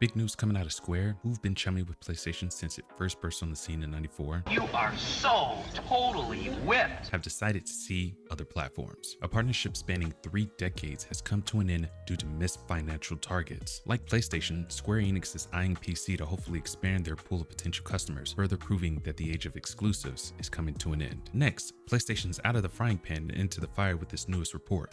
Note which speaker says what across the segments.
Speaker 1: Big news coming out of Square, who've been chummy with PlayStation since it first burst on the scene in '94.
Speaker 2: You are so totally whipped.
Speaker 1: Have decided to see other platforms. A partnership spanning 3 decades has come to an end due to missed financial targets. Like PlayStation, Square Enix is eyeing PC to hopefully expand their pool of potential customers, further proving that the age of exclusives is coming to an end. Next, PlayStation's out of the frying pan and into the fire with this newest report.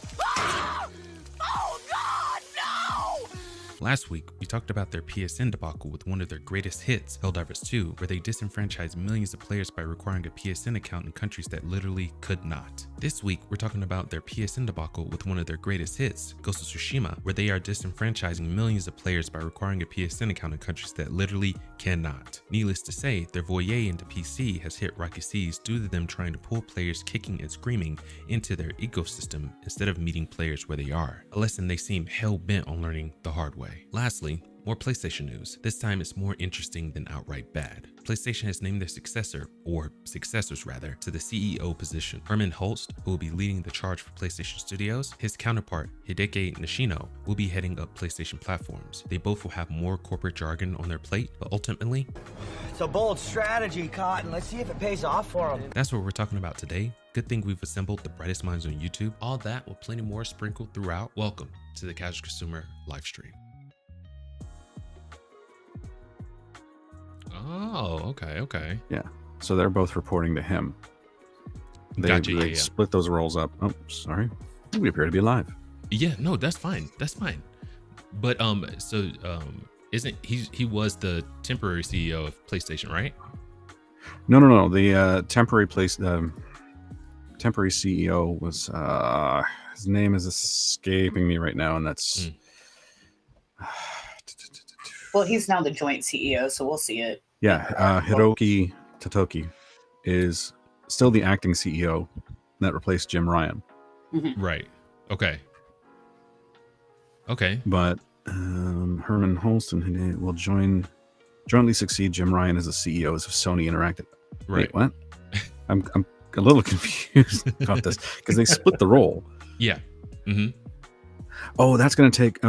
Speaker 1: Last week, we talked about their PSN debacle with one of their greatest hits, Helldivers 2, where they disenfranchised millions of players by requiring a PSN account in countries that literally could not. This week, we're talking about their PSN debacle with one of their greatest hits, Ghost of Tsushima, where they are disenfranchising millions of players by requiring a PSN account in countries that literally cannot. Needless to say, their voyeur into PC has hit rocky seas due to them trying to pull players kicking and screaming into their ecosystem instead of meeting players where they are, a lesson they seem hell-bent on learning the hard way. Lastly, more PlayStation news. This time it's more interesting than outright bad. PlayStation has named their successor, or successors rather, to the CEO position. Herman Holst, who will be leading the charge for PlayStation Studios, his counterpart, Hideki Nishino, will be heading up PlayStation platforms. They both will have more corporate jargon on their plate, but ultimately,
Speaker 3: it's a bold strategy, Cotton. Let's see if it pays off for them.
Speaker 1: That's what we're talking about today. Good thing we've assembled the brightest minds on YouTube. All that with plenty more sprinkled throughout. Welcome to the Casual Consumer live stream. Oh, okay.
Speaker 4: Yeah. So they're both reporting to him. They,
Speaker 1: Gotcha,
Speaker 4: they split those roles up. Oh, sorry. We appear to be live.
Speaker 1: Yeah, no, that's fine. That's fine. But isn't he was the temporary CEO of PlayStation, right?
Speaker 4: No. The temporary CEO was his name is escaping me right now, and that's
Speaker 5: Well, he's now the joint CEO, so we'll see it.
Speaker 4: Yeah, Hiroki Totoki is still the acting CEO that replaced Jim Ryan.
Speaker 1: Right. Okay.
Speaker 4: But Herman Holston will jointly succeed Jim Ryan as the CEO of Sony Interactive.
Speaker 1: Right.
Speaker 4: Wait, what? I'm a little confused about this because they split the role.
Speaker 1: Yeah.
Speaker 4: Oh, that's going to take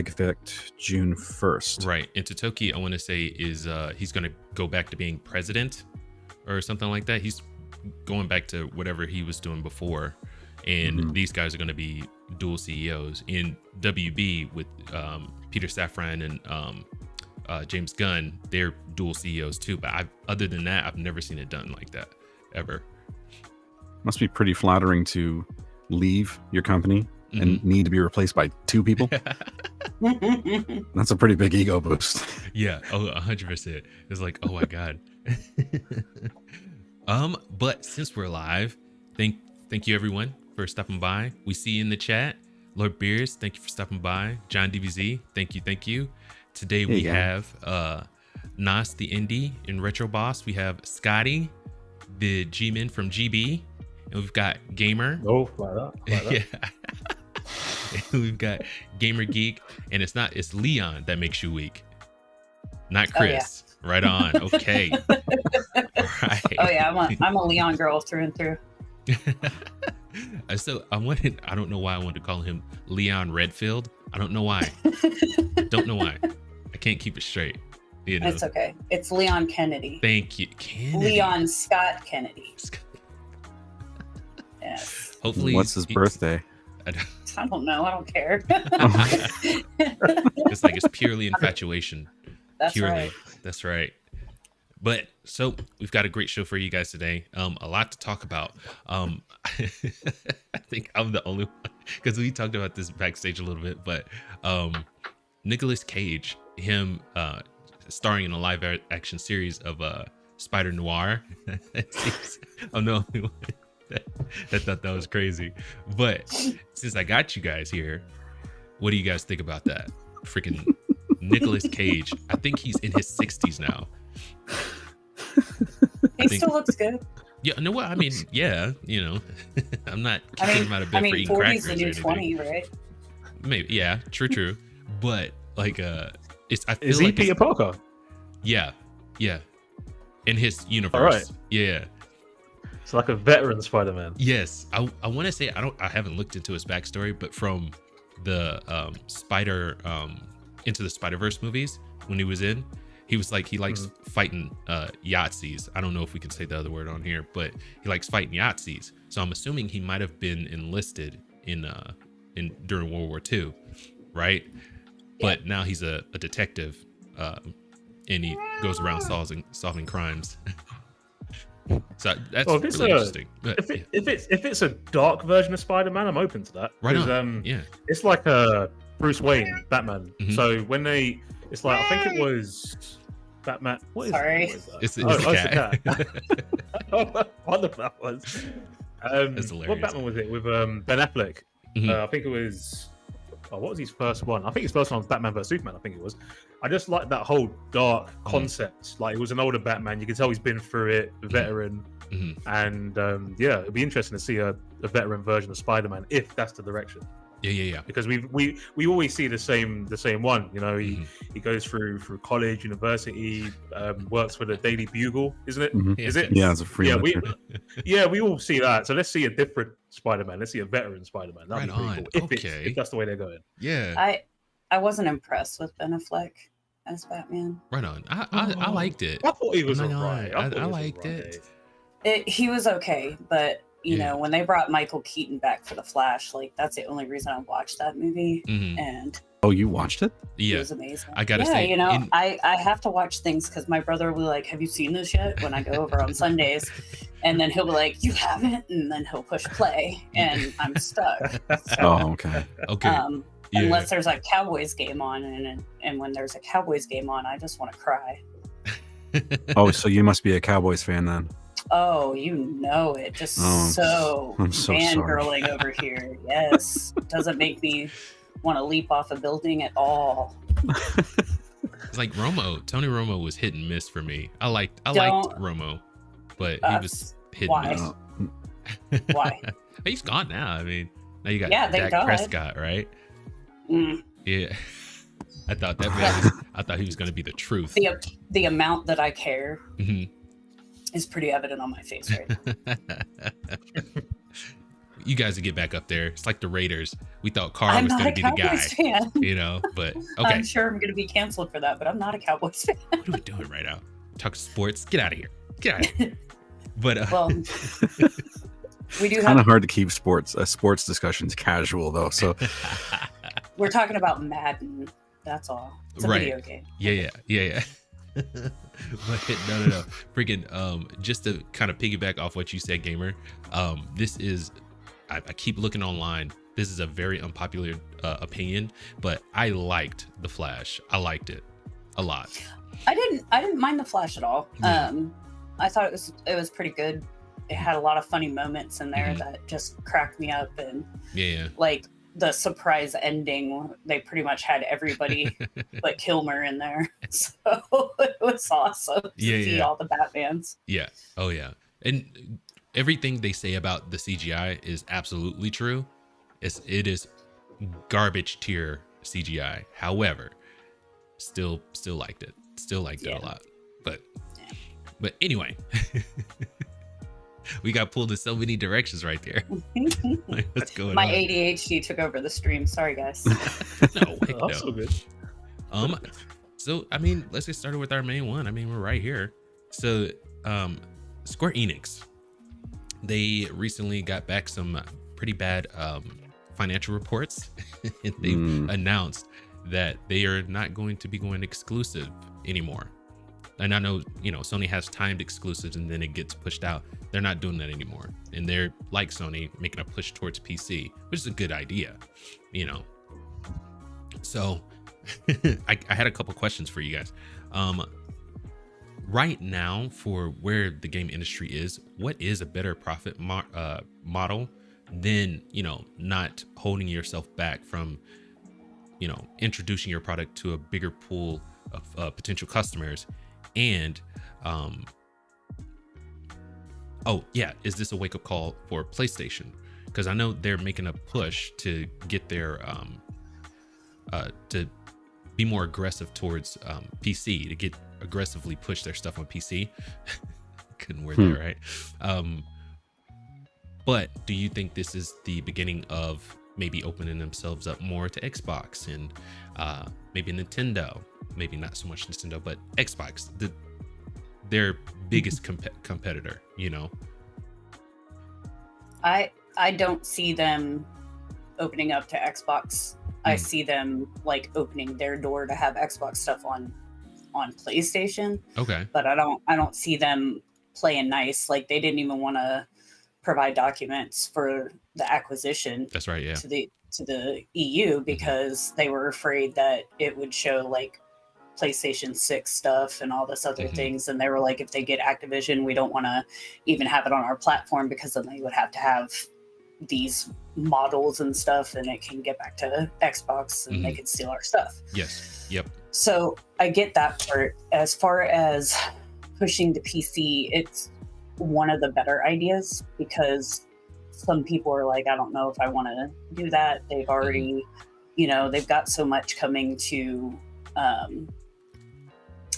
Speaker 4: effect June 1st.
Speaker 1: Right. And Totoki, I want to say, is he's going to go back to being president or something like that. He's going back to whatever he was doing before. And these guys are going to be dual CEOs. In WB with Peter Safran and James Gunn, they're dual CEOs too. But other than that, I've never seen it done like that ever.
Speaker 4: Must be pretty flattering to leave your company and need to be replaced by two people. That's a pretty big ego boost.
Speaker 1: Yeah. Oh, 100%. It's like, oh my God. But since we're live, thank you everyone for stopping by. We see you in the chat. Lord Beers, thank you for stopping by. John DBZ, thank you. Today we have Nas the Indie and Retro Boss. We have Scotty, the G-Man from GB, and we've got Gamer.
Speaker 6: Oh, like that.
Speaker 1: Yeah. And we've got Gamer Geek, and it's Leon that makes you weak, not Chris. Oh, yeah. Right on. Okay. Right.
Speaker 5: Oh yeah, I'm a Leon girl through and through.
Speaker 1: So I don't know why I wanted to call him Leon Redfield. I don't know why. Don't know why. I can't keep it straight. You know?
Speaker 5: It's okay. It's Leon Kennedy.
Speaker 1: Thank you. Kennedy.
Speaker 5: Leon Scott Kennedy. Yes.
Speaker 1: Hopefully.
Speaker 4: What's his birthday?
Speaker 5: I don't know. I don't care.
Speaker 1: It's like it's purely infatuation.
Speaker 5: That's
Speaker 1: purely.
Speaker 5: right.
Speaker 1: That's right. But so we've got a great show for you guys today. A lot to talk about. I think I'm the only one because we talked about this backstage a little bit. But Nicolas Cage, him starring in a live action series of Spider-Noir. I'm the only one that thought that was crazy. But since I got you guys here, what do you guys think about that? Freaking Nicolas Cage. I think he's in his 60s now.
Speaker 5: He still looks good.
Speaker 1: Yeah, no, what I mean, yeah, you know, I'm not kicking him out of bed for eating
Speaker 5: 40's
Speaker 1: crackers
Speaker 5: the
Speaker 1: or
Speaker 5: new
Speaker 1: anything.
Speaker 5: 20, right?
Speaker 1: Maybe, yeah, true. But like, it's I feel
Speaker 6: Is he
Speaker 1: like
Speaker 6: Peter Parker?
Speaker 1: Yeah, in his universe.
Speaker 6: All right.
Speaker 1: Yeah.
Speaker 6: It's like a veteran Spider-Man.
Speaker 1: Yes, I want to say I haven't looked into his backstory, but from the Into the Spider-Verse movies when he was in. He was like, he likes fighting Yahtzees. I don't know if we can say the other word on here, but he likes fighting Yahtzees. So I'm assuming he might have been enlisted in during World War II, right? Yeah. But now he's a detective, and he goes around solving crimes. So that's really interesting. But,
Speaker 6: if it's a dark version of Spider-Man, I'm open to that.
Speaker 1: Right on. Yeah.
Speaker 6: It's like a Bruce Wayne Batman. So when it's like, I think it was Batman. What is that?
Speaker 1: It's a cat.
Speaker 6: I wonder if that was.
Speaker 1: That's hilarious.
Speaker 6: What Batman was it with Ben Affleck? I think it was. What was his first one? I think his first one was Batman vs Superman. I think it was. I just like that whole dark concept. Like, it was an older Batman. You can tell he's been through it, a veteran. And yeah, it'd be interesting to see a veteran version of Spider-Man if that's the direction.
Speaker 1: Yeah.
Speaker 6: Because we always see the same one. You know, he goes through college, university, works for the Daily Bugle, isn't it? Is it?
Speaker 4: Yeah, it's a free.
Speaker 6: We all see that. So let's see a different Spider-Man. Let's see a veteran Spider-Man. That'd be pretty cool. If that's the way they're going.
Speaker 1: Yeah.
Speaker 5: I wasn't impressed with Ben Affleck as Batman.
Speaker 1: Right on. I liked it.
Speaker 6: I thought he was alright.
Speaker 1: I liked it.
Speaker 5: He was okay, but you know, when they brought Michael Keaton back for The Flash, like, that's the only reason I watched that movie. And
Speaker 4: oh, you watched it?
Speaker 1: Yeah,
Speaker 5: it was amazing.
Speaker 1: I gotta say,
Speaker 5: you know, I have to watch things because my brother will be like, "Have you seen this yet?" When I go over on Sundays, and then he'll be like, "You haven't," and then he'll push play, and I'm stuck. So,
Speaker 4: oh, okay.
Speaker 5: Unless there's a Cowboys game on, and when there's a Cowboys game on, I just want to cry.
Speaker 4: Oh, so you must be a Cowboys fan then.
Speaker 5: Oh, you know it. Just
Speaker 4: I'm so
Speaker 5: fangirling over here. Yes. Doesn't make me want to leap off a building at all.
Speaker 1: It's like Tony Romo was hit and miss for me. I liked Romo, but he was hit and miss.
Speaker 5: Why?
Speaker 1: He's gone now. I mean, now you got
Speaker 5: thank
Speaker 1: Dak
Speaker 5: God.
Speaker 1: Prescott, right? Yeah. I thought he was going to be the truth.
Speaker 5: The amount that I care is pretty evident on my face right now.
Speaker 1: You guys will get back up there. It's like the Raiders. We thought Carr was going to be the guy, fan. You know. But okay,
Speaker 5: I'm sure I'm going to be canceled for that. But I'm not a Cowboys fan.
Speaker 1: What are we doing right now? Talk sports. Get out of here. Get out of here. But
Speaker 5: well, we do.
Speaker 4: Kind of hard to keep sports discussions casual though. So
Speaker 5: we're talking about Madden. That's all. It's a video game.
Speaker 1: Yeah. But no. Freaking just to kind of piggyback off what you said, Gamer. This is I keep looking online. This is a very unpopular opinion, but I liked The Flash. I liked it a lot.
Speaker 5: I didn't mind The Flash at all. Yeah. I thought it was pretty good. It had a lot of funny moments in there that just cracked me up, and like the surprise ending, they pretty much had everybody but Kilmer in there. So it was awesome to see all the Batmans. Yeah.
Speaker 1: Oh yeah. And everything they say about the CGI is absolutely true. It is garbage tier CGI. However, still liked it. Still liked it a lot. But anyway, we got pulled in so many directions right there. Like, what's going
Speaker 5: My
Speaker 1: on?
Speaker 5: ADHD took over the stream. Sorry, guys.
Speaker 1: No,
Speaker 6: no. So good.
Speaker 1: So I mean, let's get started with our main one. I mean, we're right here. So, Square Enix, they recently got back some pretty bad financial reports, and they've announced that they are not going to be going exclusive anymore. And I know, Sony has timed exclusives and then it gets pushed out. They're not doing that anymore. And they're, like Sony, making a push towards PC, which is a good idea, So I had a couple questions for you guys. Right now, for where the game industry is, what is a better profit model than, not holding yourself back from, introducing your product to a bigger pool of potential customers? And is this a wake-up call for PlayStation? Because I know they're making a push to get their to be more aggressive towards PC, to get aggressively push their stuff on PC. Couldn't word that right. But do you think this is the beginning of maybe opening themselves up more to Xbox and maybe Nintendo? Maybe not so much Nintendo, but Xbox, their biggest competitor,
Speaker 5: I don't see them opening up to Xbox. I see them like opening their door to have Xbox stuff on PlayStation. Okay. But I don't see them playing nice. Like they didn't even want to provide documents for the acquisition.
Speaker 1: That's right, yeah.
Speaker 5: To the EU because they were afraid that it would show like PlayStation 6 stuff and all this other things. And they were like, if they get Activision, we don't want to even have it on our platform because then they would have to have these models and stuff and it can get back to Xbox and they can steal our stuff.
Speaker 1: Yes. Yep.
Speaker 5: So I get that part. As far as pushing the PC, it's one of the better ideas because some people are like, I don't know if I want to do that. They've already, they've got so much coming to,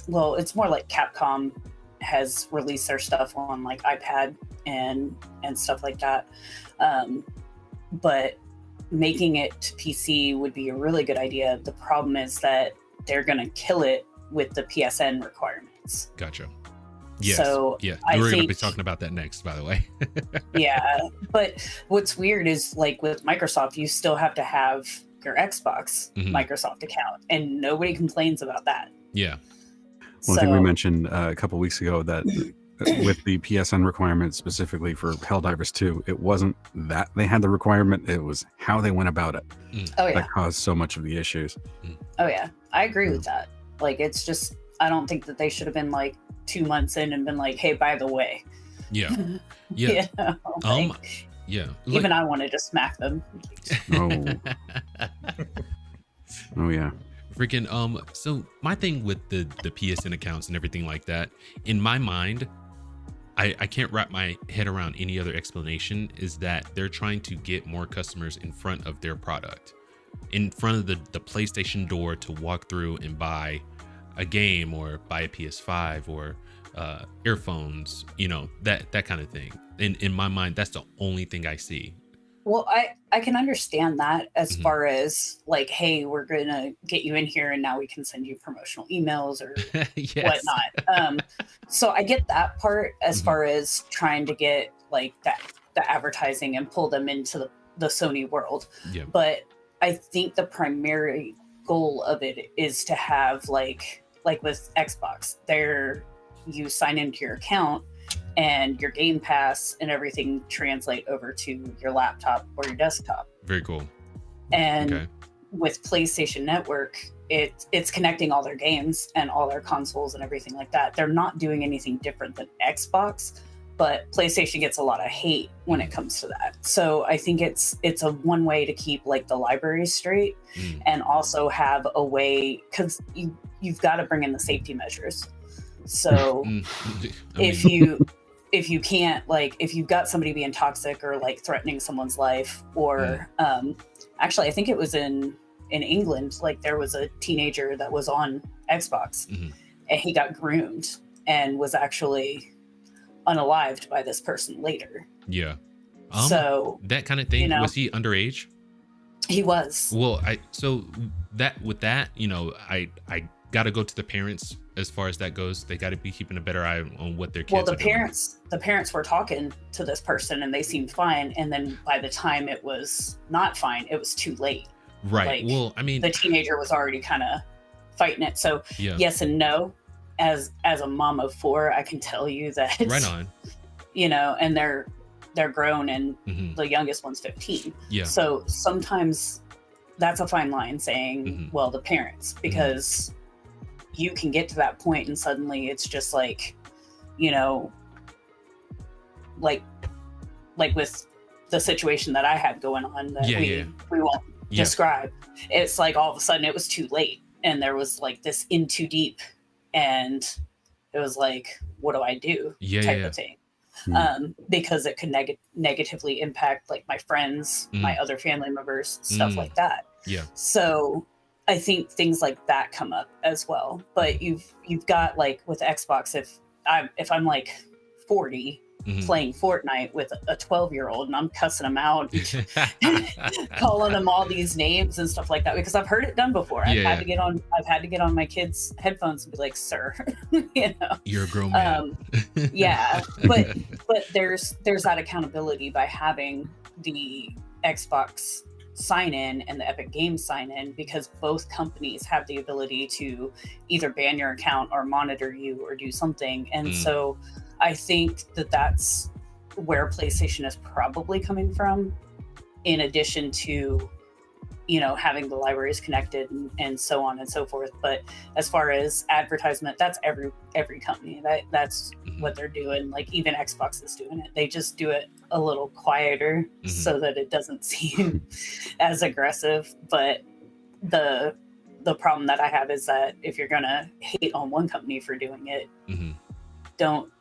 Speaker 5: well, it's more like Capcom has released their stuff on like iPad and stuff like that. But making it to PC would be a really good idea. The problem is that they're going to kill it with the PSN requirements.
Speaker 1: Gotcha. Yes.
Speaker 5: So
Speaker 1: yeah, we're going to be talking about that next, by the way.
Speaker 5: Yeah, but what's weird is like with Microsoft, you still have to have your Xbox Microsoft account, and nobody complains about that.
Speaker 1: Yeah.
Speaker 4: Well, I think we mentioned a couple weeks ago that with the PSN requirement specifically for Helldivers 2, it wasn't that they had the requirement, it was how they went about it.
Speaker 5: Oh yeah.
Speaker 4: That caused so much of the issues.
Speaker 5: Oh yeah, I agree with that. Like, it's just, I don't think that they should have been like 2 months in and been like, hey, by the way.
Speaker 1: Yeah. Yeah.
Speaker 5: Yeah. Even I wanted to smack them.
Speaker 4: Oh. Oh yeah.
Speaker 1: Freaking so my thing with the PSN accounts and everything like that, in my mind, I can't wrap my head around any other explanation, is that they're trying to get more customers in front of their product, in front of the PlayStation door to walk through and buy a game or buy a PS5 or earphones, you know, that kind of thing. In my mind, that's the only thing I see.
Speaker 5: Well, I can understand that as far as like, hey, we're gonna get you in here and now we can send you promotional emails or
Speaker 1: Yes.
Speaker 5: whatnot. So I get that part as far as trying to get like the advertising and pull them into the Sony world.
Speaker 1: Yeah.
Speaker 5: But I think the primary goal of it is to have like with Xbox, you sign into your account and your Game Pass and everything translate over to your laptop or your desktop.
Speaker 1: Very cool.
Speaker 5: And with PlayStation Network, it's connecting all their games and all their consoles and everything like that. They're not doing anything different than Xbox, but PlayStation gets a lot of hate when it comes to that. So I think it's a one way to keep like the library straight and also have a way, because you've got to bring in the safety measures. So if you can't, like, if you've got somebody being toxic or like threatening someone's life, or actually I think it was in England, like there was a teenager that was on Xbox and he got groomed and was actually unalived by this person later.
Speaker 1: Yeah.
Speaker 5: So
Speaker 1: that kind of thing, you know, was he underage? He was. Well, I got to go to the parents as far as that goes. They got to be keeping a better eye on what their kids are doing.
Speaker 5: The parents were talking to this person and they seemed fine. And then by the time it was not fine, it was too late.
Speaker 1: Right.
Speaker 5: Like,
Speaker 1: well, I mean,
Speaker 5: the teenager was already kind of fighting it. So yes and no. As a mom of 4, I can tell you that.
Speaker 1: Right on.
Speaker 5: You know, and they're grown and the youngest one's 15. Yeah. So sometimes that's a fine line saying, well, the parents, because you can get to that point and suddenly it's just like, you know, like with the situation that I had going on that we won't describe. It's like all of a sudden it was too late and there was like this in too deep and it was like, what do I do? Type of thing. Because it could negatively impact like my friends, my other family members, stuff like that. Yeah. So I think things like that come up as well. But you've got like with Xbox, if I'm like 40 playing Fortnite with a 12-year-old and I'm cussing them out, calling them all these names and stuff like that, because I've heard it done before. I've had to get on my kids' headphones and be like, sir, you know,
Speaker 1: you're a grown man.
Speaker 5: But there's that accountability by having the Xbox sign in and the Epic Games sign in, because both companies have the ability to either ban your account or monitor you or do something. And so I think that's where PlayStation is probably coming from, in addition to, you know, having the libraries connected and so on and so forth. But as far as advertisement, that's every company that's what they're doing. Like even Xbox is doing it. They just do it a little quieter so that it doesn't seem as aggressive. But the problem that I have is that if you're gonna hate on one company for doing it, don't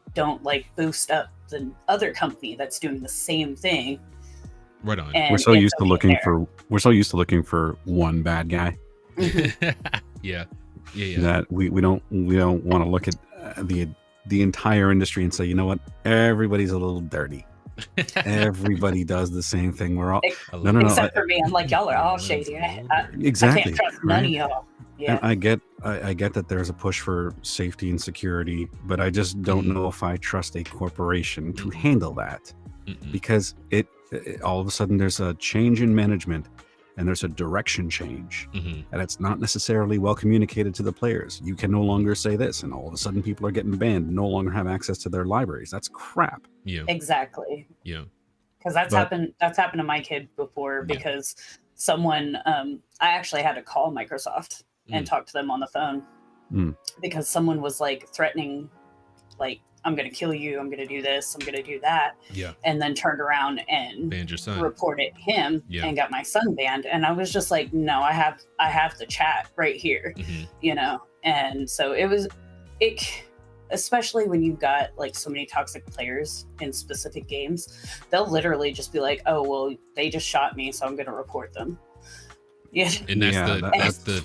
Speaker 5: like boost up the other company that's doing the same thing.
Speaker 1: Right on.
Speaker 4: We're so used to looking for one bad guy.
Speaker 1: Yeah.
Speaker 4: That we don't want to look at the entire industry and say, you know what, everybody's a little dirty. Everybody does the same thing. We're all
Speaker 5: except for me. I'm like, y'all are all shady.
Speaker 4: Exactly.
Speaker 5: I can't trust none of y'all. Yeah.
Speaker 4: And I get that there's a push for safety and security, but I just don't know if I trust a corporation to handle that, because it all of a sudden there's a change in management and there's a direction change, and it's not necessarily well communicated to the players. You can no longer say this, and all of a sudden people are getting banned, no longer have access to their libraries. That's crap.
Speaker 1: Yeah.
Speaker 5: Exactly.
Speaker 1: Yeah.
Speaker 5: Because that's happened to my kid before, because someone I actually had to call Microsoft and talk to them on the phone because someone was like threatening like I'm going to kill you. I'm going to do this. I'm going to do that.
Speaker 1: Yeah.
Speaker 5: And then turned around and
Speaker 1: banned your son.
Speaker 5: Reported him and got my son banned. And I was just like, no, I have the chat right here, you know? And so it, especially when you've got like so many toxic players in specific games, they'll literally just be like, oh, well, they just shot me, so I'm going to report them. Yeah.
Speaker 1: And that's the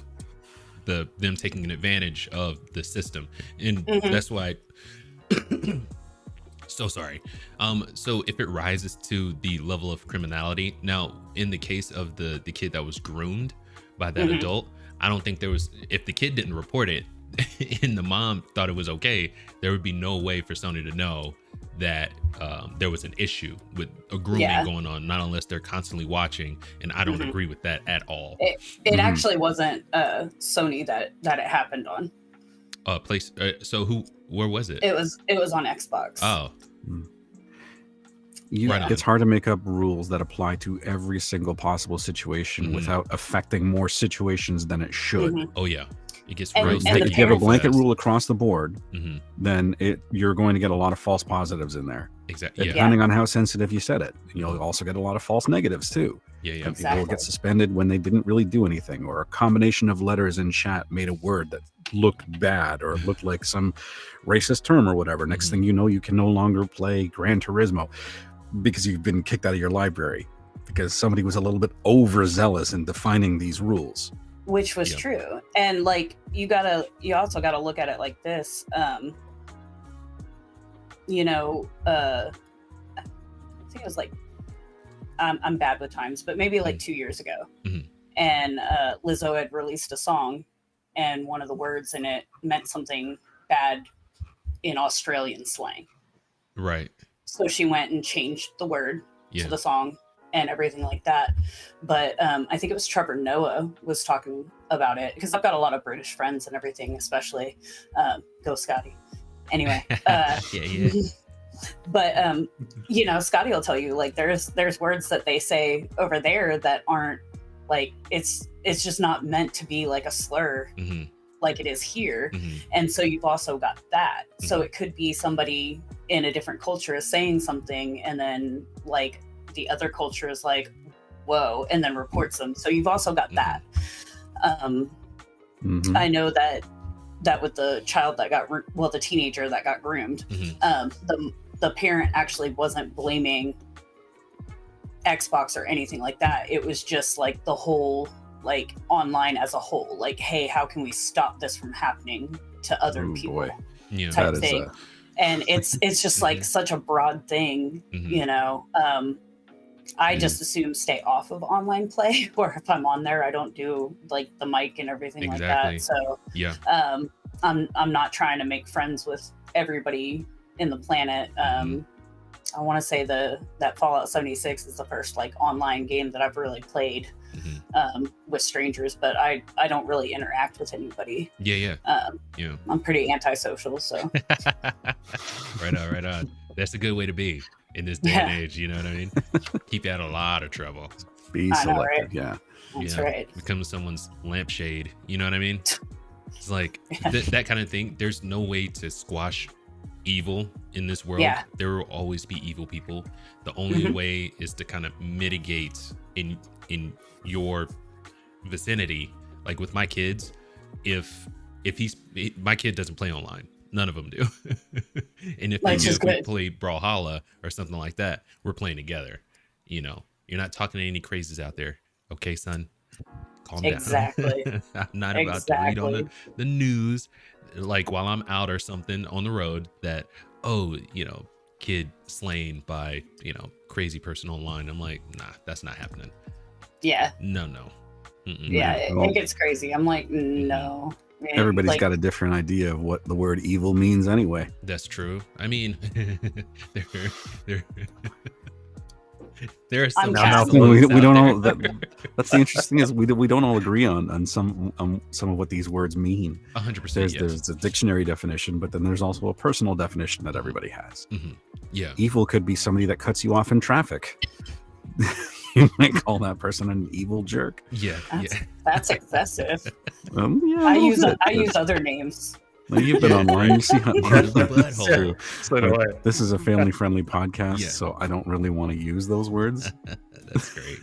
Speaker 1: them taking an advantage of the system. And that's why so sorry. So if it rises to the level of criminality, now in the case of the kid that was groomed by that adult, I don't think there was, if the kid didn't report it and the mom thought it was okay, there would be no way for Sony to know that there was an issue with a grooming going on, not unless they're constantly watching. And I don't agree with that at all.
Speaker 5: It actually wasn't Sony that it happened on.
Speaker 1: Place. So where was it?
Speaker 5: It was on Xbox.
Speaker 1: Oh.
Speaker 4: It's hard to make up rules that apply to every single possible situation without affecting more situations than it should.
Speaker 1: Oh yeah. It gets
Speaker 4: if you have a blanket rule across the board, then you're going to get a lot of false positives in there.
Speaker 1: Exactly.
Speaker 4: Depending on how sensitive you said it. You'll also get a lot of false negatives too.
Speaker 1: Yeah.
Speaker 4: People get suspended when they didn't really do anything, or a combination of letters in chat made a word that looked bad or looked like some racist term or whatever. Next thing you know, you can no longer play Gran Turismo because you've been kicked out of your library because somebody was a little bit overzealous in defining these rules.
Speaker 5: Which was true. And like you also gotta look at it like this. I think it was like I'm bad with times, but maybe like 2 years ago. And Lizzo had released a song, and one of the words in it meant something bad in Australian slang.
Speaker 1: Right.
Speaker 5: So she went and changed the word to the song and everything like that. But I think it was Trevor Noah was talking about it, because I've got a lot of British friends and everything, especially go Scotty. Anyway, but Scotty will tell you, like, there's words that they say over there that aren't like, it's just not meant to be like a slur like it is here. And so you've also got that. So it could be somebody in a different culture is saying something, and then like the other culture is like, whoa, and then reports them. So you've also got that. I know that with the child that the teenager that got groomed, the parent actually wasn't blaming Xbox or anything like that. It was just like the whole, like, online as a whole, like, hey, how can we stop this from happening to other people? Type thing. And it's just like such a broad thing, I just assume stay off of online play, or if I'm on there, I don't do like the mic and everything like that. So I'm not trying to make friends with everybody in the planet. I want to say that Fallout 76 is the first like online game that I've really played with strangers, but I don't really interact with anybody. I'm pretty antisocial, so
Speaker 1: right on. That's a good way to be in this day and age, you know what I mean? Keep you out of a lot of trouble.
Speaker 4: Be selective,
Speaker 5: That's right.
Speaker 1: Become someone's lampshade, you know what I mean? It's like that kind of thing. There's no way to squash evil in this world. There will always be evil people. The only way is to kind of mitigate in your vicinity. Like with my kids, if my kid doesn't play online, none of them do. And if they do, if we play Brawlhalla or something like that, we're playing together. You know, you're not talking to any crazies out there. Okay, son, calm down. I'm not about to read on the news, like while I'm out or something on the road, that, kid slain by, crazy person online. I'm like, nah, that's not happening.
Speaker 5: Yeah.
Speaker 1: No.
Speaker 5: It gets crazy. I'm like, no. Man,
Speaker 4: everybody's got a different idea of what the word evil means anyway.
Speaker 1: That's true. I mean, there are some
Speaker 4: we don't all that's the interesting is we don't all agree on some of what these words mean.
Speaker 1: 100%.
Speaker 4: There's a dictionary definition, but then there's also a personal definition that everybody has. Evil could be somebody that cuts you off in traffic. You might call that person an evil jerk.
Speaker 5: That's excessive. I use other names.
Speaker 4: Now, you've been online. You see how
Speaker 1: Butthole.
Speaker 4: true.
Speaker 6: So do I.
Speaker 4: This is a family-friendly podcast,
Speaker 1: Yeah.
Speaker 4: so I don't really want to use those words.
Speaker 1: That's great.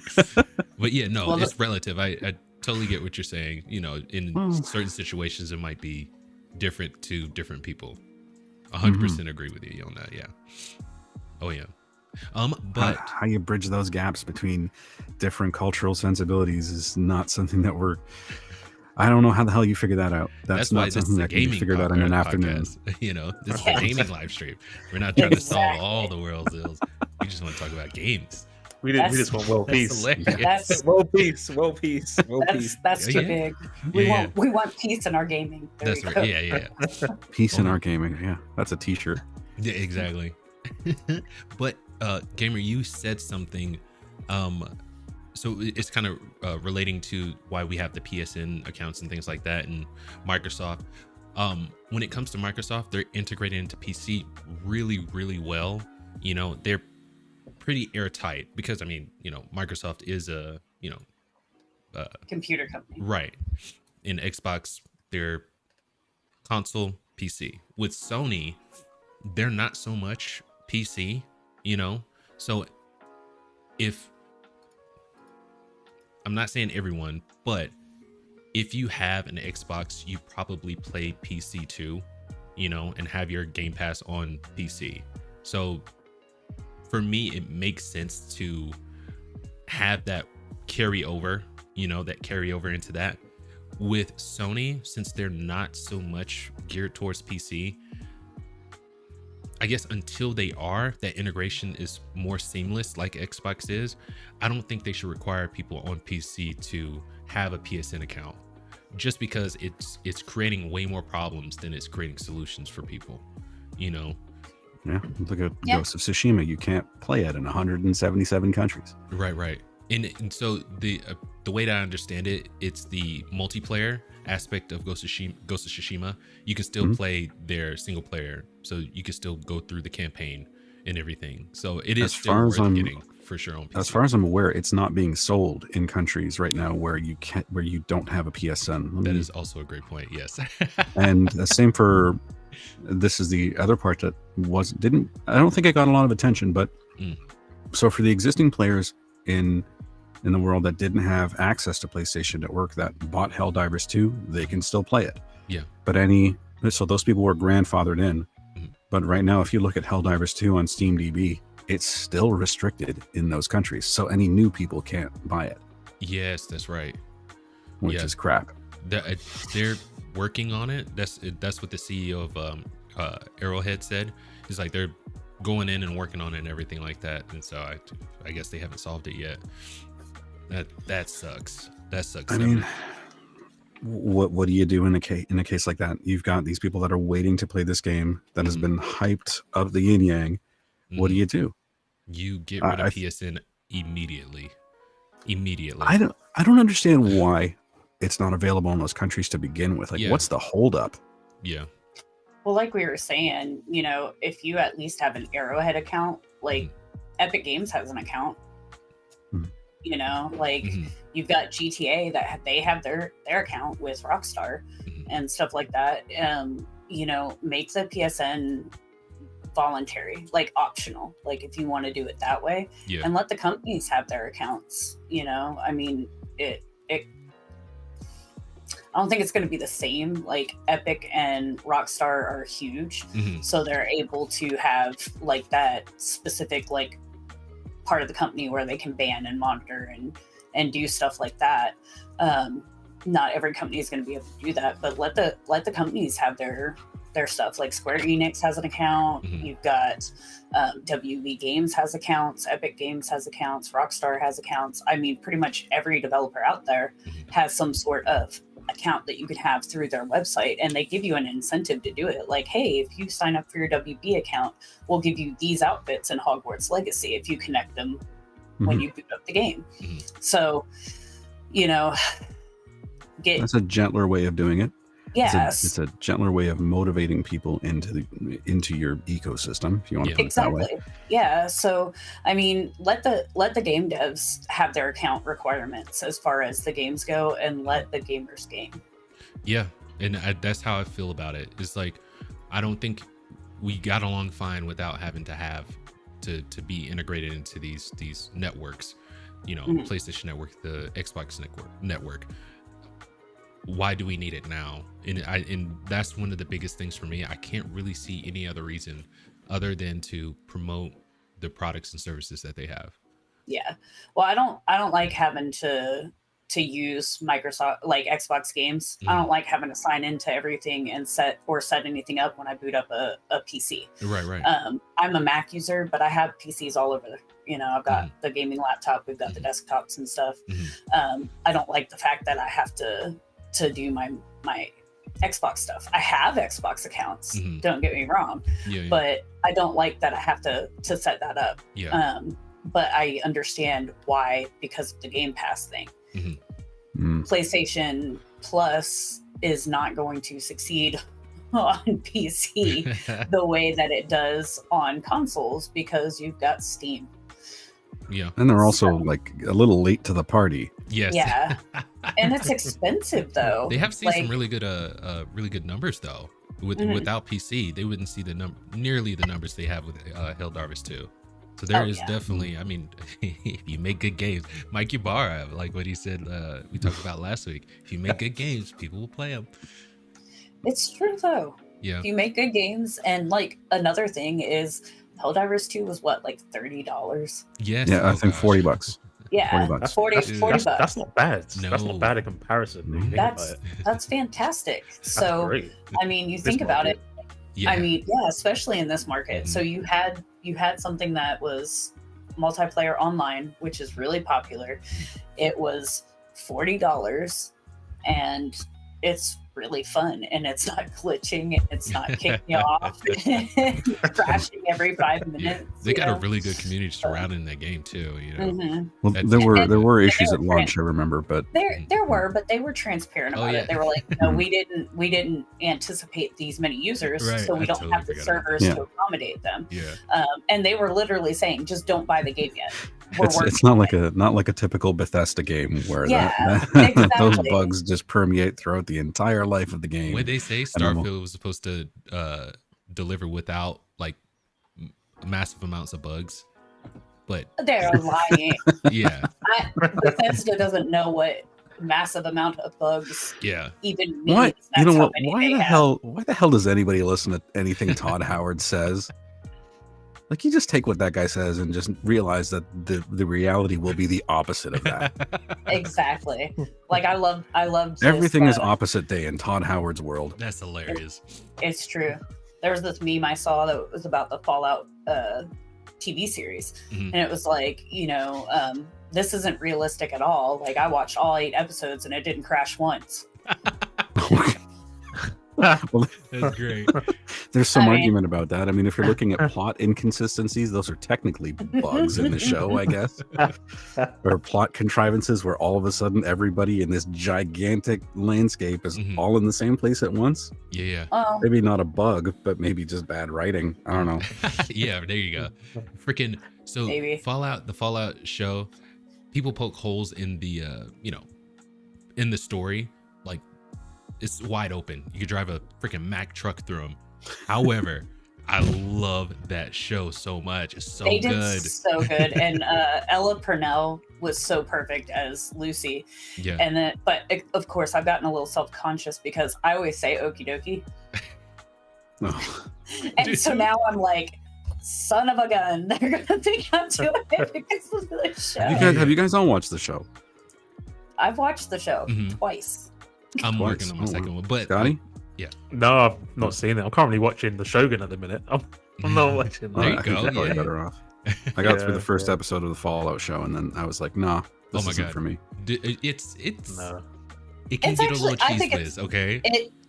Speaker 1: But yeah, no, it's relative. I totally get what you're saying. You know, in certain situations, it might be different to different people. 100% agree with you on that. Yeah. Oh yeah. But
Speaker 4: how you bridge those gaps between different cultural sensibilities is not something that I don't know how the hell you figure that out. That's
Speaker 1: why
Speaker 4: not something that can be figured out in an afternoon.
Speaker 1: You know, this is a gaming live stream. We're not trying to solve all the world's ills. We just want to talk about games.
Speaker 6: We just want world peace.
Speaker 5: That's
Speaker 6: World peace.
Speaker 5: That's too big. We want peace in our gaming.
Speaker 1: That's right. Yeah.
Speaker 4: Peace in our gaming. Yeah, that's a T-shirt.
Speaker 1: Yeah, exactly. But Gamer, you said something. So it's kind of relating to why we have the PSN accounts and things like that, and Microsoft. When it comes to Microsoft, they're integrated into PC really, really well. You know, they're pretty airtight because, I mean, you know, Microsoft is a, you know,
Speaker 5: computer company.
Speaker 1: Right. In Xbox, they're console, PC. With Sony, they're not so much PC, you know? So if, I'm not saying everyone, but if you have an Xbox, you probably play PC too, you know, and have your Game Pass on PC. So for me, it makes sense to have that carry over, you know, that carry over into that. With Sony, since they're not so much geared towards PC, I guess until they are, that integration is more seamless like Xbox is. I don't think they should require people on PC to have a PSN account, just because it's creating way more problems than it's creating solutions for people, you know?
Speaker 4: Yeah, look at Ghost of Tsushima. You can't play it in 177 countries.
Speaker 1: Right. And so the way that I understand it, it's the multiplayer aspect of Ghost of Tsushima. You can still play their single player, so you can still go through the campaign and everything. So it is still worth getting for sure on PC.
Speaker 4: As far as I'm aware, it's not being sold in countries right now where you don't have a PSN.
Speaker 1: That is also a great point. Yes.
Speaker 4: And the same for. This is the other part that I don't think it got a lot of attention, but so for the existing players in the world that didn't have access to PlayStation Network that bought Helldivers 2, they can still play it.
Speaker 1: Yeah.
Speaker 4: But so those people were grandfathered in. But right now, if you look at Helldivers 2 on SteamDB, it's still restricted in those countries. So any new people can't buy it.
Speaker 1: Yes, that's right.
Speaker 4: Which is crap.
Speaker 1: They're working on it. That's what the CEO of Arrowhead said. He's like, they're going in and working on it and everything like that. And so I guess they haven't solved it yet. That sucks. I
Speaker 4: mean, what do you do in a case like that? You've got these people that are waiting to play this game that has been hyped up the yin yang. What do you do?
Speaker 1: You get rid of PSN immediately.
Speaker 4: I don't understand why it's not available in those countries to begin with. Like, what's the holdup?
Speaker 1: Yeah.
Speaker 5: Well, like we were saying, you know, if you at least have an Arrowhead account, like Epic Games has an account. You know, like you've got GTA that they have their account with Rockstar and stuff like that. You know, make the PSN voluntary, like optional, like if you want to do it that way, and let the companies have their accounts. You know, I mean, it I don't think it's going to be the same. Like Epic and Rockstar are huge, so they're able to have like that specific like part of the company where they can ban and monitor and do stuff like that. Not every company is going to be able to do that, but let the companies have their stuff. Like Square Enix has an account. You've got WB Games has accounts. Epic Games has accounts. Rockstar has accounts. I mean, pretty much every developer out there has some sort of account that you can have through their website, and they give you an incentive to do it. Like, hey, if you sign up for your WB account, we'll give you these outfits in Hogwarts Legacy if you connect them when you boot up the game. So, you know,
Speaker 4: that's a gentler way of doing it.
Speaker 5: Yes,
Speaker 4: it's a gentler way of motivating people into your ecosystem, if you want to put it that way.
Speaker 5: Yeah. So, I mean, let the game devs have their account requirements as far as the games go, and let the gamers game.
Speaker 1: Yeah, And that's how I feel about it. It's like, I don't think we got along fine without having to be integrated into these networks, PlayStation Network, the Xbox network. Why do we need it now? And that's one of the biggest things for me. I can't really see any other reason other than to promote the products and services that they have.
Speaker 5: Yeah. Well, I don't like having to use Microsoft, like Xbox games. I don't like having to sign into everything and set anything up when I boot up a PC.
Speaker 1: Right.
Speaker 5: I'm a Mac user, but I have PCs all over. I've got the gaming laptop, we've got the desktops and stuff. I don't like the fact that I have to do my Xbox stuff. I have Xbox accounts, don't get me wrong, but I don't like that I have to set that up. But I understand why, because of the Game Pass thing. PlayStation Plus is not going to succeed on PC the way that it does on consoles, because you've got Steam.
Speaker 1: Yeah.
Speaker 4: And they're also like a little late to the party.
Speaker 1: Yes.
Speaker 5: Yeah. And it's expensive though.
Speaker 1: They have seen some really good numbers though. Without PC, they wouldn't see nearly the numbers they have with Helldarvest 2. So there is definitely, I mean, if you make good games, Mike Ybarra, like what he said, we talked about last week. If you make good games, people will play them.
Speaker 5: It's true though.
Speaker 1: Yeah.
Speaker 5: If you make good games, and like another thing is, Helldivers 2 was what, like $30?
Speaker 1: Yes.
Speaker 4: Yeah, I think $40.
Speaker 5: Yeah,
Speaker 4: $40.
Speaker 5: 40 bucks.
Speaker 6: That's not bad.
Speaker 1: No.
Speaker 6: That's not bad in comparison.
Speaker 5: That's fantastic. So
Speaker 6: great.
Speaker 5: I mean, you think about it.
Speaker 1: Yeah.
Speaker 5: I mean, yeah, especially in this market. So you had something that was multiplayer online, which is really popular. It was $40, and it's really fun, and it's not glitching, and it's not kicking you off, crashing every 5 minutes.
Speaker 1: They got a really good community surrounding that game too.
Speaker 4: Well, there were issues at launch, I remember, but
Speaker 5: there were, but they were transparent about it. They were like, no, we didn't anticipate these many users, so we don't have the servers to accommodate them.
Speaker 1: Yeah.
Speaker 5: And they were literally saying, just don't buy the game yet.
Speaker 4: It's not like a typical Bethesda game where those bugs just permeate throughout the entire life of the game.
Speaker 1: When they say Starfield was supposed to deliver without like massive amounts of bugs, but
Speaker 5: they're lying.
Speaker 1: Yeah,
Speaker 5: Bethesda doesn't know what massive amount of bugs even means.
Speaker 4: Why? You know what? Why the hell does anybody listen to anything Todd Howard says? Like, you just take what that guy says and just realize that the reality will be the opposite of that.
Speaker 5: Exactly. Like, I loved
Speaker 4: everything is opposite day in Todd Howard's world.
Speaker 1: That's hilarious.
Speaker 5: It's true. There was this meme I saw that was about the Fallout TV series, and it was like, this isn't realistic at all. Like, I watched all 8 episodes and it didn't crash once.
Speaker 4: Well,
Speaker 1: that's great.
Speaker 4: There's some argument about that. I mean, if you're looking at plot inconsistencies, those are technically bugs in the show, I guess. Or plot contrivances where all of a sudden everybody in this gigantic landscape is all in the same place at once.
Speaker 1: Yeah.
Speaker 4: Maybe not a bug, but maybe just bad writing. I don't know.
Speaker 1: Yeah, there you go. Freaking the Fallout show, people poke holes in the in the story. Like, it's wide open. You could drive a freaking Mack truck through them. However, I love that show so much. It's so good.
Speaker 5: So good. And Ella Purnell was so perfect as Lucy.
Speaker 1: Yeah.
Speaker 5: And then, but of course, I've gotten a little self-conscious because I always say okie dokie. And so now I'm like, son of a gun. They're gonna think I'm doing it because of the show.
Speaker 4: Have you guys all watched the show?
Speaker 5: I've watched the show twice.
Speaker 1: I'm working on my second one, but
Speaker 4: Scotty?
Speaker 1: Yeah.
Speaker 6: No, I've not seen it. I'm currently watching The Shogun at the minute. I'm not watching that.
Speaker 1: There you go.
Speaker 4: Probably better off. I got through the first episode of the Fallout show, and then I was like, nah, this isn't for me.
Speaker 1: It's
Speaker 6: no.
Speaker 1: It can get a little cheese whiz, okay?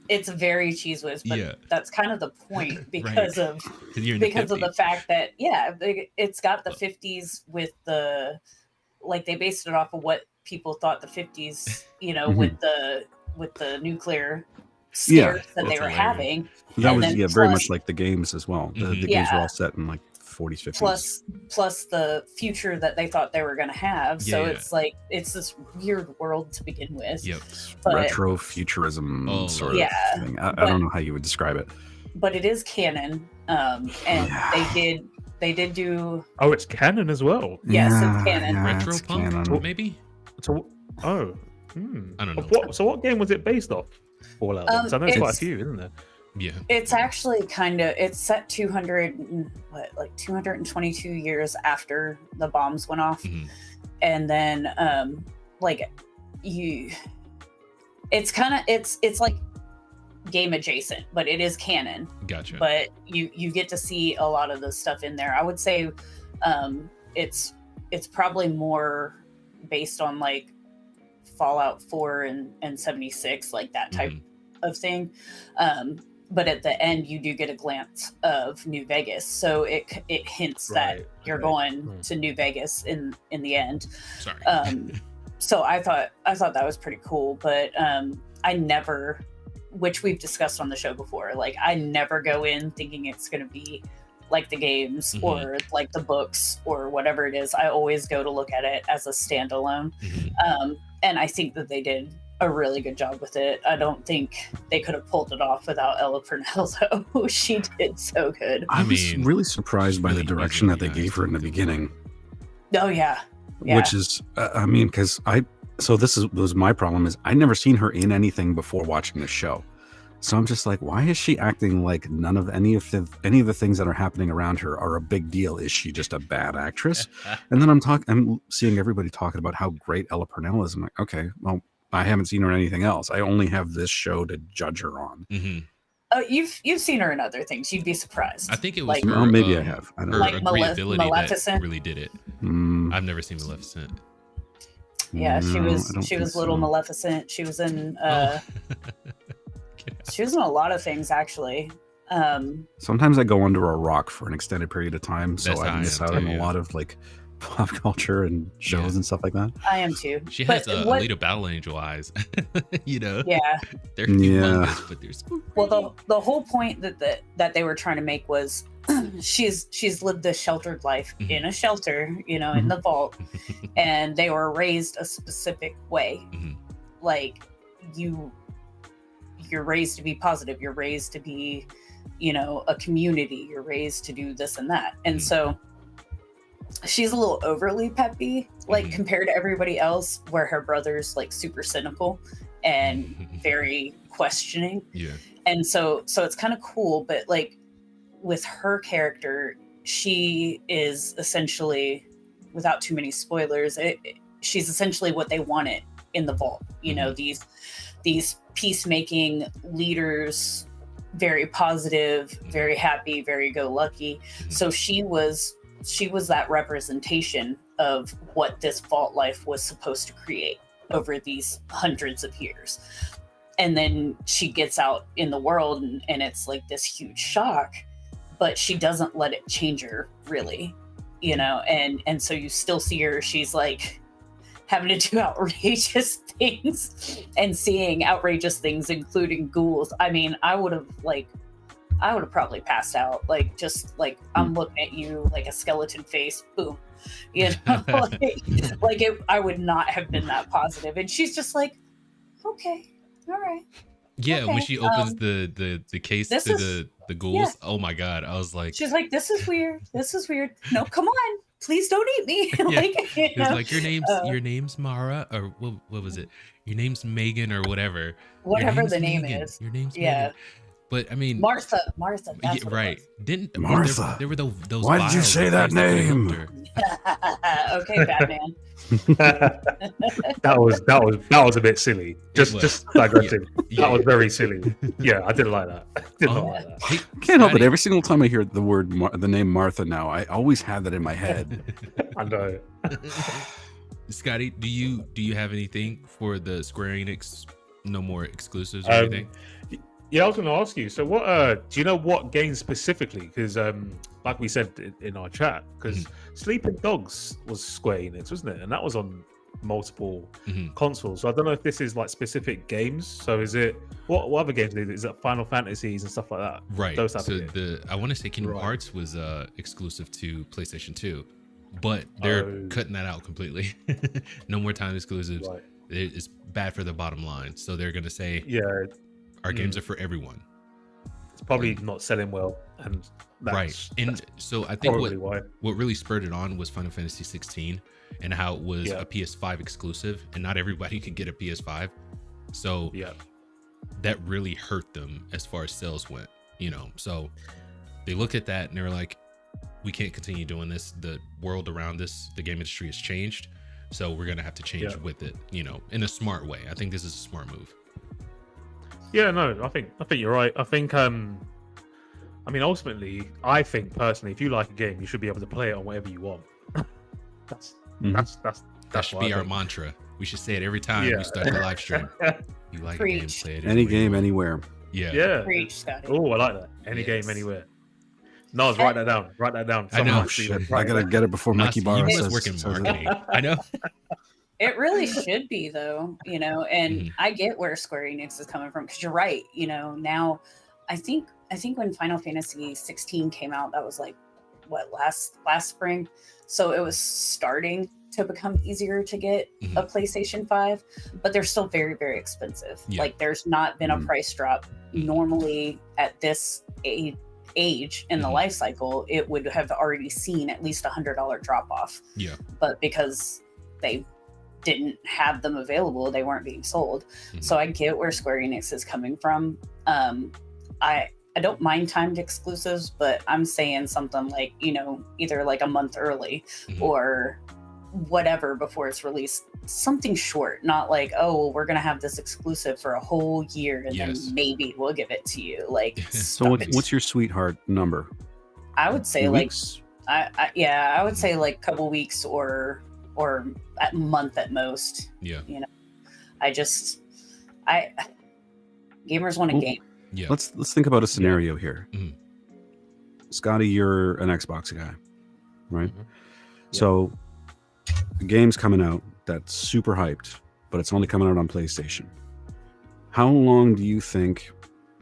Speaker 5: It's very cheese whiz, but that's kind of the point because of the fact that it's got the 50s with the, like, they based it off of what people thought the 50s, with the nuclear scares that they were having.
Speaker 4: That was very much like the games as well. The games were all set in like 40s, 50s.
Speaker 5: Plus the future that they thought they were going to have. So it's like, it's this weird world to begin with.
Speaker 1: Yep.
Speaker 5: But,
Speaker 4: retro futurism sort of thing. I don't know how you would describe it.
Speaker 5: But it is canon. And they did do...
Speaker 6: Oh, it's canon as well?
Speaker 5: Yes, it's canon.
Speaker 1: Retro punk, maybe?
Speaker 6: So, I don't know. So what game was it based off? Fallout. I know there's quite a few, isn't there?
Speaker 1: Yeah.
Speaker 5: It's actually it's set 222 years after the bombs went off.
Speaker 1: Mm-hmm.
Speaker 5: And then it's like game adjacent, but it is canon.
Speaker 1: Gotcha.
Speaker 5: But you get to see a lot of the stuff in there. I would say it's probably more based on like Fallout 4 and 76, like that type of thing. But at the end, you do get a glance of New Vegas, so it hints that you're going to New Vegas in the end.
Speaker 1: Sorry.
Speaker 5: So I thought that was pretty cool, but I never, which we've discussed on the show before, like I never go in thinking it's going to be like the games or like the books or whatever it is. I always go to look at it as a standalone, and I think that they did a really good job with it. I don't think they could have pulled it off without Ella Purnell, though. She did so good.
Speaker 4: I was really surprised by the direction that they gave her in the beginning.
Speaker 5: Oh yeah.
Speaker 4: Which is, because was my problem is I never seen her in anything before watching the show. So I'm just like, why is she acting like none of any of the things that are happening around her are a big deal? Is she just a bad actress? And then I'm seeing everybody talking about how great Ella Purnell is. I'm like, okay, well, I haven't seen her in anything else. I only have this show to judge her on.
Speaker 5: You've seen her in other things. You'd be surprised.
Speaker 1: I think it was
Speaker 5: like,
Speaker 1: her,
Speaker 4: maybe I have. I don't
Speaker 1: her
Speaker 4: know.
Speaker 1: agreeability
Speaker 5: Maleficent.
Speaker 1: that really did it. I've never seen Maleficent.
Speaker 5: Yeah, she was little Maleficent. She was in she was in a lot of things actually.
Speaker 4: Sometimes I go under a rock for an extended period of time, so I miss out on a lot of like pop culture and shows and stuff like that.
Speaker 5: I am too.
Speaker 1: She has Alita Battle Angel eyes. You know?
Speaker 5: Yeah.
Speaker 1: They're humongous, but they're spooky.
Speaker 5: Well, the whole point that they were trying to make was she's lived a sheltered life in a shelter, in the vault, and they were raised a specific way. Like you're raised to be positive. You're raised to be, a community. You're raised to do this and that. And so she's a little overly peppy, like compared to everybody else, where her brother's like super cynical and very questioning. Yeah. And so it's kind of cool, but like with her character, she is essentially, without too many spoilers, she's essentially what they wanted in the vault. These peacemaking leaders, very positive, very happy, very go-lucky. So she was that representation of what this vault life was supposed to create over these hundreds of years. And then she gets out in the world and it's like this huge shock, but she doesn't let it change her really, and so you still see her, she's like having to do outrageous things and seeing outrageous things, including ghouls. I mean, I would have probably passed out, like just like I'm looking at you like a skeleton face, boom, I would not have been that positive. And she's just like, okay, all right.
Speaker 1: Yeah,
Speaker 5: okay.
Speaker 1: When she opens the case to the ghouls, oh my god, I was like,
Speaker 5: she's like, this is weird. No, come on, please don't eat me.
Speaker 1: It's like your name's Mara, or what was it? Your name's Megan or whatever.
Speaker 5: Whatever the name is.
Speaker 1: Your name's Megan. But I mean,
Speaker 5: Martha. That's
Speaker 1: right? Didn't
Speaker 4: Martha?
Speaker 1: There were those.
Speaker 4: Why did you say that name?
Speaker 5: Okay, Batman.
Speaker 6: that was a bit silly. Just digressing. That was very silly. Yeah, I didn't like that.
Speaker 4: Can't help it. Every single time I hear the name Martha now, I always have that in my head.
Speaker 6: I know.
Speaker 1: Scotty, do you have anything for the Square Enix? No more exclusives or anything?
Speaker 6: Yeah, I was going to ask you. So, what do you know what game specifically? Because, like we said in our chat, because Sleeping Dogs was Square Enix, wasn't it? And that was on multiple consoles. So I don't know if this is like specific games. So is it what other games is it? Final Fantasies and stuff like that?
Speaker 1: Right.
Speaker 6: Those type
Speaker 1: so
Speaker 6: of games.
Speaker 1: I want to say Kingdom Hearts was exclusive to PlayStation 2, but they're cutting that out completely. No more time exclusives.
Speaker 6: Right.
Speaker 1: It's bad for the bottom line. So they're gonna say, our games are for everyone.
Speaker 6: It's probably not selling well, and
Speaker 1: right. And so I think what really spurred it on was Final Fantasy 16 and how it was a PS5 exclusive, and not everybody could get a PS5. So that really hurt them as far as sales went, you know. So they looked at that and they were like, we can't continue doing this. The world around us, the game industry has changed. So we're gonna have to change with it, you know, in a smart way. I think this is a smart move.
Speaker 6: Yeah, no, I think you're right. I think I mean, ultimately, I think personally, if you like a game, you should be able to play it on whatever you want. That
Speaker 1: should be our mantra. We should say it every time we start the live stream. You like a game, play it
Speaker 4: any game, anywhere.
Speaker 6: Yeah.
Speaker 5: Preach, Scotty.
Speaker 6: Oh, I like that. Any game, anywhere. No, write that down. Write that down.
Speaker 1: I know.
Speaker 4: I gotta get it before Mikey Barra says.
Speaker 1: Working marketing. I know.
Speaker 5: It really should be, though, you know, and I get where Square Enix is coming from, because you're right, you know. Now, I think when Final Fantasy 16 came out, that was like last spring, so it was starting to become easier to get a PlayStation 5, but they're still very, very expensive. Like, there's not been a price drop. Normally at this age in the life cycle, it would have already seen at least $100 drop off, but because they didn't have them available, they weren't being sold. So I get where Square Enix is coming from. I don't mind timed exclusives, but I'm saying something like, you know, either like a month early or whatever before it's released. Something short, not like, oh, we're gonna have this exclusive for a whole year and then maybe we'll give it to you. Like,
Speaker 4: so what's your sweetheart number?
Speaker 5: I would say I would say like a couple weeks or a month at most. You know, gamers want a game.
Speaker 4: Let's think about a scenario here. Scotty, you're an Xbox guy, right? So the game's coming out that's super hyped, but it's only coming out on PlayStation. How long do you think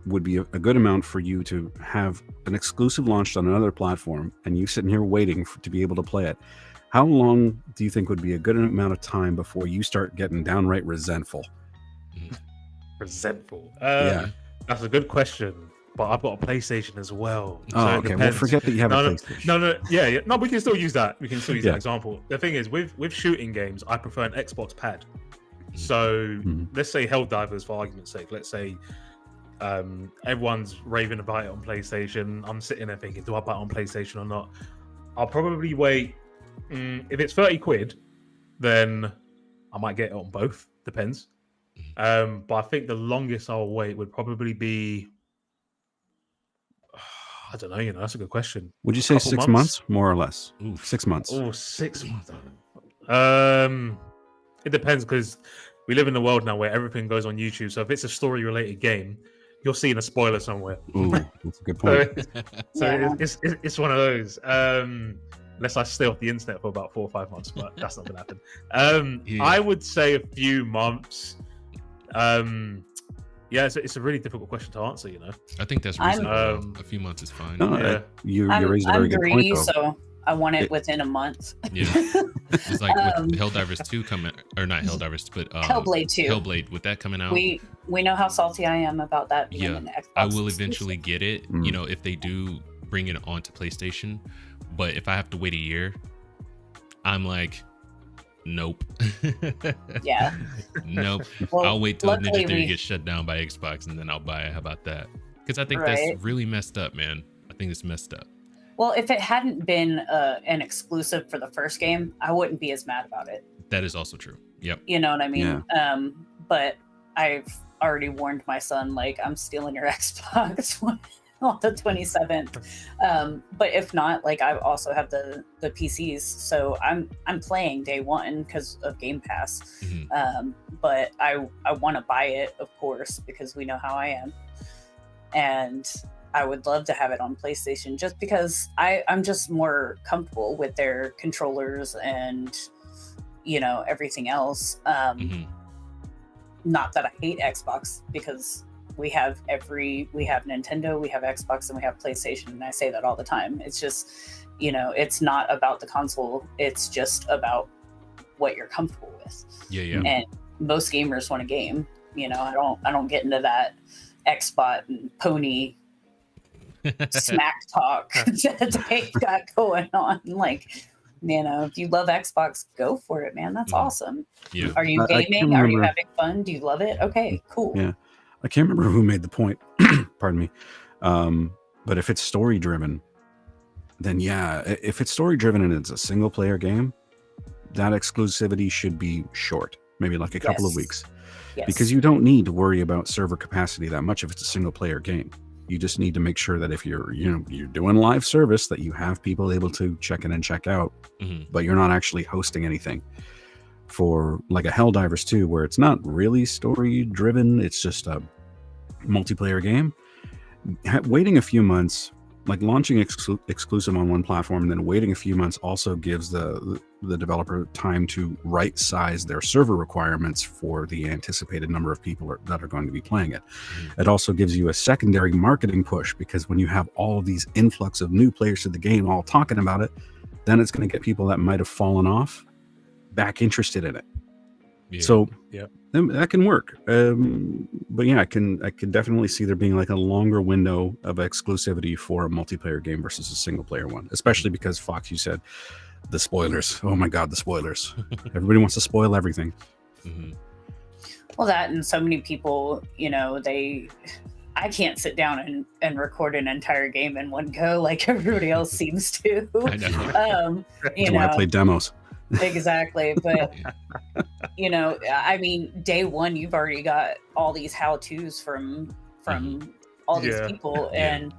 Speaker 4: would be a good amount for you to have an exclusive launched on another platform and you sitting here waiting to be able to play it? How long do you think would be a good amount of time before you start getting downright resentful?
Speaker 6: Resentful? That's a good question. But I've got a PlayStation as well.
Speaker 4: Oh, so okay. Well, forget that you have a PlayStation.
Speaker 6: No, we can still use that. We can still use that example. The thing is, with shooting games, I prefer an Xbox pad. So let's say Helldivers, for argument's sake. Let's say everyone's raving about it on PlayStation. I'm sitting there thinking, do I buy it on PlayStation or not? I'll probably wait. If it's 30 quid, then I might get it on both. Depends. But I think the longest I'll wait would probably be, I don't know, you know, that's a good question.
Speaker 4: Would you say 6 months, more or less? 6 months.
Speaker 6: Oh, 6 months. It depends, because we live in a world now where everything goes on YouTube. So if it's a story-related game, you're seeing a spoiler somewhere.
Speaker 4: Ooh, that's a good point.
Speaker 6: It's one of those. Unless I stay off the internet for about 4 or 5 months, but that's not going to happen. I would say a few months. It's a really difficult question to answer, you know.
Speaker 1: I think that's reasonable. A few months is fine.
Speaker 4: You raised a very good point, though.
Speaker 5: So I want it within a month.
Speaker 1: It's like with Helldivers 2 coming, or not Helldivers, but
Speaker 5: Hellblade 2.
Speaker 1: Hellblade, with that coming out.
Speaker 5: We know how salty I am about that being an Xbox.
Speaker 1: I will eventually get it, you know, if they do bring it onto PlayStation. But if I have to wait a year, I'm like, nope. Nope. Well, I'll wait till Ninja Theory gets shut down by Xbox and then I'll buy it. How about that? Because I think that's really messed up, man. I think it's messed up.
Speaker 5: Well, if it hadn't been an exclusive for the first game, I wouldn't be as mad about it.
Speaker 1: That is also true. Yep.
Speaker 5: You know what I mean? Yeah. But I've already warned my son, like, I'm stealing your Xbox on the 27th. But if not, like, I also have the PCs, so I'm playing day one because of Game Pass. But I want to buy it, of course, because we know how I am, and I would love to have it on PlayStation just because I'm just more comfortable with their controllers and everything else. Not that I hate Xbox, because we have Nintendo, we have Xbox, and we have PlayStation, and I say that all the time. It's just, it's not about the console, it's just about what you're comfortable with. And most gamers want a game. I don't get into that Xbot and pony smack talk that they got going on. Like, if you love Xbox, go for it, man. That's awesome. Are you gaming? Are you having fun? Do you love it? Okay, cool.
Speaker 4: Yeah, I can't remember who made the point. Pardon me. But if it's story driven, then if it's story driven and it's a single player game, that exclusivity should be short, maybe like a couple of weeks. Because you don't need to worry about server capacity that much if it's a single player game. You just need to make sure that if you're doing live service, that you have people able to check in and check out, but you're not actually hosting anything. For like a Helldivers 2, where it's not really story driven, it's just a multiplayer game. Waiting a few months, like launching exclusive on one platform and then waiting a few months, also gives the developer time to right size their server requirements for the anticipated number of people that are going to be playing it. It also gives you a secondary marketing push, because when you have all of these influx of new players to the game all talking about it, then it's going to get people that might have fallen off back interested in it. So that can work. But I can definitely see there being like a longer window of exclusivity for a multiplayer game versus a single player one, especially because, Fox, you said the spoilers. Oh my God, the spoilers. Everybody wants to spoil everything.
Speaker 5: Well, that, and so many people, I can't sit down and record an entire game in one go like everybody else seems to.
Speaker 1: I know.
Speaker 4: That's why I play demos.
Speaker 5: Exactly. But I mean, day one, you've already got all these how-tos from all these people, and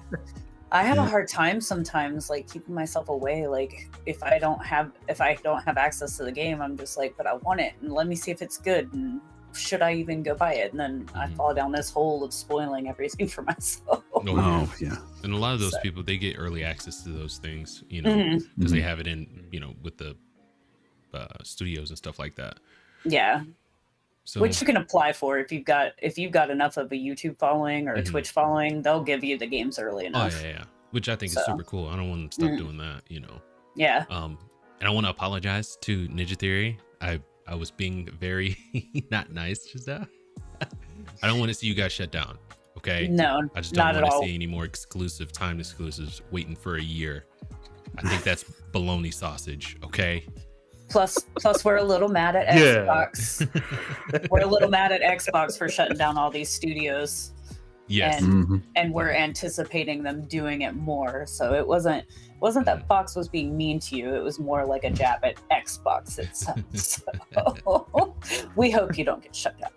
Speaker 5: I have a hard time sometimes, like, keeping myself away. Like, if I don't have access to the game, I'm just like, but I want it, and let me see if it's good, and should I even go buy it? And then I fall down this hole of spoiling everything for myself.
Speaker 1: And a lot of those people, they get early access to those things, because they have it in, with the studios and stuff like that. So, which you can apply for if you've got enough of a YouTube following or a Twitch following. They'll give you the games early enough. Which I think is super cool. I don't want to stop doing that. And I want to apologize to Ninja Theory. I was being very not nice just now. I don't want to see you guys shut down. Okay.
Speaker 5: No,
Speaker 1: I just don't want to see any more timed exclusives waiting for a year. I think that's baloney sausage. Okay.
Speaker 5: Plus, we're a little mad at Xbox. We're a little mad at Xbox for shutting down all these studios. And we're anticipating them doing it more. So it wasn't that Fox was being mean to you. It was more like a jab at Xbox itself. So we hope you don't get shut down.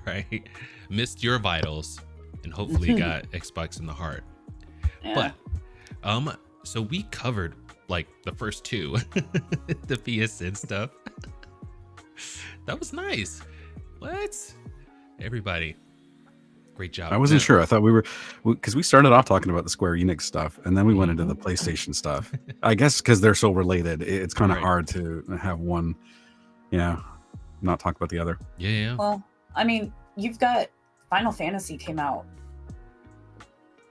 Speaker 1: Right. Missed your vitals, and hopefully got Xbox in the heart. But so we covered like the first two, the PSN stuff. That was nice. What? Everybody, great job.
Speaker 4: I wasn't sure. I thought we were, because we started off talking about the Square Enix stuff, and then we went into the PlayStation stuff. I guess because they're so related, it's kind of hard to have one, not talk about the other.
Speaker 5: Well, I mean, you've got Final Fantasy came out,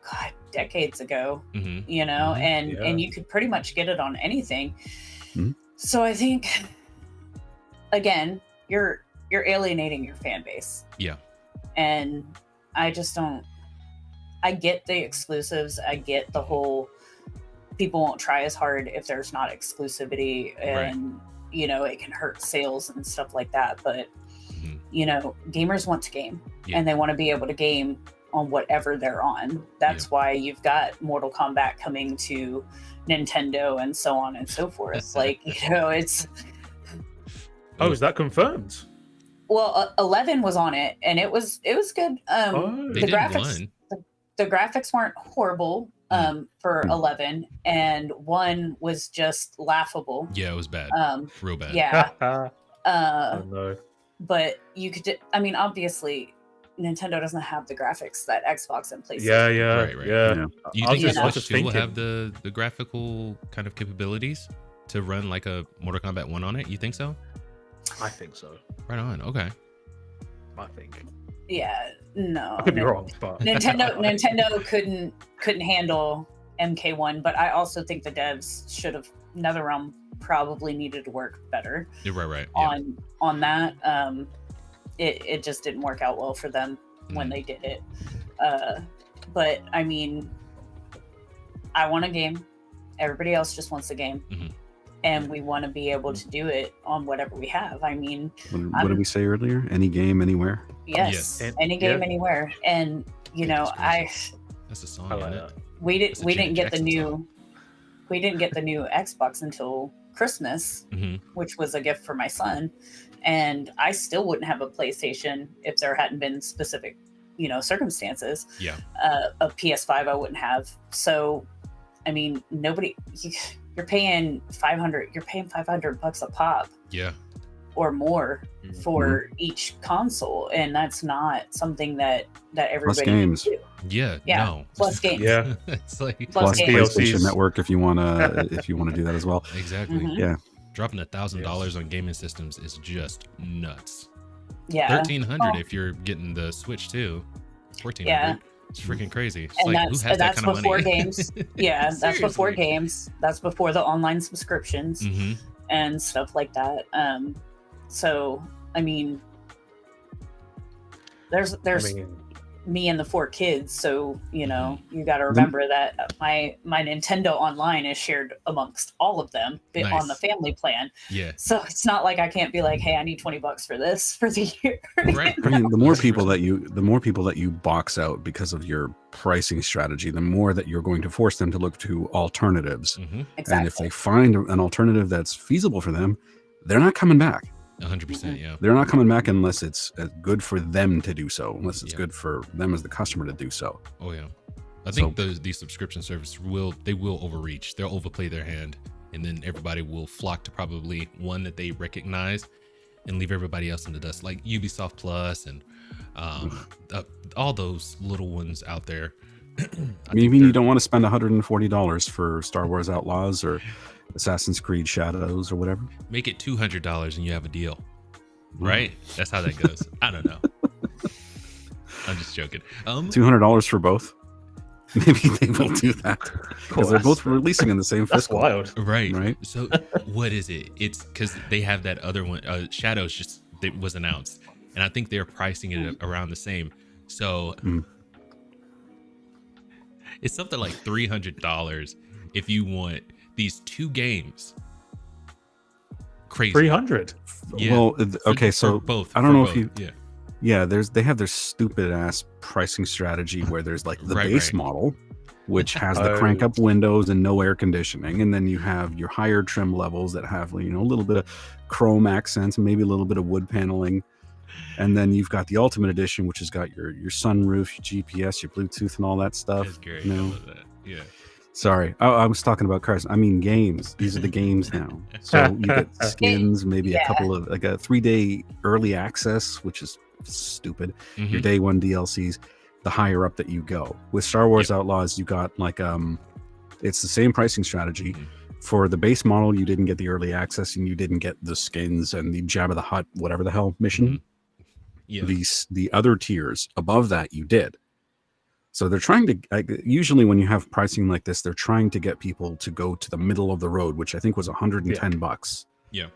Speaker 5: God, decades ago, and you could pretty much get it on anything. So I think, again, you're alienating your fan base. And I just don't. I get the exclusives. I get the whole people won't try as hard if there's not exclusivity, and it can hurt sales and stuff like that. But gamers want to game, and they want to be able to game on whatever they're on. That's why you've got Mortal Kombat coming to Nintendo and so on and so forth. Like, it's.
Speaker 6: Oh, is that confirmed?
Speaker 5: Well, 11 was on it, and it was good. The graphics weren't horrible for 11, and 1 was just laughable.
Speaker 1: Yeah, it was bad. Real bad.
Speaker 5: Yeah.
Speaker 6: Oh, no.
Speaker 5: But you could. I mean, obviously, Nintendo doesn't have the graphics that Xbox and PlayStation.
Speaker 6: Yeah.
Speaker 1: Do you think the Switch 2 will have the graphical kind of capabilities to run like a Mortal Kombat 1 on it? You think so?
Speaker 6: I think so.
Speaker 1: Right on. Okay.
Speaker 6: I think.
Speaker 5: Yeah, no.
Speaker 6: I could be wrong, but
Speaker 5: Nintendo couldn't handle MK1, but I also think the devs should have NetherRealm probably needed to work better.
Speaker 1: You're right.
Speaker 5: On that. It just didn't work out well for them when they did it. But I mean, I want a game. Everybody else just wants a game. And we want to be able to do it on whatever we have. I mean,
Speaker 4: what did we say earlier? Any game, anywhere?
Speaker 5: Yes, any game, anywhere. And you know,
Speaker 1: that's a song.
Speaker 6: like that.
Speaker 5: We didn't get the new Xbox until Christmas, which was a gift for my son. And I still wouldn't have a PlayStation if there hadn't been specific, circumstances.
Speaker 1: Yeah.
Speaker 5: A PS5 I wouldn't have. So, I mean, you're paying $500 a pop.
Speaker 1: Yeah.
Speaker 5: Or more for each console, and that's not something that everybody
Speaker 4: Plus games.
Speaker 5: can do.
Speaker 1: Yeah. No.
Speaker 5: Plus games.
Speaker 6: Yeah.
Speaker 1: It's like
Speaker 5: Plus
Speaker 4: PlayStation
Speaker 6: DLCs.
Speaker 4: Network if you wanna do that as well.
Speaker 1: exactly.
Speaker 4: Yeah.
Speaker 1: Dropping $1,000 on gaming systems is just nuts.
Speaker 5: Yeah.
Speaker 1: $1,300 if you're getting the Switch too. $1,400.
Speaker 5: Yeah.
Speaker 1: It's freaking crazy. It's
Speaker 5: And
Speaker 1: like, who has that
Speaker 5: that's
Speaker 1: kind of
Speaker 5: before
Speaker 1: money?
Speaker 5: games. Yeah, that's before
Speaker 1: Seriously.
Speaker 5: games. That's before the online subscriptions and stuff like that. So I mean, there's me and the 4 kids, so you got to remember that my Nintendo Online is shared amongst all of them on the family plan.
Speaker 1: Yeah.
Speaker 5: So it's not like I can't be like, hey, I need $20 for this for the year.
Speaker 1: Right.
Speaker 4: I mean, the more people that you box out because of your pricing strategy, the more that you're going to force them to look to alternatives.
Speaker 5: Exactly.
Speaker 4: And if they find an alternative that's feasible for them, they're not coming back.
Speaker 1: 100%. Yeah.
Speaker 4: They're not coming back unless it's good for them to do so, unless it's good for them as the customer to do so.
Speaker 1: Oh yeah. I think these subscription services will overreach. They'll overplay their hand, and then everybody will flock to probably one that they recognize and leave everybody else in the dust, like Ubisoft Plus and all those little ones out there.
Speaker 4: Maybe you don't want to spend $140 for Star Wars Outlaws or Assassin's Creed Shadows or whatever.
Speaker 1: Make it $200 and you have a deal, right? That's how that goes. I don't know. I'm just joking.
Speaker 4: $200 for both. Maybe they will do that because they're both releasing in the same fiscal.
Speaker 6: Wild,
Speaker 1: right? So what is it? It's because they have that other one, Shadows, that was announced, and I think they're pricing it around the same. So it's something like $300 if you want these 2 games. Crazy.
Speaker 6: 300.
Speaker 1: Yeah.
Speaker 4: Well, okay, so
Speaker 1: both.
Speaker 4: I don't know
Speaker 1: both.
Speaker 4: if you. Yeah, they have their stupid ass pricing strategy where there's like the base model, which has the crank up windows and no air conditioning, and then you have your higher trim levels that have a little bit of chrome accents and maybe a little bit of wood paneling, and then you've got the Ultimate Edition, which has got your sunroof, your GPS, your Bluetooth, and all that stuff.
Speaker 1: That's great. I love that. Yeah.
Speaker 4: Sorry, I was talking about cars. I mean games. These are the games now. So you get skins, maybe a couple of like a 3-day early access, which is stupid. Your day 1 DLCs. The higher up that you go. With Star Wars Outlaws, you got like it's the same pricing strategy. For the base model, you didn't get the early access, and you didn't get the skins and the Jabba the Hutt, whatever the hell mission.
Speaker 1: Yeah.
Speaker 4: The other tiers above that, you did. So they're trying to, usually when you have pricing like this, they're trying to get people to go to the middle of the road, which I think was $110.
Speaker 1: Yeah.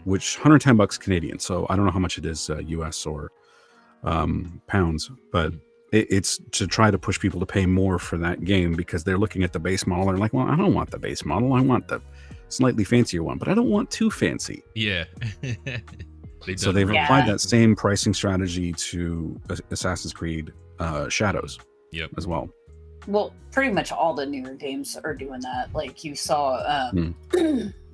Speaker 4: Which $110 Canadian. So I don't know how much it is US or pounds, but it's to try to push people to pay more for that game because they're looking at the base model. They're like, well, I don't want the base model. I want the slightly fancier one, but I don't want too fancy.
Speaker 1: Yeah.
Speaker 4: So they've applied that same pricing strategy to Assassin's Creed Shadows.
Speaker 1: Yep.
Speaker 4: As well.
Speaker 5: Well, pretty much all the newer games are doing that. Like you saw,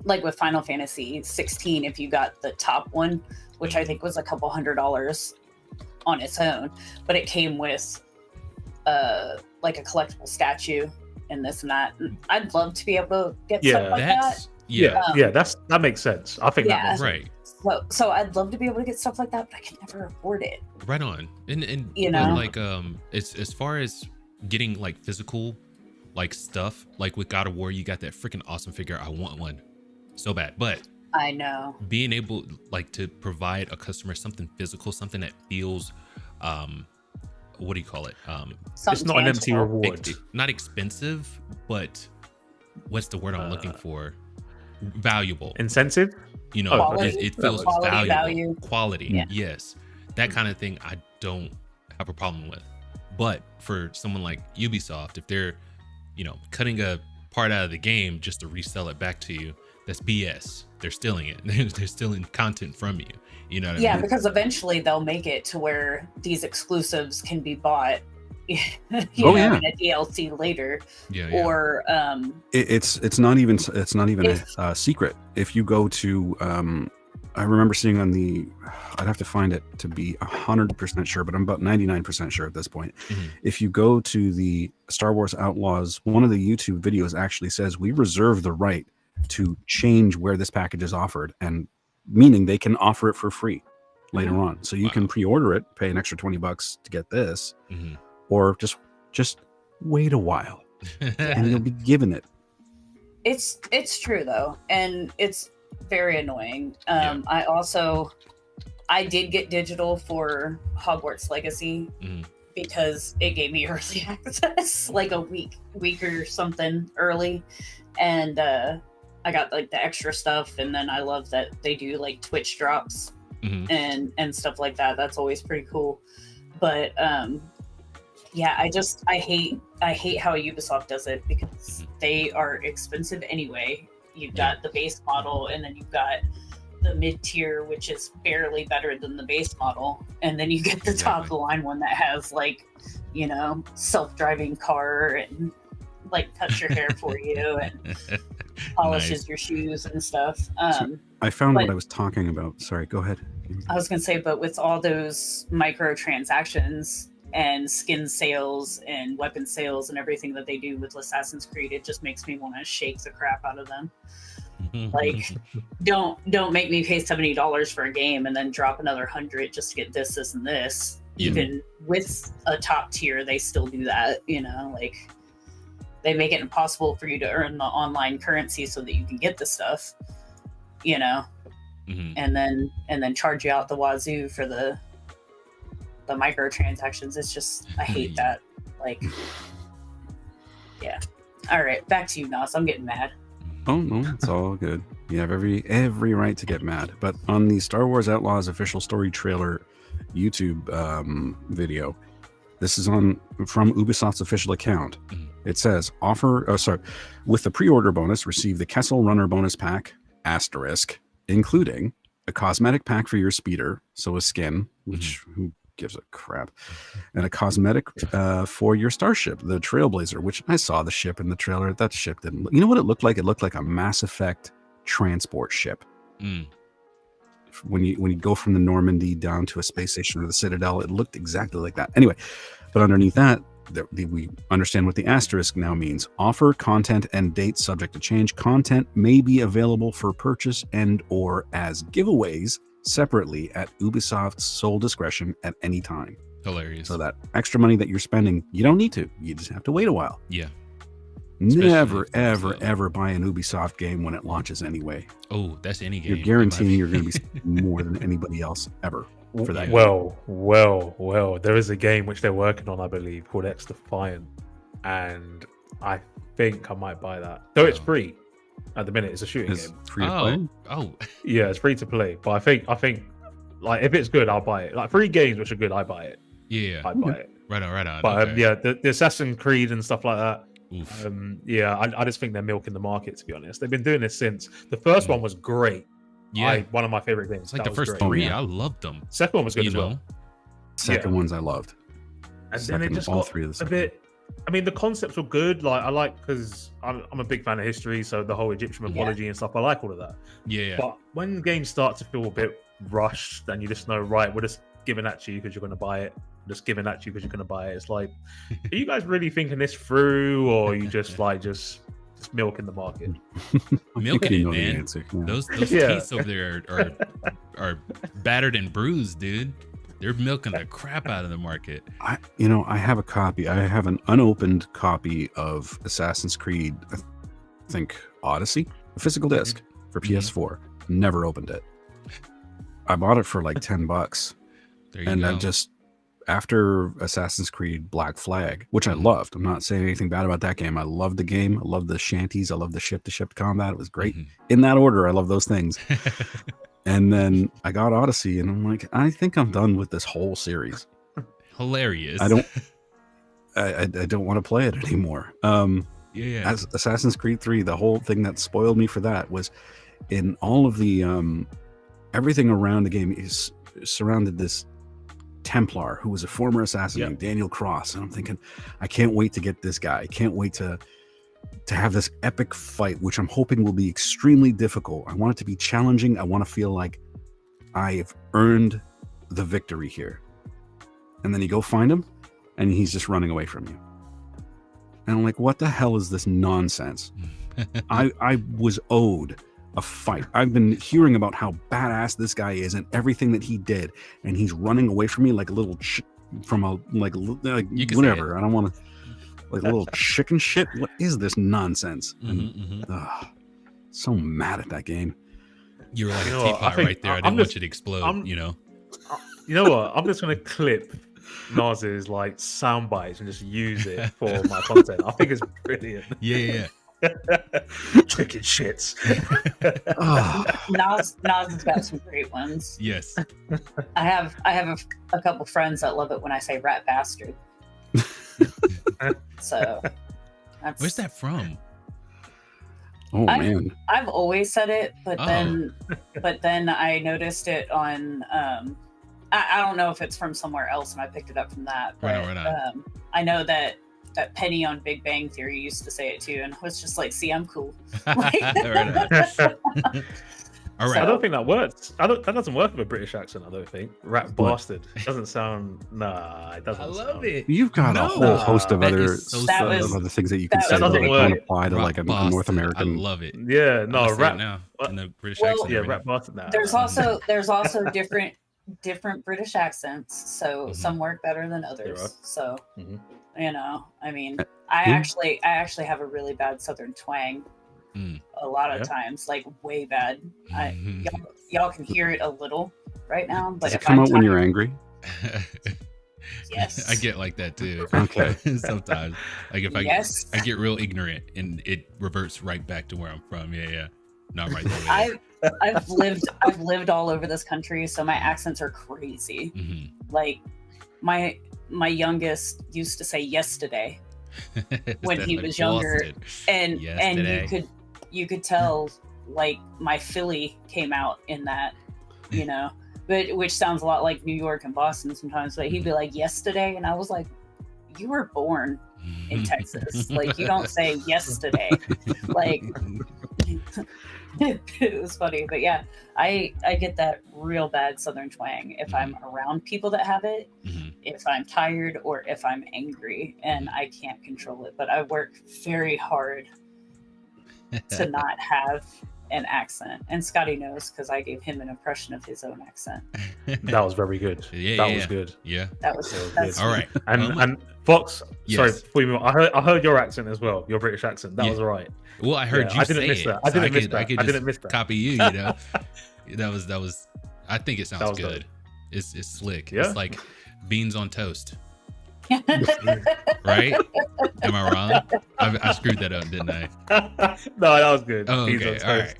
Speaker 5: like with Final Fantasy 16, if you got the top one, which I think was a couple $100 on its own, but it came with like a collectible statue and this and that. I'd love to be able to get stuff like that.
Speaker 6: That makes sense. I think that makes
Speaker 1: right.
Speaker 5: sense. So I'd love to be able to get stuff like that, but I can never afford it.
Speaker 1: Right on. And like it's as far as getting like physical like stuff, like with God of War, you got that freaking awesome figure. I want one so bad, but
Speaker 5: I know.
Speaker 1: Being able like to provide a customer something physical, something that feels what do you call it?
Speaker 6: It's not an empty reward.
Speaker 1: Not expensive, but what's the word I'm looking for? Valuable.
Speaker 6: Incentive?
Speaker 1: You know, it feels valuable.
Speaker 5: Value.
Speaker 1: Quality, yes. That kind of thing I don't have a problem with. But for someone like Ubisoft, if they're, you know, cutting a part out of the game just to resell it back to you, that's BS. They're stealing it. They're stealing content from you. You know what I mean?
Speaker 5: Yeah, because eventually they'll make it to where these exclusives can be bought, in a DLC later.
Speaker 1: Yeah.
Speaker 5: Or
Speaker 4: it's not even a secret. If you go to I remember seeing on I'd have to find it to be 100% sure, but I'm about 99% sure at this point.
Speaker 1: Mm-hmm.
Speaker 4: If you go to the Star Wars Outlaws, one of the YouTube videos actually says we reserve the right to change where this package is offered, and meaning they can offer it for free later on. So you can pre-order it, pay an extra $20 to get this, or just wait a while and you'll be given it.
Speaker 5: It's true though, and it's very annoying. I did get digital for Hogwarts Legacy because it gave me early access, like a week or something early, and I got like the extra stuff, and then I love that they do like Twitch drops and stuff like that. That's always pretty cool. But yeah, I hate how Ubisoft does it because they are expensive anyway. You've got the base model, and then you've got the mid tier, which is barely better than the base model, and then you get the top of the line one that has like, you know, self-driving car and like cuts your hair for you and polishes your shoes and stuff.
Speaker 4: So I found what I was talking about. Sorry, go ahead.
Speaker 5: I was gonna say, but with all those microtransactions and skin sales and weapon sales and everything that they do with Assassin's Creed, it just makes me want to shake the crap out of them. Like, don't make me pay $70 for a game and then drop another $100 just to get this and this. Even with a top tier, they still do that. You know, like they make it impossible for you to earn the online currency so that you can get the stuff. You know, and then charge you out the wazoo for the microtransactions. It's just, I hate that. Like, yeah. All right, back to you, Nos. I'm getting mad.
Speaker 4: Oh no, it's all good. You have every right to get mad. But on the Star Wars Outlaws official story trailer YouTube video, this is from Ubisoft's official account. It says with the pre-order bonus, receive the Kessel Runner bonus pack *, including a cosmetic pack for your speeder, so a skin, which who gives a crap, and a cosmetic for your starship, the Trailblazer, which I saw the ship in the trailer. That ship didn't. You know what it looked like? It looked like a Mass Effect transport ship. When you go from the Normandy down to a space station or the Citadel, it looked exactly like that. Anyway, but underneath that, we understand what the * now means. Offer, content, and dates subject to change. Content may be available for purchase and or as giveaways separately at Ubisoft's sole discretion at any time.
Speaker 1: Hilarious.
Speaker 4: So that extra money that you're spending, you don't need to. You just have to wait a while.
Speaker 1: Yeah.
Speaker 4: Never, ever buy an Ubisoft game when it launches anyway.
Speaker 1: Oh, that's any game.
Speaker 4: You're guaranteeing you're going to be spending more than anybody else ever for that.
Speaker 6: Well. There is a game which they're working on, I believe, called X Defiant, and I think I might buy that. Though it's free at the minute. It's a shooting game.
Speaker 4: Free to play?
Speaker 1: Oh.
Speaker 6: Yeah, it's free to play. But I think, like, if it's good, I'll buy it. Like, free games which are good, I buy it.
Speaker 1: Yeah,
Speaker 6: I buy it.
Speaker 1: Right on.
Speaker 6: But yeah, the Assassin's Creed and stuff like that.
Speaker 1: Oof.
Speaker 6: I just think they're milking the market, to be honest. They've been doing this since the first one was great.
Speaker 1: Yeah,
Speaker 6: one of my favorite games.
Speaker 1: It's like the first three, I loved them.
Speaker 6: Second one was good as well.
Speaker 4: Second ones I loved.
Speaker 6: And then it just got a bit. I mean, the concepts were good. Like, I like, because I'm a big fan of history, so the whole Egyptian mythology and stuff, I like all of that.
Speaker 1: Yeah.
Speaker 6: But when games start to feel a bit rushed, and you just know, right, we're just giving at you because you're going to buy it. Just giving at you because you're going to buy it. It's like, are you guys really thinking this through, or are you just like just milking the market?
Speaker 1: Milking it, man. Those teeth over there are battered and bruised, dude. They're milking the crap out of the market.
Speaker 4: I have a copy. I have an unopened copy of Assassin's Creed, I think Odyssey, a physical disc for PS4. never opened it. I bought it for like $10, and I just, after Assassin's Creed Black Flag, which I loved. I'm not saying anything bad about that game. I loved the game. I loved the shanties. I loved the ship-to-ship combat. It was great. In that order, I love those things. And then I got Odyssey, and I'm like, I think I'm done with this whole series.
Speaker 1: Hilarious.
Speaker 4: I don't want to play it anymore. As Assassin's Creed 3, the whole thing that spoiled me for that was in all of the everything around the game is surrounded this Templar who was a former assassin named Daniel Cross, and I'm thinking, I can't wait to get this guy. I can't wait to have this epic fight, which I'm hoping will be extremely difficult. I want it to be challenging. I want to feel like I've earned the victory here. And then you go find him, and he's just running away from you. And I'm like, what the hell is this nonsense? I was owed a fight. I've been hearing about how badass this guy is and everything that he did, and he's running away from me like a little from a like whatever. I don't want to like a little chicken shit. What is this nonsense? And so mad at that game.
Speaker 1: You were like a teapot right there. I didn't want you to explode. You know
Speaker 6: what? I'm just gonna clip Noss's like sound bites and just use it for my content. I think it's brilliant.
Speaker 1: Yeah.
Speaker 6: Chicken shits.
Speaker 5: Nos has got some great ones.
Speaker 1: Yes.
Speaker 5: I have a couple friends that love it when I say rat bastard. So
Speaker 1: where's that from?
Speaker 4: Oh man.
Speaker 5: I've always said it, but then I noticed it on I don't know if it's from somewhere else and I picked it up from that. But
Speaker 1: right on.
Speaker 5: I know that Penny on Big Bang Theory used to say it too, and I was just like, see, I'm cool. Like,
Speaker 1: All right.
Speaker 6: I don't think that works. That doesn't work with a British accent, I don't think. Rat bastard. Doesn't sound... Nah, it doesn't.
Speaker 1: I love it.
Speaker 4: You've got a whole host of other things that you can say that don't apply to like a North American...
Speaker 1: I love it.
Speaker 6: Yeah, no, rat...
Speaker 1: now in the British accent.
Speaker 6: Yeah, rat bastard now.
Speaker 5: There's also different British accents, so some work better than others. So, I mean, I actually have a really bad Southern twang. A lot of times, like way bad. Y'all can hear it a little right now, but
Speaker 4: does it come out when you're angry?
Speaker 5: Yes,
Speaker 1: I get like that too.
Speaker 4: Okay,
Speaker 1: sometimes, like if I get real ignorant and it reverts right back to where I'm from. Yeah, not right there.
Speaker 5: I've lived all over this country, so my accents are crazy. Like my youngest used to say yesterday when he was younger, and you could tell like my Philly came out in that, but which sounds a lot like New York and Boston sometimes. But he'd be like yesterday, and I was like, you were born in Texas, like you don't say yesterday, like. It was funny, but yeah, I get that real bad Southern twang if I'm around people that have it, if I'm tired or if I'm angry, and I can't control it. But I work very hard to not have an accent, and Scotty knows because I gave him an impression of his own accent.
Speaker 6: That was very good. That was good.
Speaker 1: Yeah,
Speaker 5: that was good.
Speaker 1: All right.
Speaker 6: And Fox, sorry, before you move on, I heard your accent as well, your British accent. That was all right.
Speaker 1: Well, I heard you
Speaker 6: I didn't
Speaker 1: say
Speaker 6: miss
Speaker 1: it.
Speaker 6: that. I didn't miss that.
Speaker 1: Copy you. That was. I think it sounds good. It's slick.
Speaker 6: Yeah?
Speaker 1: It's like beans on toast. Right? Am I wrong? I screwed that up, didn't I?
Speaker 6: No, that was good.
Speaker 1: Oh, okay. All right.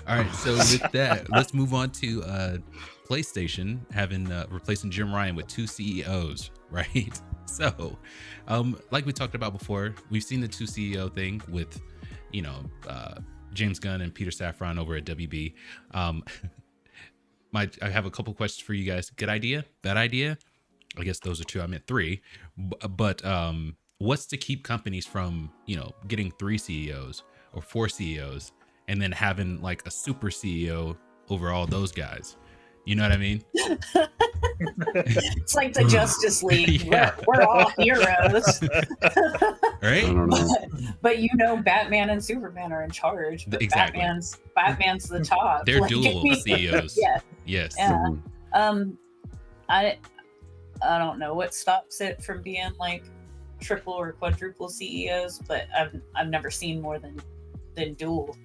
Speaker 1: All right. So with that, let's move on to PlayStation having replacing Jim Ryan with 2 CEOs, right? So, like we talked about before, we've seen the 2 CEO thing with, James Gunn and Peter Safran over at WB. I have a couple questions for you guys. Good idea? Bad idea? I guess those are 2. I meant 3. But what's to keep companies from, getting 3 CEOs or 4 CEOs and then having like a super CEO over all those guys? You know what I mean?
Speaker 5: It's like the Justice League. Yeah. We're all heroes.
Speaker 1: Right?
Speaker 5: But Batman and Superman are in charge. But
Speaker 1: exactly.
Speaker 5: Batman's the top.
Speaker 1: They're dual CEOs.
Speaker 5: Yeah.
Speaker 1: Yes.
Speaker 5: Yeah. I don't know what stops it from being like triple or quadruple CEOs, but I've never seen more than dual.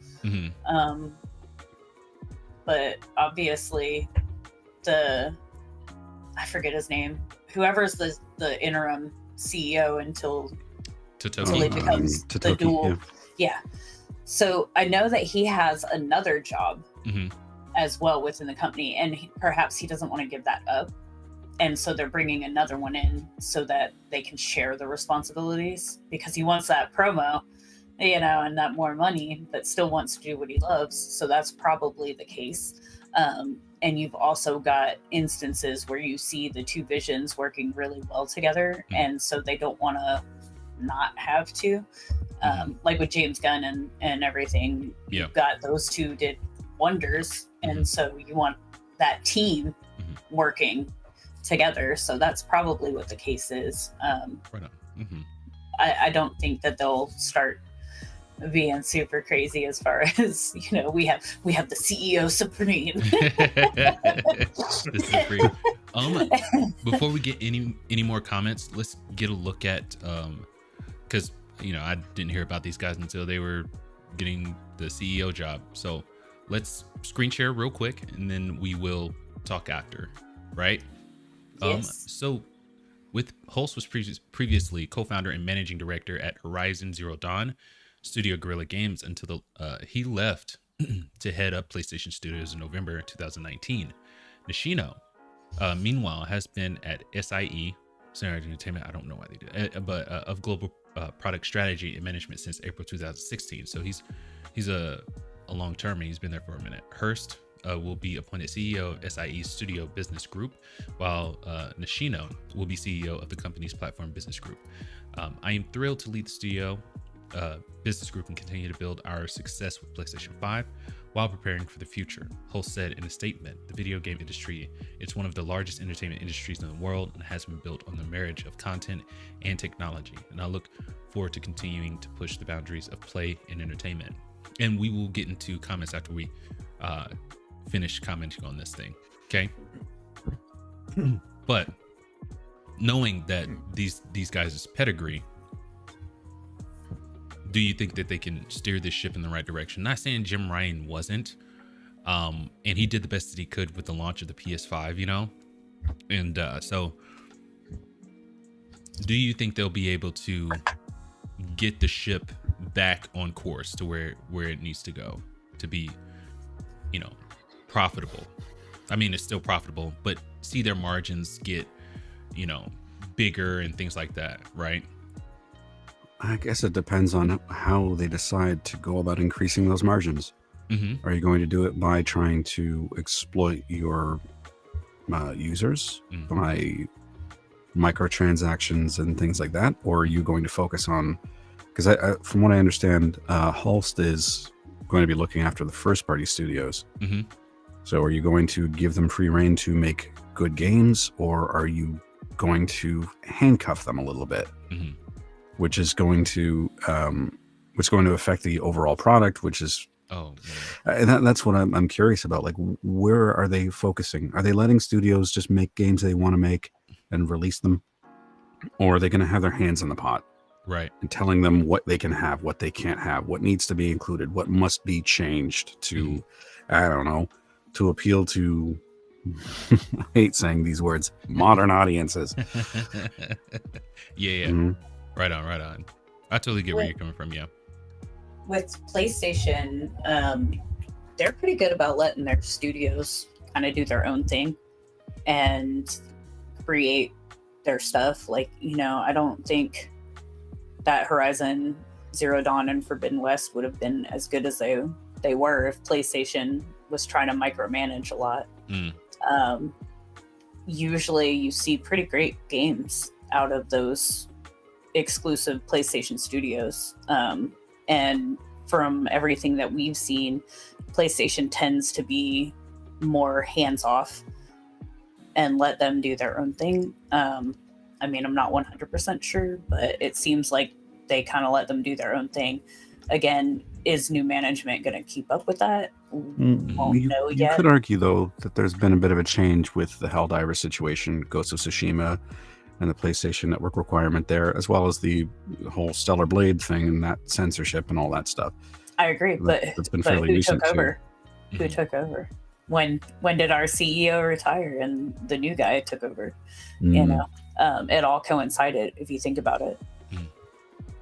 Speaker 5: but obviously I forget his name. Whoever's the interim CEO until he becomes the dual. Yeah. So I know that he has another job as well within the company, and perhaps he doesn't want to give that up. And so they're bringing another one in so that they can share the responsibilities, because he wants that promo, and that more money, but still wants to do what he loves. So that's probably the case. And you've also got instances where you see the two visions working really well together. And so they don't want to not have to. Like with James Gunn and everything, you've got those two did wonders. And so you want that team working together. So that's probably what the case is.
Speaker 1: Right on.
Speaker 5: I don't think that they'll start being super crazy as far as we have the CEO Supreme.
Speaker 1: The Supreme. Before we get any more comments, let's get a look at because I didn't hear about these guys until they were getting the CEO job. So let's screen share real quick, and then we will talk after, right?
Speaker 5: Yes.
Speaker 1: So with Hulse was previously co-founder and managing director at Horizon Zero Dawn Studio Guerrilla Games until he left to head up PlayStation Studios in November 2019. Nishino, meanwhile, has been at SIE, Sony Entertainment, I don't know why they do it, but of global product strategy and management since April 2016. So he's a long-term, and he's been there for a minute. Hurst will be appointed CEO of SIE Studio Business Group, while Nishino will be CEO of the company's platform business group. I am thrilled to lead the studio business group and continue to build our success with PlayStation 5 while preparing for the future. Hulse said in a statement, the video game industry, it's one of the largest entertainment industries in the world and has been built on the marriage of content and technology. And I look forward to continuing to push the boundaries of play and entertainment. And we will get into comments after we finish commenting on this thing. Okay. But knowing that these guys' pedigree, do you think that they can steer this ship in the right direction? Not saying Jim Ryan wasn't, and he did the best that he could with the launch of the PS5, and so do you think they'll be able to get the ship back on course to where it needs to go to be, profitable? I mean, it's still profitable, but see their margins get, bigger and things like that, right?
Speaker 4: I guess it depends on how they decide to go about increasing those margins. Are you going to do it by trying to exploit your users by microtransactions and things like that? Or are you going to focus on, because from what I understand, Hulse is going to be looking after the first party studios. So are you going to give them free rein to make good games, or are you going to handcuff them a little bit? Which is going to affect the overall product, which is that's what I'm curious about. Like, where are they focusing? Are they letting studios just make games they want to make and release them, or are they going to have their hands in the pot,
Speaker 1: right,
Speaker 4: and telling them what they can have, what they can't have, what needs to be included, what must be changed to, I don't know, to appeal to I hate saying these words, modern audiences.
Speaker 1: Yeah. Right on. I totally get where you're coming from. Yeah.
Speaker 5: With PlayStation, they're pretty good about letting their studios kind of do their own thing and create their stuff. Like, I don't think that Horizon Zero Dawn and Forbidden West would have been as good as they were if PlayStation was trying to micromanage a lot. Usually you see pretty great games out of those exclusive PlayStation studios. And from everything that we've seen, PlayStation tends to be more hands-off and let them do their own thing. I mean, I'm not 100% sure, but it seems like they kind of let them do their own thing. Again, is new management going to keep up with that? Won't know yet.
Speaker 4: You could argue, though, that there's been a bit of a change with the Helldivers situation, Ghost of Tsushima, and the PlayStation Network requirement there, as well as the whole Stellar Blade thing and that censorship and all that stuff.
Speaker 5: I agree, but
Speaker 4: that's been fairly recent
Speaker 5: took over?
Speaker 4: too.
Speaker 5: Who took over? when did our CEO retire and the new guy took over? You know, it all coincided if you think about it.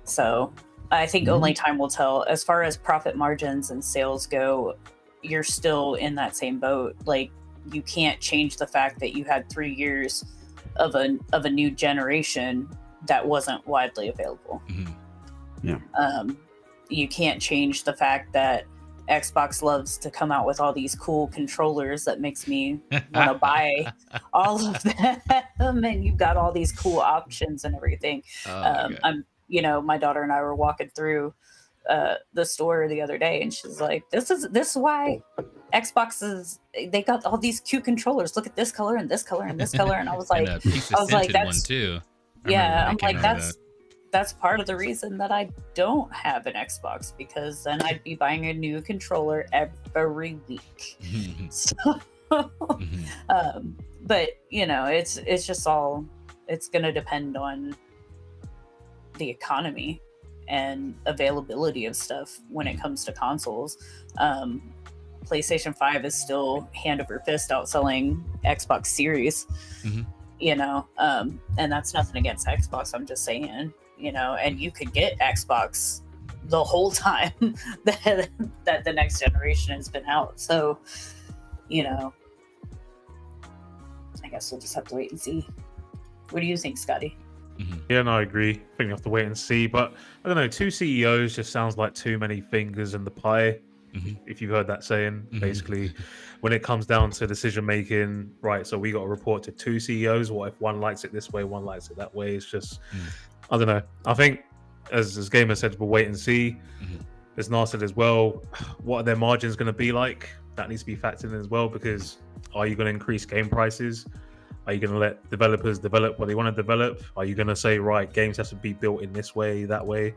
Speaker 5: So I think only time will tell. As far as profit margins and sales go, you're still in that same boat. Like, you can't change the fact that you had 3 years of a new generation that wasn't widely available. You can't change the fact that Xbox loves to come out with all these cool controllers that makes me want to buy all of them, and you've got all these cool options and everything. My daughter and I were walking through the store the other day, and she's like, this is why Xboxes, they got all these cute controllers. Look at this color and this color and this color. And I was like, that's
Speaker 1: one too.
Speaker 5: I'm like, that's part of the reason that I don't have an Xbox, because then I'd be buying a new controller every week. So, but it's just all, it's going to depend on the economy and availability of stuff when it comes to consoles. PlayStation 5 is still hand over fist outselling Xbox Series, and that's nothing against Xbox. I'm just saying, and you could get Xbox the whole time that the next generation has been out. So, I guess we'll just have to wait and see. What do you think, Scotty?
Speaker 6: Yeah, no, I agree. I think you have to wait and see. But I don't know, 2 CEOs just sounds like too many fingers in the pie. If you've heard that saying, basically, when it comes down to decision making, right? So we got to report to 2 CEOs. What if one likes it this way, one likes it that way? It's just, I don't know. I think, as Gamer said, we'll wait and see. As Nar said as well, what are their margins going to be like? That needs to be factored in as well, because are you going to increase game prices? Are you going to let developers develop what they want to develop? Are you going to say, right, games have to be built in this way, that way?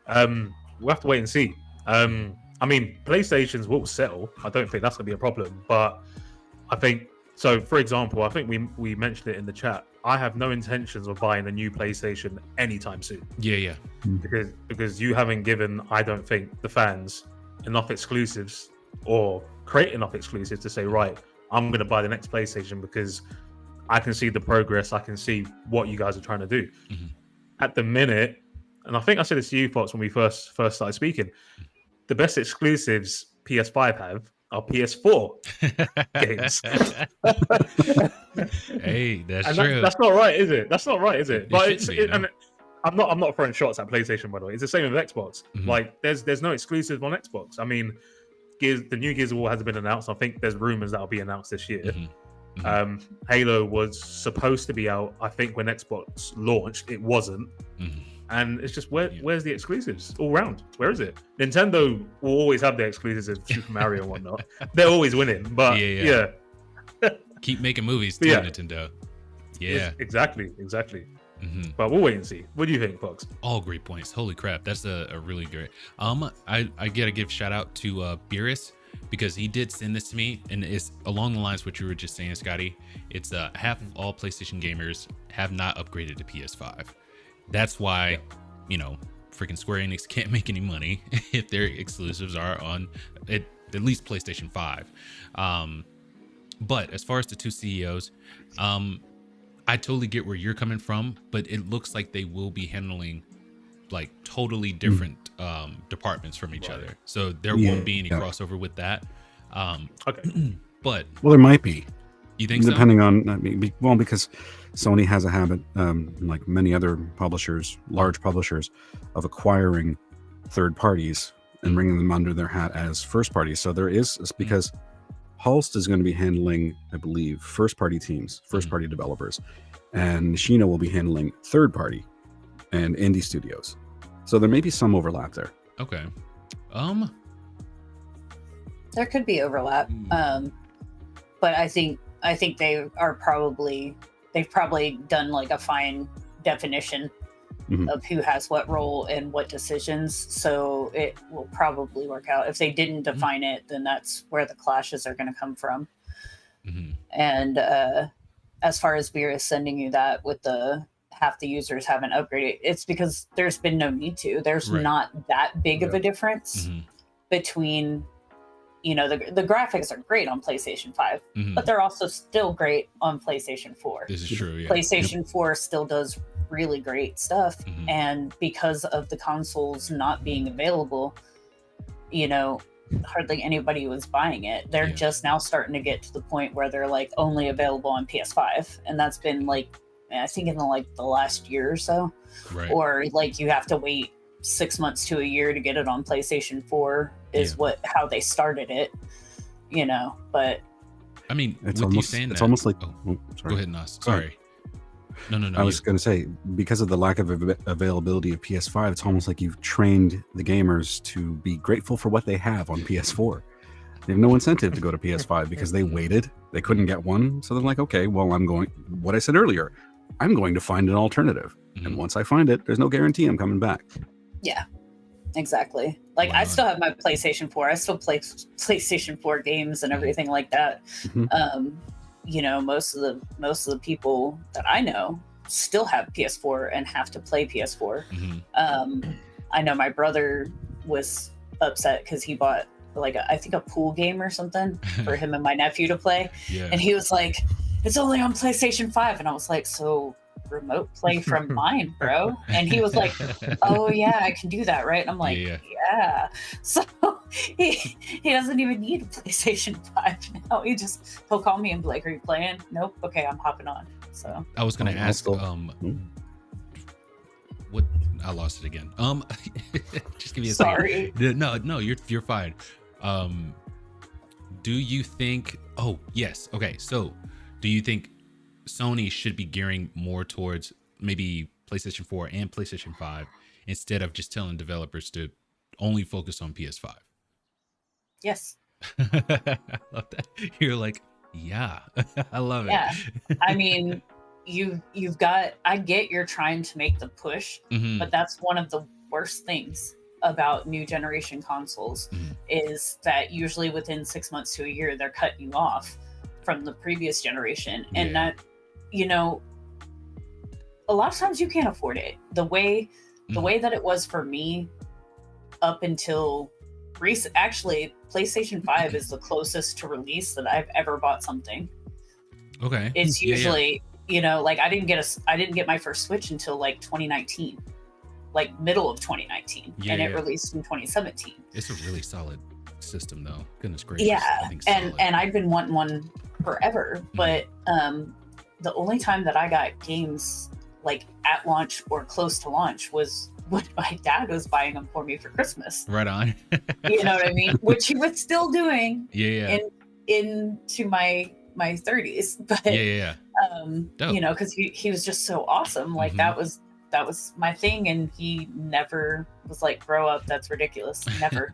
Speaker 6: We'll have to wait and see. I mean, PlayStations will settle. I don't think that's going to be a problem. But I think, so for example, I think we mentioned it in the chat. I have no intentions of buying a new PlayStation anytime soon.
Speaker 1: Yeah.
Speaker 6: Because you haven't given, I don't think, the fans enough exclusives or create enough exclusives to say, right, I'm going to buy the next PlayStation because I can see the progress. I can see what you guys are trying to do. At the minute, and I think I said this to you, Fox, when we first started speaking, the best exclusives PS5 have are PS4 games.
Speaker 1: Hey, that's
Speaker 6: and
Speaker 1: true.
Speaker 6: That's not right, is it? That's not right, is it? But
Speaker 1: and
Speaker 6: I'm not throwing shots at PlayStation, by the way. It's the same with Xbox. Like, there's no exclusive on Xbox. I mean, the new Gears of War hasn't been announced. I think there's rumors that'll be announced this year. Halo was supposed to be out, I think, when Xbox launched. It wasn't. And it's just, where's the exclusives all round? Where is it? Nintendo will always have their exclusives of Super Mario and whatnot. They're always winning, but yeah.
Speaker 1: Keep making movies too, Nintendo. Yeah,
Speaker 6: exactly. But we'll wait and see. What do you think, Fox?
Speaker 1: All great points. Holy crap, that's a really great. I gotta give shout out to Beerus, because he did send this to me, and it's along the lines of what you were just saying, Scotty. It's half of all PlayStation gamers have not upgraded to PS5. That's why, freaking Square Enix can't make any money if their exclusives are on at least PlayStation 5. But as far as the 2 CEOs, I totally get where you're coming from, but it looks like they will be handling like totally different departments from each other. So there won't be any crossover with that.
Speaker 6: Okay.
Speaker 1: But
Speaker 4: there might be.
Speaker 1: You think
Speaker 4: depending on, because Sony has a habit, like many other publishers, large publishers, of acquiring third parties and bringing them under their hat as first parties. So there is, because Hulst is going to be handling, I believe, first party teams, first party developers, and Nishino will be handling third party and indie studios. So there may be some overlap there.
Speaker 1: Okay.
Speaker 5: There could be overlap. But I think they've probably done like a fine definition of who has what role and what decisions. So it will probably work out. If they didn't define it, then that's where the clashes are going to come from. And as far as Beer is sending you that with the half the users haven't upgraded, it's because there's been no need to. There's not that big of a difference between the graphics are great on PlayStation 5, but they're also still great on PlayStation 4.
Speaker 1: This is true, yeah.
Speaker 5: PlayStation 4 still does really great stuff, and because of the consoles not being available, hardly anybody was buying it. They're just now starting to get to the point where they're like only available on PS5, and that's been like, I think in the last year or so,
Speaker 1: right.
Speaker 5: Or like you have to wait 6 months to a year to get it on PlayStation 4 is how they started it, but
Speaker 1: I mean,
Speaker 4: it's
Speaker 1: with
Speaker 4: almost,
Speaker 1: you saying
Speaker 4: it's
Speaker 1: that,
Speaker 4: almost like
Speaker 1: sorry. Go ahead, Nos. Sorry. No.
Speaker 4: I was going to say, because of the lack of availability of PS5, it's almost like you've trained the gamers to be grateful for what they have on PS4. They have no incentive to go to PS5 because they waited. They couldn't get one. So they're like, okay, well, what I said earlier, I'm going to find an alternative. And once I find it, there's no guarantee I'm coming back.
Speaker 5: Yeah, exactly. Like, I still have my PlayStation 4. I still play PlayStation 4 games and everything like that. Most of the people that I know still have PS4 and have to play PS4. I know my brother was upset because he bought I think a pool game or something for him and my nephew to play. Yeah. And he was like, it's only on PlayStation 5. And I was like, so remote play from mine, bro. And he was like, oh yeah, I can do that, right? And I'm like, yeah. So he doesn't even need a PlayStation 5 now. He'll call me and be like, are you playing? Nope. Okay, I'm hopping on. So
Speaker 1: I was gonna ask what I lost it again. Just give me a
Speaker 5: Sorry.
Speaker 1: second. No, you're fine. Do you think so do you think Sony should be gearing more towards maybe PlayStation 4 and PlayStation 5 instead of just telling developers to only focus on PS5?
Speaker 5: Yes.
Speaker 1: I love that. You're like, yeah, I love it.
Speaker 5: Yeah. I mean, I get you're trying to make the push, but that's one of the worst things about new generation consoles is that usually within 6 months to a year, they're cutting you off from the previous generation. And that, a lot of times you can't afford it. The way that it was for me up until actually PlayStation 5 is the closest to release that I've ever bought something.
Speaker 1: Okay.
Speaker 5: It's usually, I didn't get my first Switch until 2019, middle of 2019, and it released in 2017.
Speaker 1: It's a really solid system though. Goodness gracious.
Speaker 5: Yeah. And I've been wanting one forever, but the only time that I got games at launch or close to launch was when my dad was buying them for me for Christmas.
Speaker 1: Right on.
Speaker 5: You know what I mean? Which he was still doing into my 30s. But because he was just so awesome. That was my thing, and he never was like, grow up, that's ridiculous. Never.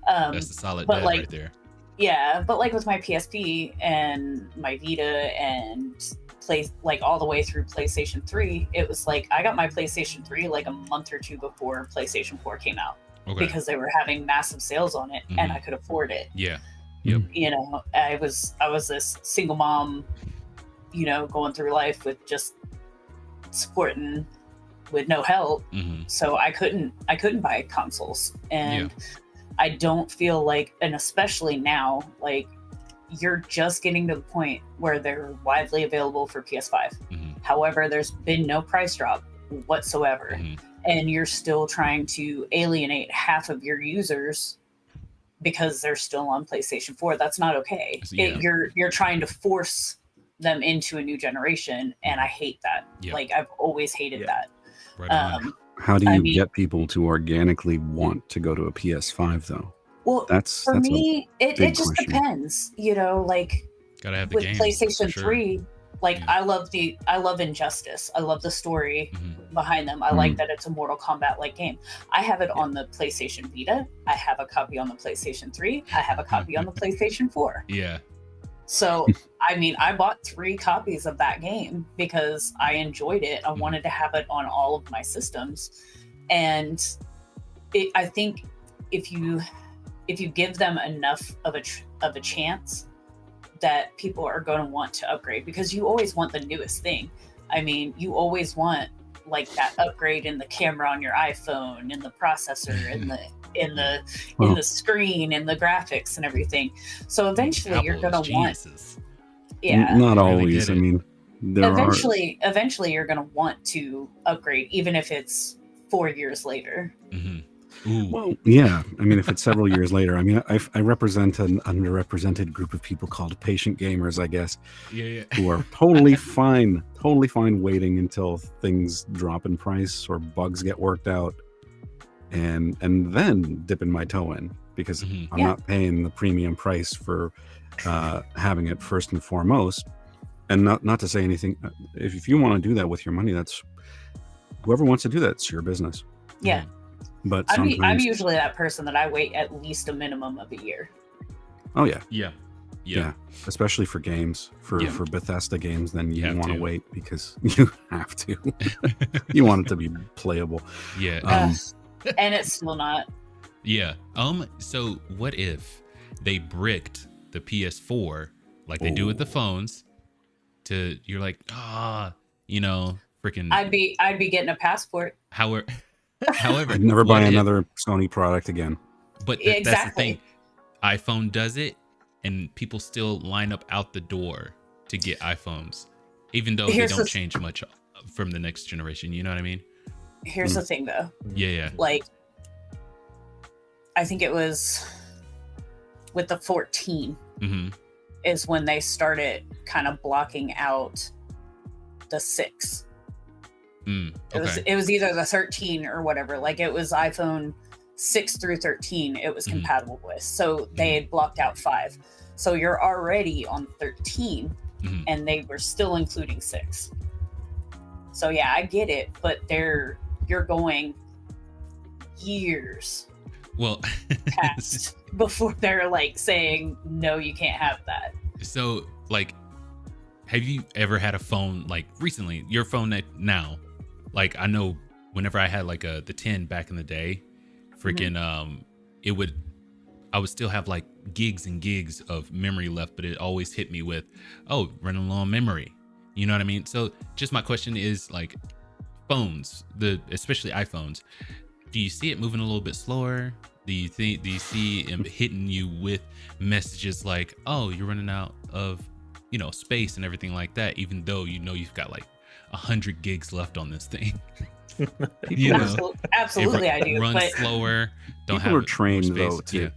Speaker 1: That's a solid dad right there.
Speaker 5: Yeah, but with my PSP and my Vita and all the way through PlayStation 3, it was I got my PlayStation 3 a month or two before PlayStation 4 came out. Okay. Because they were having massive sales on it and I could afford it.
Speaker 1: Yeah. Yep.
Speaker 5: I was this single mom, going through life with just supporting with no help. So I couldn't buy consoles. And I don't feel and especially now, you're just getting to the point where they're widely available for PS5. However, there's been no price drop whatsoever. And you're still trying to alienate half of your users because they're still on PlayStation 4. That's not okay. You're trying to force them into a new generation, and I hate that. I've always hated that.
Speaker 1: Right
Speaker 4: how do you get people to organically want to go to a PS5 though?
Speaker 5: Well,
Speaker 4: that's
Speaker 5: me, it just question. Depends.
Speaker 1: Gotta have the
Speaker 5: with
Speaker 1: games,
Speaker 5: PlayStation
Speaker 1: sure.
Speaker 5: 3, I love Injustice. I love the story behind them. I like that it's a Mortal Kombat game. I have it on the PlayStation Vita. I have a copy on the PlayStation 3. I have a copy on the PlayStation 4.
Speaker 1: Yeah.
Speaker 5: So, I bought 3 copies of that game because I enjoyed it. I wanted to have it on all of my systems. And I think if you give them enough of a chance, that people are going to want to upgrade, because you always want the newest thing. You always want that upgrade in the camera on your iPhone and the processor and the in the screen and the graphics and everything. So eventually you're going to want,
Speaker 4: not always. I mean,
Speaker 5: eventually you're going to want to upgrade, even if it's 4 years later.
Speaker 4: Well, yeah. I mean, if it's several years later, I mean, I represent an underrepresented group of people called patient gamers, I guess, who are totally fine waiting until things drop in price or bugs get worked out, and then dipping my toe in, because I'm not paying the premium price for having it first and foremost. And not to say anything, if you want to do that with your money, that's whoever wants to do that, it's your business.
Speaker 5: Yeah.
Speaker 4: But
Speaker 5: I'm usually that person that I wait at least a minimum of a year.
Speaker 4: Oh yeah.
Speaker 1: Yeah.
Speaker 4: Especially for games, for Bethesda games, then you want to wait because you have to. You want it to be playable.
Speaker 1: Yeah.
Speaker 5: And it's still not.
Speaker 1: Yeah. So what if they bricked the PS4 like they do with the phones? You're like, freaking.
Speaker 5: I'd be getting a passport.
Speaker 1: However,
Speaker 4: I'd never buy another Sony product again.
Speaker 1: But that's the thing. iPhone does it, and people still line up out the door to get iPhones, even though they don't change much from the next generation. You know what I mean?
Speaker 5: Here's the thing, though.
Speaker 1: Yeah.
Speaker 5: Like, I think it was with the 14 is when they started kind of blocking out the 6. It was either the 13 or whatever. Like, it was iPhone 6 through 13 it was compatible with. So they had blocked out 5. So you're already on 13 and they were still including 6. So yeah, I get it, but you're going years past before they're like saying, no, you can't have that.
Speaker 1: So like, have you ever had a phone like recently, your phone now? Like, I know whenever I had like the 10 back in the day, freaking, I would still have like gigs and gigs of memory left, but it always hit me with, running low on memory. You know what I mean? So just my question is, like, phones, especially iPhones, do you see it moving a little bit slower? Do you see them hitting you with messages like, oh, you're running out of, space and everything like that, even though you've got like 100 gigs left on this thing?
Speaker 5: Absolutely, I do.
Speaker 1: Run slower.
Speaker 4: People are trained though to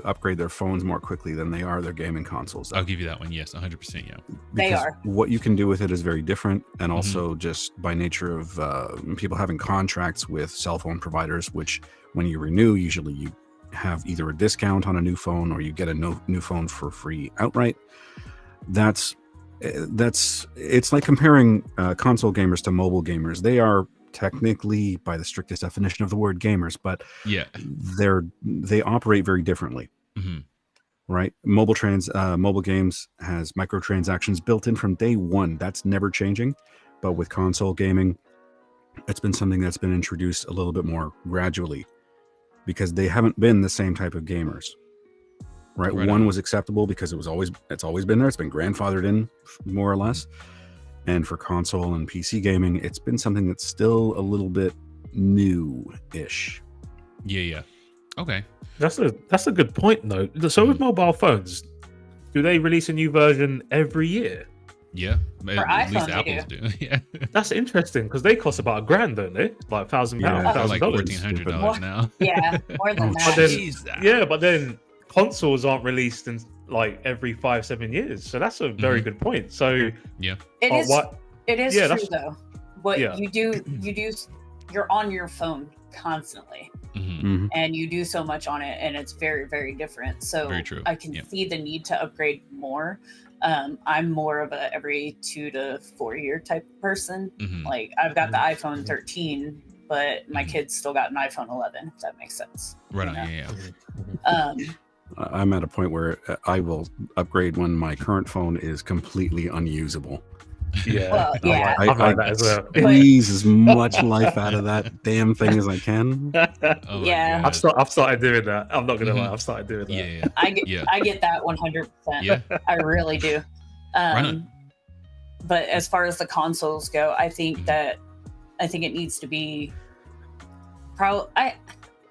Speaker 4: upgrade their phones more quickly than they are their gaming consoles.
Speaker 1: I'll give you that one. Yes, 100%. Yeah,
Speaker 5: they are.
Speaker 4: What you can do with it is very different, and also just by nature of people having contracts with cell phone providers, which when you renew, usually you have either a discount on a new phone or you get a new phone for free outright. It's like comparing console gamers to mobile gamers. They are technically, by the strictest definition of the word, gamers, but they operate very differently. Right? Mobile games has microtransactions built in from day one. That's never changing. But with console gaming, it's been something that's been introduced a little bit more gradually, because they haven't been the same type of gamers. Right? One was acceptable because it's always been there. It's been grandfathered in, more or less. And for console and PC gaming, it's been something that's still a little bit new-ish.
Speaker 1: Yeah. Okay.
Speaker 6: That's a good point, though. So with mobile phones, do they release a new version every year?
Speaker 1: Yeah,
Speaker 5: at least
Speaker 1: Apple's do. Yeah,
Speaker 6: that's interesting because they cost about $1,000, don't they? Like £1,000,
Speaker 1: like $1,400 now.
Speaker 5: Yeah, more than that.
Speaker 6: But then consoles aren't released in like every 5-7 years, so that's a very good point. So
Speaker 5: it is true though. What you do, you're on your phone constantly, and you do so much on it, and it's very, very different. So very true. I can see the need to upgrade more. I'm more of a every 2 to 4 year type of person. Like, I've got the iPhone 13, but my kids still got an iPhone 11, if that makes sense.
Speaker 1: Right on. Yeah.
Speaker 4: I'm at a point where I will upgrade when my current phone is completely unusable.
Speaker 6: Yeah,
Speaker 5: I
Speaker 6: like that as well.
Speaker 4: Squeeze as much life out of that damn thing as I can.
Speaker 5: Yeah,
Speaker 6: I've started doing that. I'm not gonna lie, I've started doing that.
Speaker 1: Yeah.
Speaker 5: I get that 100%.
Speaker 1: Yeah,
Speaker 5: I really do. But as far as the consoles go, I think it needs to be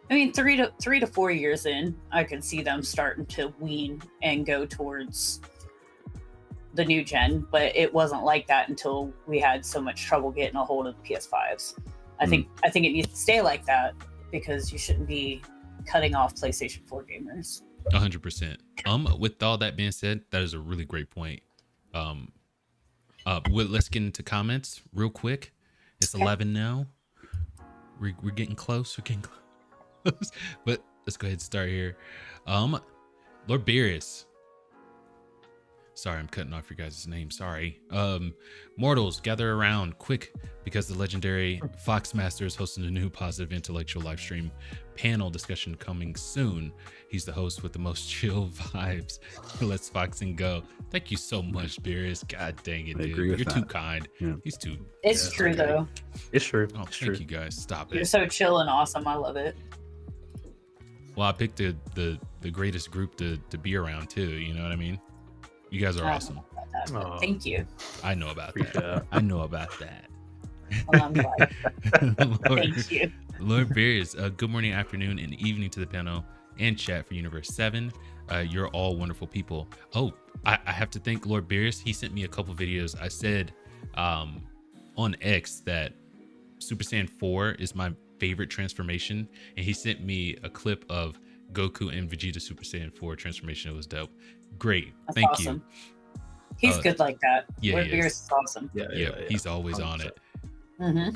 Speaker 5: I mean, 3 to 4 years in, I could see them starting to wean and go towards the new gen, but it wasn't like that until we had so much trouble getting a hold of the PS5s. I think it needs to stay like that because you shouldn't be cutting off PlayStation 4 gamers.
Speaker 1: 100%. With all that being said, that is a really great point. Let's get into comments real quick. It's 11 now. We're getting close. We're getting close. But let's go ahead and start here. Lord Beerus. Sorry, I'm cutting off your guys' name. Sorry. Mortals, gather around quick because the legendary Fox Master is hosting a new positive intellectual live stream panel discussion coming soon. He's the host with the most chill vibes. Let's Fox and go. Thank you so much, Beerus. God dang it, dude. You're too kind. Yeah. He's too.
Speaker 5: It's true, though.
Speaker 6: It's true.
Speaker 1: Oh,
Speaker 6: it's
Speaker 1: thank
Speaker 6: true.
Speaker 1: you guys. Stop it.
Speaker 5: You're so chill and awesome. I love it.
Speaker 1: Well, I picked the greatest group to be around too. You know what I mean? You guys are awesome.
Speaker 5: Thank you.
Speaker 1: I know about that. I know about that.
Speaker 5: Well, I'm glad. Thank you.
Speaker 1: Lord Beers, good morning, afternoon, and evening to the panel and chat for Universe 7. You're all wonderful people. Oh, I have to thank Lord Beers. He sent me a couple videos. I said on X that Super Saiyan 4 is my favorite transformation, and he sent me a clip of Goku and Vegeta Super Saiyan 4 transformation. It was dope. Great. Thank
Speaker 5: awesome.
Speaker 1: you.
Speaker 5: He's good like that.
Speaker 1: Yeah,
Speaker 5: Lord Beerus is awesome.
Speaker 1: Yeah, he's always 100%. On it.
Speaker 5: Mm-hmm.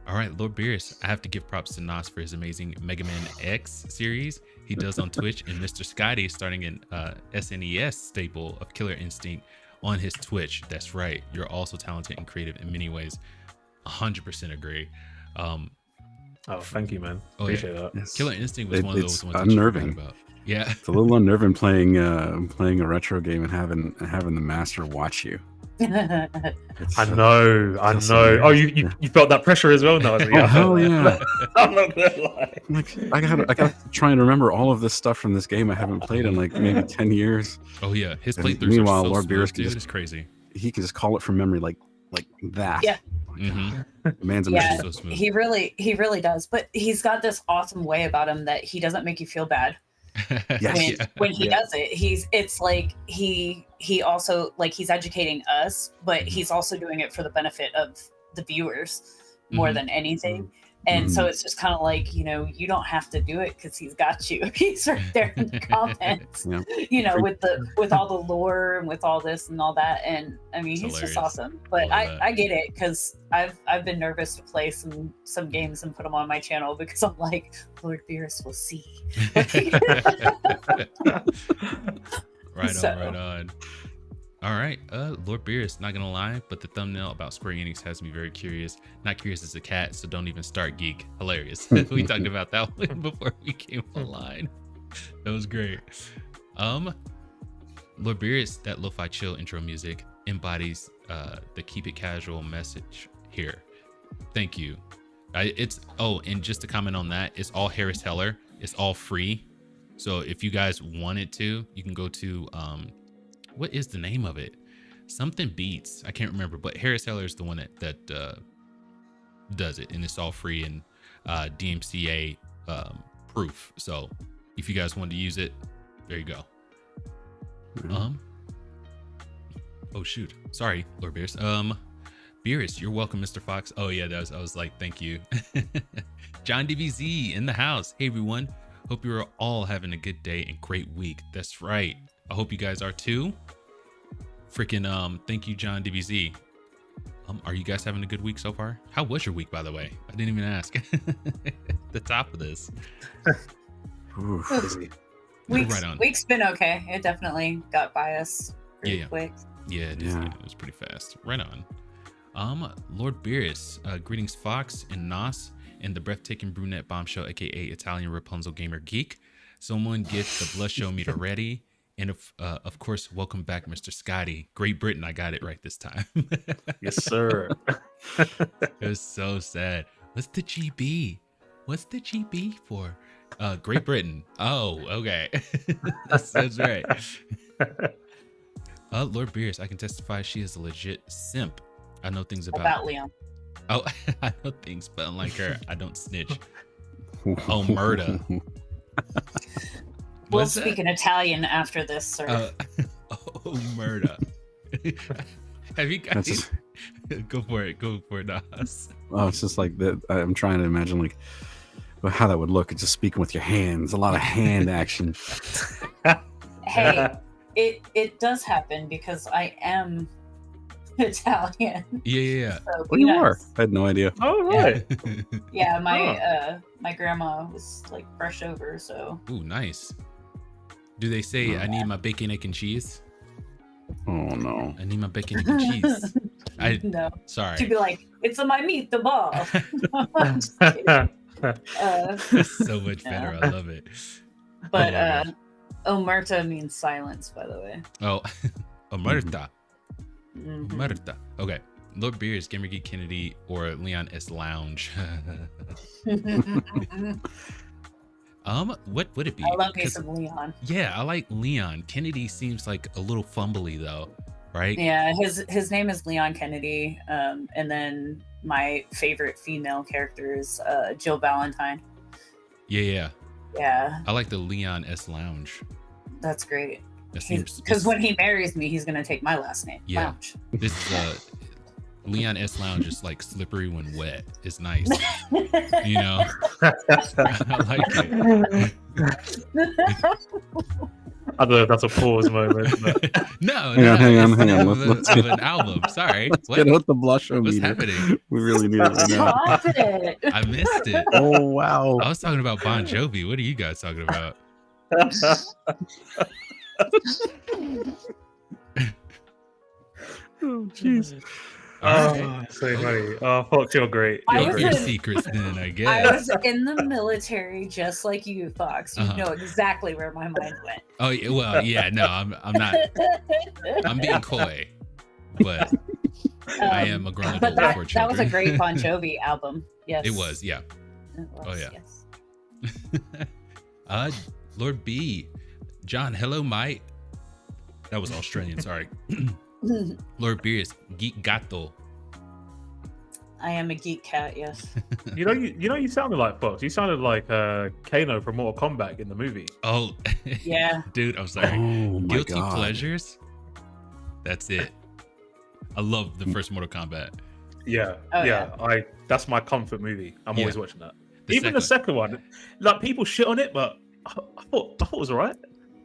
Speaker 1: All right, Lord Beerus, I have to give props to Nos for his amazing Mega Man X series he does on Twitch, and Mr. Scotty starting an SNES staple of Killer Instinct on his Twitch. That's right. You're also talented and creative in many ways. 100% agree.
Speaker 6: Oh, thank you, man. Appreciate that.
Speaker 1: Yes. Killer Instinct was one of those ones
Speaker 4: unnerving.
Speaker 1: About. Yeah,
Speaker 4: it's a little unnerving playing a retro game and having the master watch you.
Speaker 6: I know. Oh, you felt that pressure as well now.
Speaker 4: Oh, hell yeah!
Speaker 6: I'm not gonna lie.
Speaker 4: I got trying to remember all of this stuff from this game I haven't played in like maybe 10 years.
Speaker 1: Oh yeah, his playthroughs.
Speaker 4: Meanwhile,
Speaker 1: are so
Speaker 4: Lord Beerus
Speaker 1: is crazy.
Speaker 4: He can just call it from memory like that.
Speaker 5: Yeah.
Speaker 4: Man's
Speaker 5: yeah,
Speaker 1: so smooth.
Speaker 5: He really does. But he's got this awesome way about him that he doesn't make you feel bad. When he does it, it's like he also, like, he's educating us, but he's also doing it for the benefit of the viewers more than anything. And so it's just kind of like, you don't have to do it because he's got you. He's right there in the comments, with all the lore and with all this and all that. And I mean, he's just awesome. But I get it because I've been nervous to play some games and put them on my channel because I'm like, Lord Beerus will see.
Speaker 1: Right on. All right, Lord Beerus, not gonna lie, but the thumbnail about Square Enix has me very curious. Not curious as a cat, so don't even start, geek. Hilarious. We talked about that one before we came online. That was great. Lord Beerus, that lo-fi chill intro music embodies the keep it casual message here. Thank you. And just to comment on that, it's all Harris Heller. It's all free. So if you guys wanted to, you can go to what is the name of it? Something Beats. I can't remember, but Harris Heller is the one that does it, and it's all free and DMCA proof. So if you guys want to use it, there you go. Oh shoot, sorry, Lord Beerus. Beerus, you're welcome, Mr. Fox. Oh yeah, I was like, thank you. John DBZ in the house. Hey everyone, hope you are all having a good day and great week. That's right. I hope you guys are too. Freaking thank you, John DBZ. Are you guys having a good week so far? How was your week, by the way? I didn't even ask. The top of this.
Speaker 5: Week's been okay. It definitely got by us pretty quick.
Speaker 1: Yeah, it was pretty fast. Right on. Lord Beerus, greetings Fox and Nos and the breathtaking brunette bombshell, aka Italian Rapunzel Gamer Geek. Someone get the blush show meter ready. And of course, welcome back, Mr. Scotty. Great Britain, I got it right this time.
Speaker 6: Yes, sir.
Speaker 1: It was so sad. What's the GB? What's the GB for? Great Britain. Oh, okay. That's right. Lord Beerus, I can testify she is a legit simp. I know things about
Speaker 5: Leon.
Speaker 1: Oh, I know things, but unlike her, I don't snitch. Oh, murder.
Speaker 5: We'll speak in Italian after this, sir.
Speaker 1: Oh, murder. Have you guys? Go for it, Nas.
Speaker 4: Oh, it's just like that. I'm trying to imagine like how that would look. It's just speaking with your hands, a lot of hand action.
Speaker 5: Hey, it does happen because I am Italian.
Speaker 1: Yeah.
Speaker 5: So
Speaker 4: you are. I had no idea.
Speaker 6: Oh, right.
Speaker 5: Yeah, my grandma was like fresh over, so.
Speaker 1: Ooh, nice. Do they say I need my bacon, egg, and cheese?
Speaker 4: Oh no.
Speaker 1: I need my bacon, egg, and cheese.
Speaker 5: No.
Speaker 1: Sorry.
Speaker 5: To be like, it's a my meatball.
Speaker 1: So much better. I love it.
Speaker 5: But omerta means silence, by the way.
Speaker 1: Oh, omerta.
Speaker 5: Mm-hmm.
Speaker 1: Omerta. Okay. Lord Beers, Gamer Geek Kennedy, or Leon S. Lounge. What would it be?
Speaker 5: I love me some Leon.
Speaker 1: Yeah, I like Leon. Kennedy seems like a little fumbly though, right?
Speaker 5: Yeah, his name is Leon Kennedy. And then my favorite female character is Jill Valentine.
Speaker 1: Yeah.
Speaker 5: Yeah.
Speaker 1: I like the Leon S. Lounge.
Speaker 5: That's great.
Speaker 1: Because
Speaker 5: when he marries me, he's gonna take my last name.
Speaker 1: Yeah.
Speaker 5: Lounge.
Speaker 1: This is Leon S. Lounge is like slippery when wet. It's nice. You know? I like it.
Speaker 6: I don't know if that's a pause moment. But...
Speaker 1: No,
Speaker 4: hang on.
Speaker 1: Let's of an album. Sorry.
Speaker 4: Get out the blush on
Speaker 1: What's
Speaker 4: meter.
Speaker 1: happening?
Speaker 4: We really need it right now.
Speaker 5: Stop it.
Speaker 1: I missed it.
Speaker 4: Oh wow.
Speaker 1: I was talking about Bon Jovi. What are you guys talking about?
Speaker 4: Oh jeez.
Speaker 1: Right.
Speaker 6: So funny. Oh, Fox, you're great.
Speaker 5: I
Speaker 1: You're
Speaker 5: was
Speaker 1: great
Speaker 5: in-
Speaker 1: secrets then, I
Speaker 5: I
Speaker 1: guess.
Speaker 5: was in the military just like you, Fox. You know exactly where my mind went.
Speaker 1: Oh, yeah, well, yeah, no, I'm not. I'm being coy, but I am a grown
Speaker 5: But
Speaker 1: adult for
Speaker 5: that was a
Speaker 1: children.
Speaker 5: great Bon Jovi album. Yes.
Speaker 1: It was, yeah.
Speaker 5: It was,
Speaker 1: Oh, yeah.
Speaker 5: Yes.
Speaker 1: Lord B, John, hello, mate. That was Australian, sorry. Lord B is Geek Gato.
Speaker 5: I am a geek cat, yes.
Speaker 6: You sounded like Fox. You sounded like Kano from Mortal Kombat in the movie.
Speaker 1: Oh,
Speaker 5: Yeah.
Speaker 1: dude, I'm sorry.
Speaker 4: Oh my
Speaker 1: Guilty
Speaker 4: god.
Speaker 1: Pleasures. That's it. I love the first Mortal Kombat.
Speaker 6: Yeah,
Speaker 5: Oh,
Speaker 6: yeah. That's my comfort movie. I'm always watching that. Even the second one, like people shit on it, but I thought it was alright.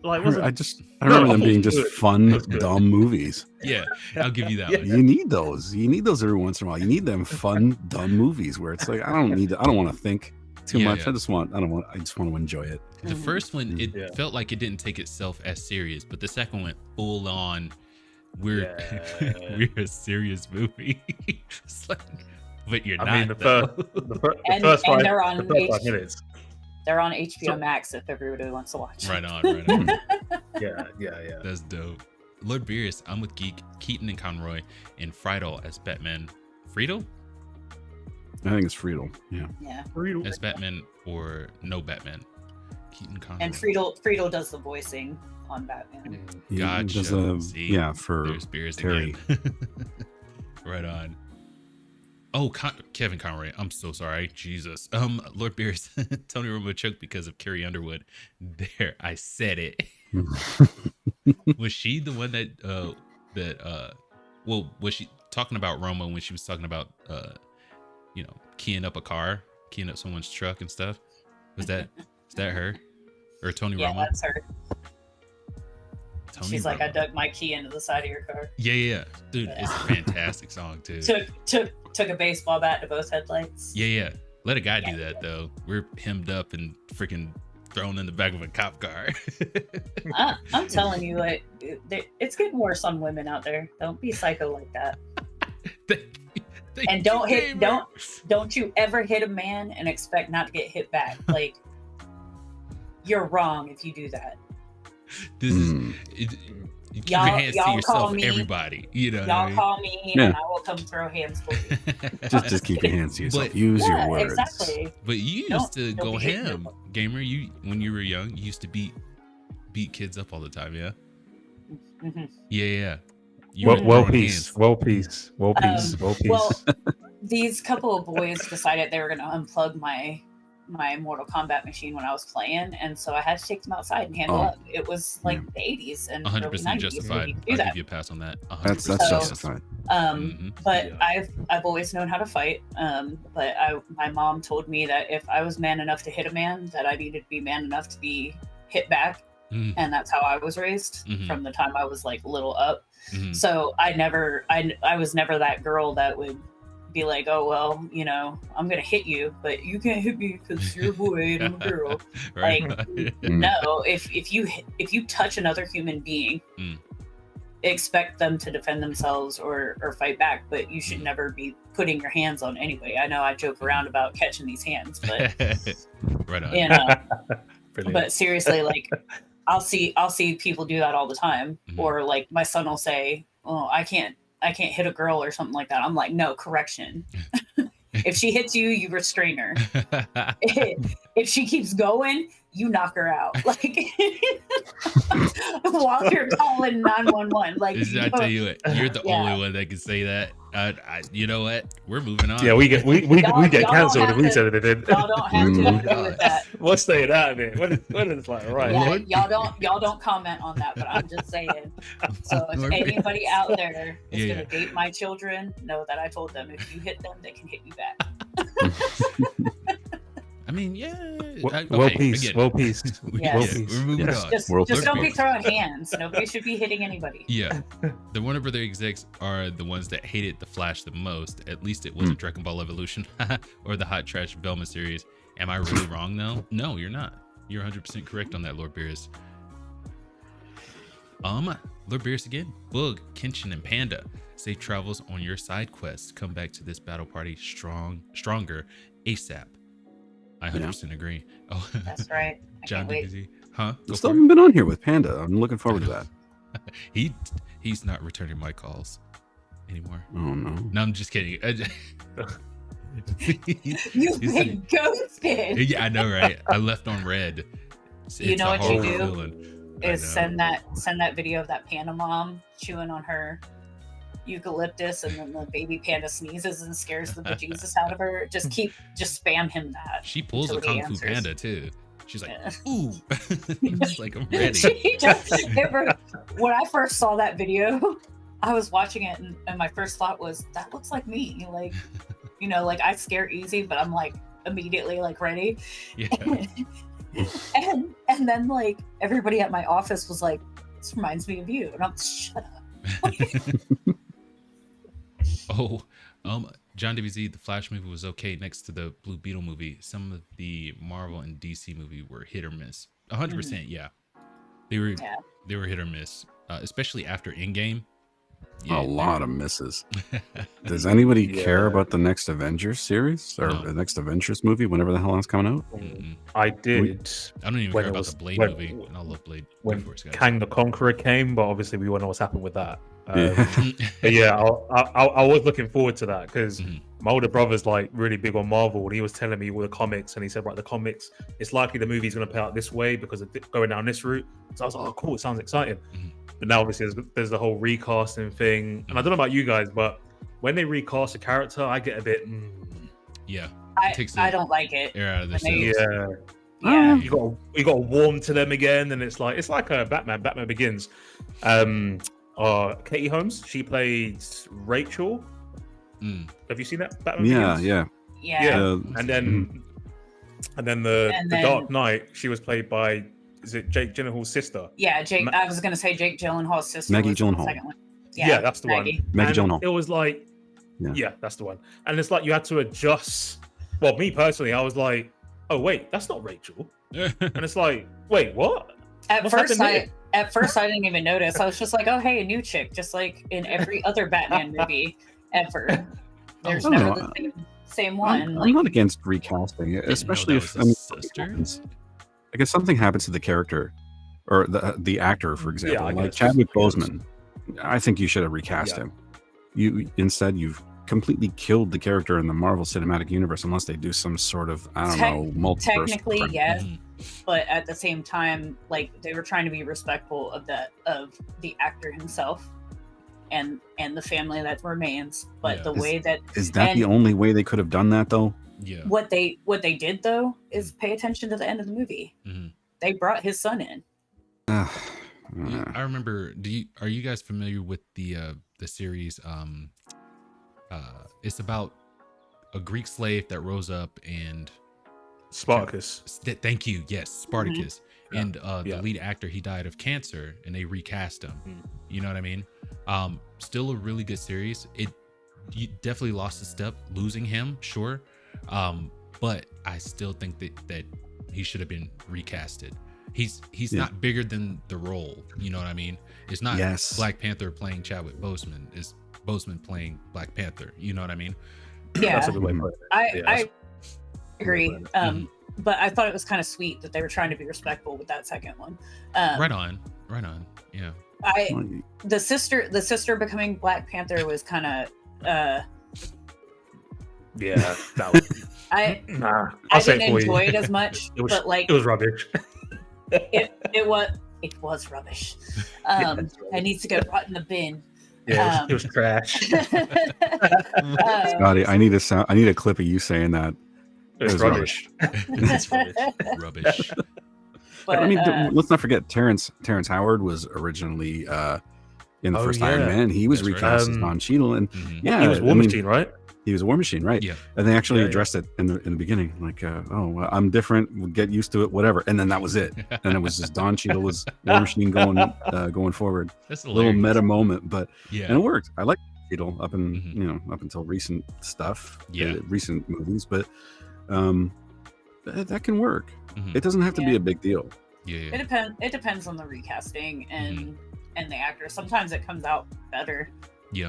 Speaker 6: Like,
Speaker 4: I remember them being just
Speaker 6: good.
Speaker 4: fun,
Speaker 6: It was good.
Speaker 4: dumb movies.
Speaker 1: Yeah, I'll give you that
Speaker 6: Yeah.
Speaker 1: one.
Speaker 4: You need those. You need those every once in a while. You need them fun, dumb movies where it's like I don't want to think too much.
Speaker 1: Yeah.
Speaker 4: I just want to enjoy it.
Speaker 1: The first one, it
Speaker 6: Yeah.
Speaker 1: felt like it didn't take itself as serious, but the second one, full on, we're a serious movie. It's like, but you're not.
Speaker 6: I mean, the
Speaker 5: And
Speaker 6: first five
Speaker 5: they're on
Speaker 6: minutes.
Speaker 5: They're on HBO Max if everybody wants to watch.
Speaker 1: Right on.
Speaker 6: Yeah.
Speaker 1: That's dope. Lord Beerus, I'm with Geek, Keaton and Conroy, and Friedel as Batman. Friedel?
Speaker 4: I think it's Friedel. Yeah.
Speaker 5: Yeah.
Speaker 1: As Batman or no Batman? Keaton Conroy.
Speaker 5: And Friedel does the voicing on Batman.
Speaker 4: He
Speaker 1: Gotcha.
Speaker 4: does
Speaker 1: See,
Speaker 4: for
Speaker 1: there's Beerus
Speaker 4: Terry.
Speaker 1: again. Right on. Oh, Kevin Conroy. I'm so sorry. Jesus. Lord Beerus, Tony Romo choked because of Carrie Underwood. There, I said it. Was she the one was she talking about Romo when she was talking about keying up someone's truck and stuff? Is that her? Or Tony
Speaker 5: Yeah,
Speaker 1: Romo?
Speaker 5: that's her.
Speaker 1: Tony
Speaker 5: She's like,
Speaker 1: Romo.
Speaker 5: I dug my key into the side of your car.
Speaker 1: Yeah. Dude, it's a fantastic song too.
Speaker 5: Took a baseball bat to both headlights.
Speaker 1: Yeah. Let a guy do that though. We're hemmed up and freaking thrown in the back of a cop car.
Speaker 5: I'm telling you, it's getting worse on women out there. Don't be psycho like that. And don't you ever hit a man and expect not to get hit back. Like, you're wrong if you do that.
Speaker 1: This is you keep your hands to yourself, everybody. You know,
Speaker 5: y'all call me and I will come throw hands for you.
Speaker 4: just keep your hands to yourself. Use your words.
Speaker 5: Exactly.
Speaker 1: But you used to
Speaker 5: don't
Speaker 1: go
Speaker 5: be hitting
Speaker 1: ham, gamer. You when you were young, you used to beat kids up all the time. Yeah.
Speaker 5: Mm-hmm.
Speaker 1: Yeah.
Speaker 6: Well, peace. Well,
Speaker 5: Well, these couple of boys decided they were going to unplug my my Mortal Kombat machine when I was playing, and so I had to take them outside and handle up. It was like the 80s and
Speaker 1: 100% justified. I'll give you a pass on that.
Speaker 4: That's justified.
Speaker 5: But I've always known how to fight. But my mom told me that if I was man enough to hit a man, that I needed to be man enough to be hit back. And that's how I was raised from the time I was like little up. So I was never that girl that would be like, oh well, you know, I'm gonna hit you, but you can't hit me because you're a boy and I'm a girl. Like, no, if you touch another human being, expect them to defend themselves or fight back, but you should never be putting your hands on anybody. I know I joke around about catching these hands, but
Speaker 1: right on.
Speaker 5: You know, but seriously, like I'll see people do that all the time, or like my son will say, "Oh, I can't hit a girl" or something like that. I'm like, no, correction. If she hits you, you restrain her. If she keeps going, you knock her out. Like while you're calling 911. Like,
Speaker 1: I tell you what, you're the only one that can say that. You know what? We're moving on.
Speaker 6: Yeah, we get cancelled if we said it.
Speaker 5: Y'all don't have to agree with that.
Speaker 6: We'll stay it out of it. What is like, right?
Speaker 5: Yeah, y'all don't comment on that, but I'm just saying. So if anybody out there is gonna date my children, know that I told them if you hit them, they can hit you back.
Speaker 1: I mean, yeah.
Speaker 6: World peace.
Speaker 5: Yes.
Speaker 1: We're moving on.
Speaker 5: Just don't be throwing hands. Nobody should be hitting anybody.
Speaker 1: Yeah. The Warner Brother execs are the ones that hated The Flash the most. At least it wasn't Dragon Ball Evolution or the hot trash Velma series. Am I really wrong, though? No, you're not. You're 100% correct on that, Lord Beerus. Lord Beerus again. Boog, Kenshin, and Panda. Safe travels on your side quests. Come back to this battle party stronger ASAP. I 100% agree. Oh,
Speaker 5: that's right.
Speaker 1: John DBZ. Huh?
Speaker 4: Still haven't been on here with Panda. I'm looking forward to that.
Speaker 1: He's not returning my calls anymore.
Speaker 4: Oh no.
Speaker 1: No, I'm just kidding.
Speaker 5: You've been ghosted.
Speaker 1: Yeah, I know, right? I left on red.
Speaker 5: You know what you do is send that video of that panda mom chewing on her eucalyptus, and then the baby panda sneezes and scares the bejesus out of her. Just spam him that.
Speaker 1: She pulls a Kung Fu Panda too. She's like, ooh. She's like, I'm ready.
Speaker 5: When I first saw that video, I was watching it and my first thought was, that looks like me. Like, you know, like I scare easy, but I'm like immediately like ready.
Speaker 1: Yeah.
Speaker 5: and then like everybody at my office was like, this reminds me of you. And I'm shut up.
Speaker 1: John WZ, the Flash movie was okay next to the Blue Beetle movie. Some of the Marvel and DC movie were hit or miss. 100%, yeah. They were hit or miss, especially after Endgame.
Speaker 4: Yeah. A lot of misses. Does anybody care about the next Avengers series or the next Avengers movie, whenever the hell that's coming out?
Speaker 6: I did.
Speaker 1: I don't even care about the Blade movie, and I love Blade.
Speaker 6: When Kang the Conqueror came, but obviously we won't know what's happened with that. But yeah, I was looking forward to that because my older brother's like really big on Marvel, and he was telling me all the comics, and he said, right, the comics, it's likely the movie's going to play out this way because of going down this route. So I was like, oh, cool, it sounds exciting. But now obviously there's the whole recasting thing, and I don't know about you guys, but when they recast a character, I get a bit.
Speaker 1: Yeah,
Speaker 5: I don't like it.
Speaker 1: Out of
Speaker 5: yeah.
Speaker 6: You got to warm to them again, and it's like a Batman Begins. Katie Holmes, she played Rachel. Have you seen that Batman Begins? Yeah. And then the Dark Knight, she was played by, is it Jake Gyllenhaal's sister?
Speaker 5: Yeah, Jake. I was gonna say Jake Gyllenhaal's sister.
Speaker 4: Maggie Gyllenhaal.
Speaker 5: Yeah,
Speaker 6: that's the
Speaker 5: Maggie.
Speaker 6: one.
Speaker 4: Maggie Gyllenhaal.
Speaker 6: It was like, yeah, that's the one. And it's like you had to adjust. Well, me personally, I was like, oh wait, that's not Rachel. And it's like, wait, what?
Speaker 5: At first, I didn't even notice. I was just like, oh hey, a new chick, just like in every other Batman movie ever. There's never the same one.
Speaker 4: I'm not against recasting, especially if like if something happens to the character or the actor, for example, like Chadwick Boseman. I think you should have recast him. You've completely killed the character in the Marvel Cinematic Universe unless they do some sort of multiverse.
Speaker 5: Technically, yes, but at the same time, like they were trying to be respectful of the actor himself and the family that remains. But the way that
Speaker 4: is that the only way they could have done that though?
Speaker 5: What they did though is pay attention to the end of the movie. They brought his son in.
Speaker 1: I remember. Are you guys familiar with the series? It's about a Greek slave that rose up and
Speaker 6: Spartacus.
Speaker 1: Thank you. Yes, Spartacus. And the lead actor, he died of cancer, and they recast him. You know what I mean? Still a really good series. You definitely lost a step losing him, sure. But I still think that he should have been recasted. He's not bigger than the role. You know what I mean? It's not Black Panther playing Chadwick Boseman. It's Boseman playing Black Panther. You know what I mean?
Speaker 5: Yeah,
Speaker 6: that's a good way to put it.
Speaker 5: I agree. But I thought it was kind of sweet that they were trying to be respectful with that second one.
Speaker 1: Right on. Yeah.
Speaker 5: The sister becoming Black Panther was kind of.
Speaker 6: Yeah, that was.
Speaker 5: I didn't enjoy it as much, but like
Speaker 6: it was rubbish.
Speaker 5: it was rubbish. It needs to go right in the bin.
Speaker 6: Yeah, it was trash.
Speaker 4: Scotty, I need a clip of you saying that.
Speaker 6: It was rubbish.
Speaker 1: It's rubbish.
Speaker 5: But,
Speaker 4: I mean, let's not forget Terrence Howard was originally in the first Iron Man. He was recast as Don Cheadle, and
Speaker 6: he was War Machine, right?
Speaker 4: He was War Machine, right?
Speaker 1: Yeah.
Speaker 4: And they actually addressed it in the beginning, like, well, I'm different. We'll get used to it, whatever. And then that was it. And it was just Don Cheadle was War Machine going forward.
Speaker 1: That's
Speaker 4: a little meta moment, but and it worked. I like Cheadle up until recent stuff, recent movies, but that can work. It doesn't have to be a big deal.
Speaker 1: Yeah.
Speaker 5: It depends on the recasting and the actor. Sometimes it comes out better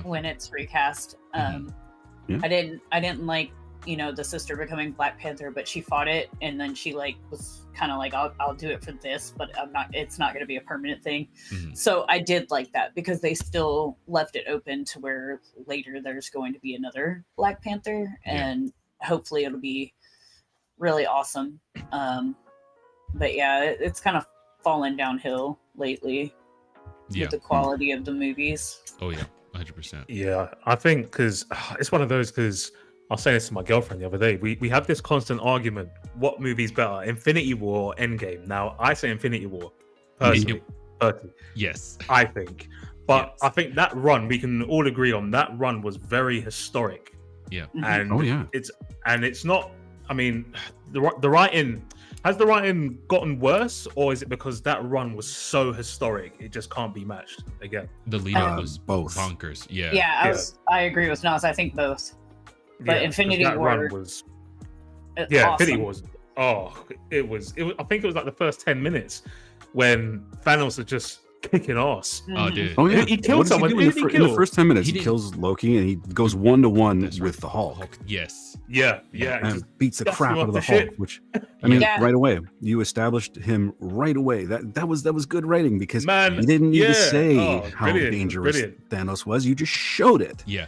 Speaker 5: when it's recast. I didn't like the sister becoming Black Panther, but she fought it, and then she was kind of like, I'll do it for this, but it's not going to be a permanent thing. So I did like that because they still left it open to where later there's going to be another Black Panther, and hopefully it'll be really awesome. But yeah, it's kind of fallen downhill lately with the quality of the movies.
Speaker 1: Oh yeah, 100%.
Speaker 6: Yeah, I think because it's one of those, because I was saying this to my girlfriend the other day. We have this constant argument: what movie's better, Infinity War or Endgame? Now, I say Infinity War personally.
Speaker 1: Yes,
Speaker 6: I think, but I think that run, we can all agree on, that run was very historic.
Speaker 1: Yeah,
Speaker 6: and it's not. I mean, the writing. Has the writing gotten worse, or is it because that run was so historic it just can't be matched again?
Speaker 1: The lead-up was
Speaker 4: both
Speaker 1: bonkers.
Speaker 5: I agree with Nas. I think both. But Infinity War
Speaker 6: run was
Speaker 5: awesome.
Speaker 6: Infinity War was it was I think it was like the first 10 minutes when Thanos was just kicking ass.
Speaker 1: Oh dude.
Speaker 4: Oh yeah.
Speaker 6: He killed someone.
Speaker 4: In the first 10 minutes, he kills Loki, and he goes 1-to-1 with the Hulk.
Speaker 1: Yes.
Speaker 6: Yeah.
Speaker 4: And beats the crap out of the Hulk, which I mean, right away, you established him right away. That was good writing, because you didn't need to say how dangerous Thanos was. You just showed it.
Speaker 1: Yeah.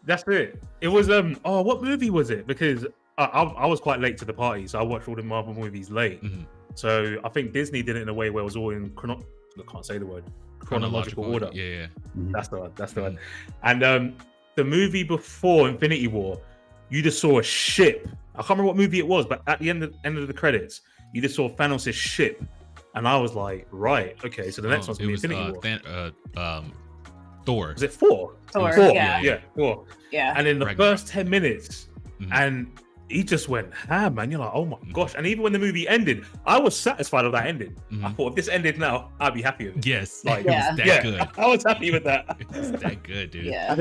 Speaker 6: That's it. It was what movie was it? Because I was quite late to the party, so I watched all the Marvel movies late. So I think Disney did it in a way where it was all in I can't say the word, chronological order.
Speaker 1: Yeah.
Speaker 6: That's the one. And the movie before Infinity War, you just saw a ship. I can't remember what movie it was, but at the end of the credits, you just saw Thanos' ship, and I was like, right, okay, so the next one's gonna be Infinity War.
Speaker 1: Thor.
Speaker 6: Was it Thor?
Speaker 5: Thor.
Speaker 6: Yeah, Thor.
Speaker 5: Yeah.
Speaker 6: And in the first 10 minutes, and he just went ham, man. You're like, oh my gosh. And even when the movie ended, I was satisfied with that ending. I thought, if this ended now, I'd be happy with it.
Speaker 1: Yes. It was that good.
Speaker 6: I was happy with that.
Speaker 1: It was that good, dude.
Speaker 5: Yeah.
Speaker 6: And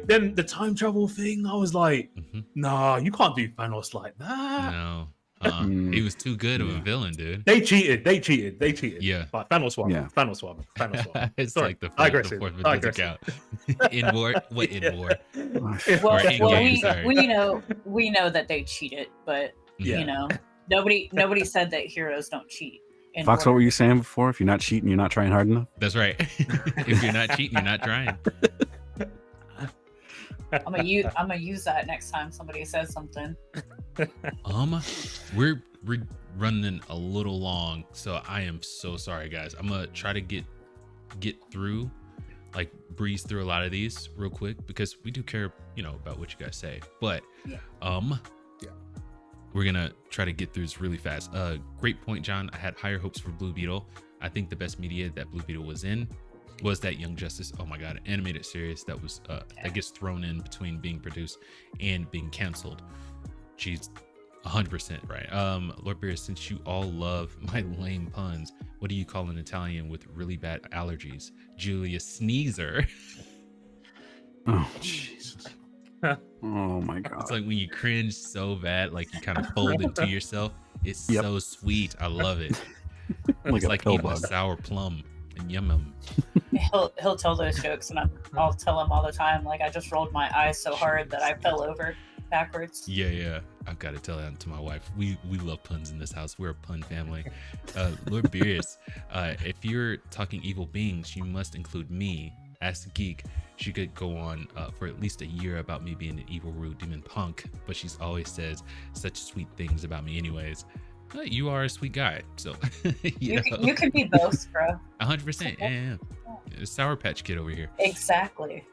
Speaker 6: then the time travel thing, I was like, nah, you can't do Thanos like that.
Speaker 1: No. He was too good of a villain, dude.
Speaker 6: They cheated.
Speaker 1: Yeah.
Speaker 6: But Thanos won. Thanos won.
Speaker 1: It's
Speaker 6: Sorry.
Speaker 1: like the fourth Vincenzo count. In war? What in war?
Speaker 5: We know that they cheated, but nobody said that heroes don't cheat.
Speaker 4: Fox, what were you saying before? If you're not cheating, you're not trying hard enough.
Speaker 1: That's right. If you're not cheating, you're not trying.
Speaker 5: I'm gonna use that next time somebody says something.
Speaker 1: We're running a little long, so I am so sorry, guys. I'm gonna try to get through, breeze through a lot of these real quick, because we do care, about what you guys say. But we're gonna try to get through this really fast. Great point, John. I had higher hopes for Blue Beetle. I think the best media that Blue Beetle was in was that Young Justice. Oh my god, animated series that was that gets thrown in between being produced and being canceled. She's 100% right. Lord Beer, since you all love my lame puns, what do you call an Italian with really bad allergies? Julius Sneezer.
Speaker 4: Oh Jesus. Oh my god.
Speaker 1: It's like when you cringe so bad, like you kind of fold into yourself. It's so sweet. I love it. It's like eating a sour plum and yum.
Speaker 5: He'll tell those jokes, and I'll tell him all the time. Like, I just rolled my eyes so hard that I fell over backwards.
Speaker 1: Yeah. I've got to tell that to my wife. We love puns in this house. We're a pun family. Lord Beerus, if you're talking evil beings, you must include me. As a geek, she could go on for at least a year about me being an evil, rude demon punk, but she's always says such sweet things about me anyways. You are a sweet guy, so you
Speaker 5: can be both, bro.
Speaker 1: 100%. Yeah. Sour Patch Kid over here.
Speaker 5: Exactly.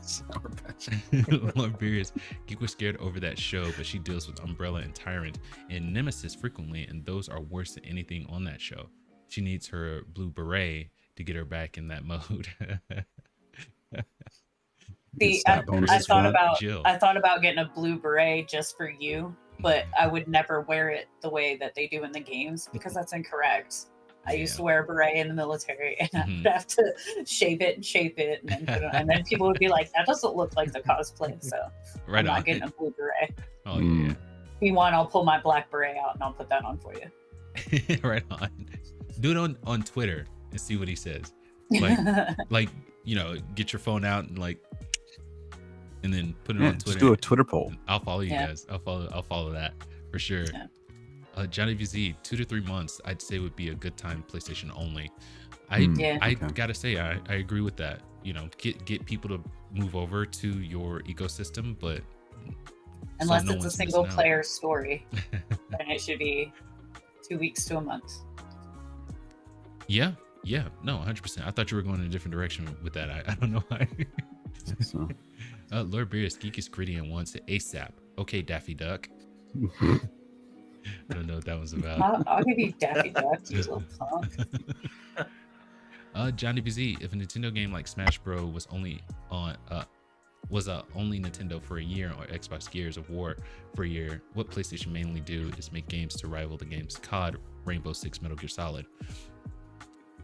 Speaker 1: Sour Patch. Lord Beers, Geek was scared over that show, but she deals with Umbrella and Tyrant and Nemesis frequently, and those are worse than anything on that show. She needs her blue beret to get her back in that mode.
Speaker 5: See, I thought about getting a blue beret just for you, but I would never wear it the way that they do in the games because that's incorrect. I used to wear a beret in the military, and I would have to shave it and shape it, and then put it on, and then people would be like, "That doesn't look like the cosplay." So I'm not getting a blue beret.
Speaker 1: Oh yeah.
Speaker 5: If you want, I'll pull my black beret out and I'll put that on for you.
Speaker 1: Right on. Do it on Twitter and see what he says. Like get your phone out and then put it on Twitter.
Speaker 4: Just do a Twitter poll.
Speaker 1: I'll follow you guys. I'll follow that for sure. Yeah. Johnny VZ, 2 to 3 months, I'd say would be a good time PlayStation only. I gotta say, I agree with that. Get people to move over to your ecosystem, but
Speaker 5: unless it's a single player story, then it should be 2 weeks to a month.
Speaker 1: Yeah, no, 100%. I thought you were going in a different direction with that. I don't know why.
Speaker 4: So.
Speaker 1: Lord Beerus, Geek is gritty and wants it ASAP. Okay, Daffy Duck. I don't know what that was about.
Speaker 5: I'll give you Daffy Duck, you little punk.
Speaker 1: Johnny BZ, if a Nintendo game like Smash Bros was only Nintendo for a year, or Xbox Gears of War for a year, what PlayStation mainly do is make games to rival the games COD, Rainbow Six, Metal Gear Solid.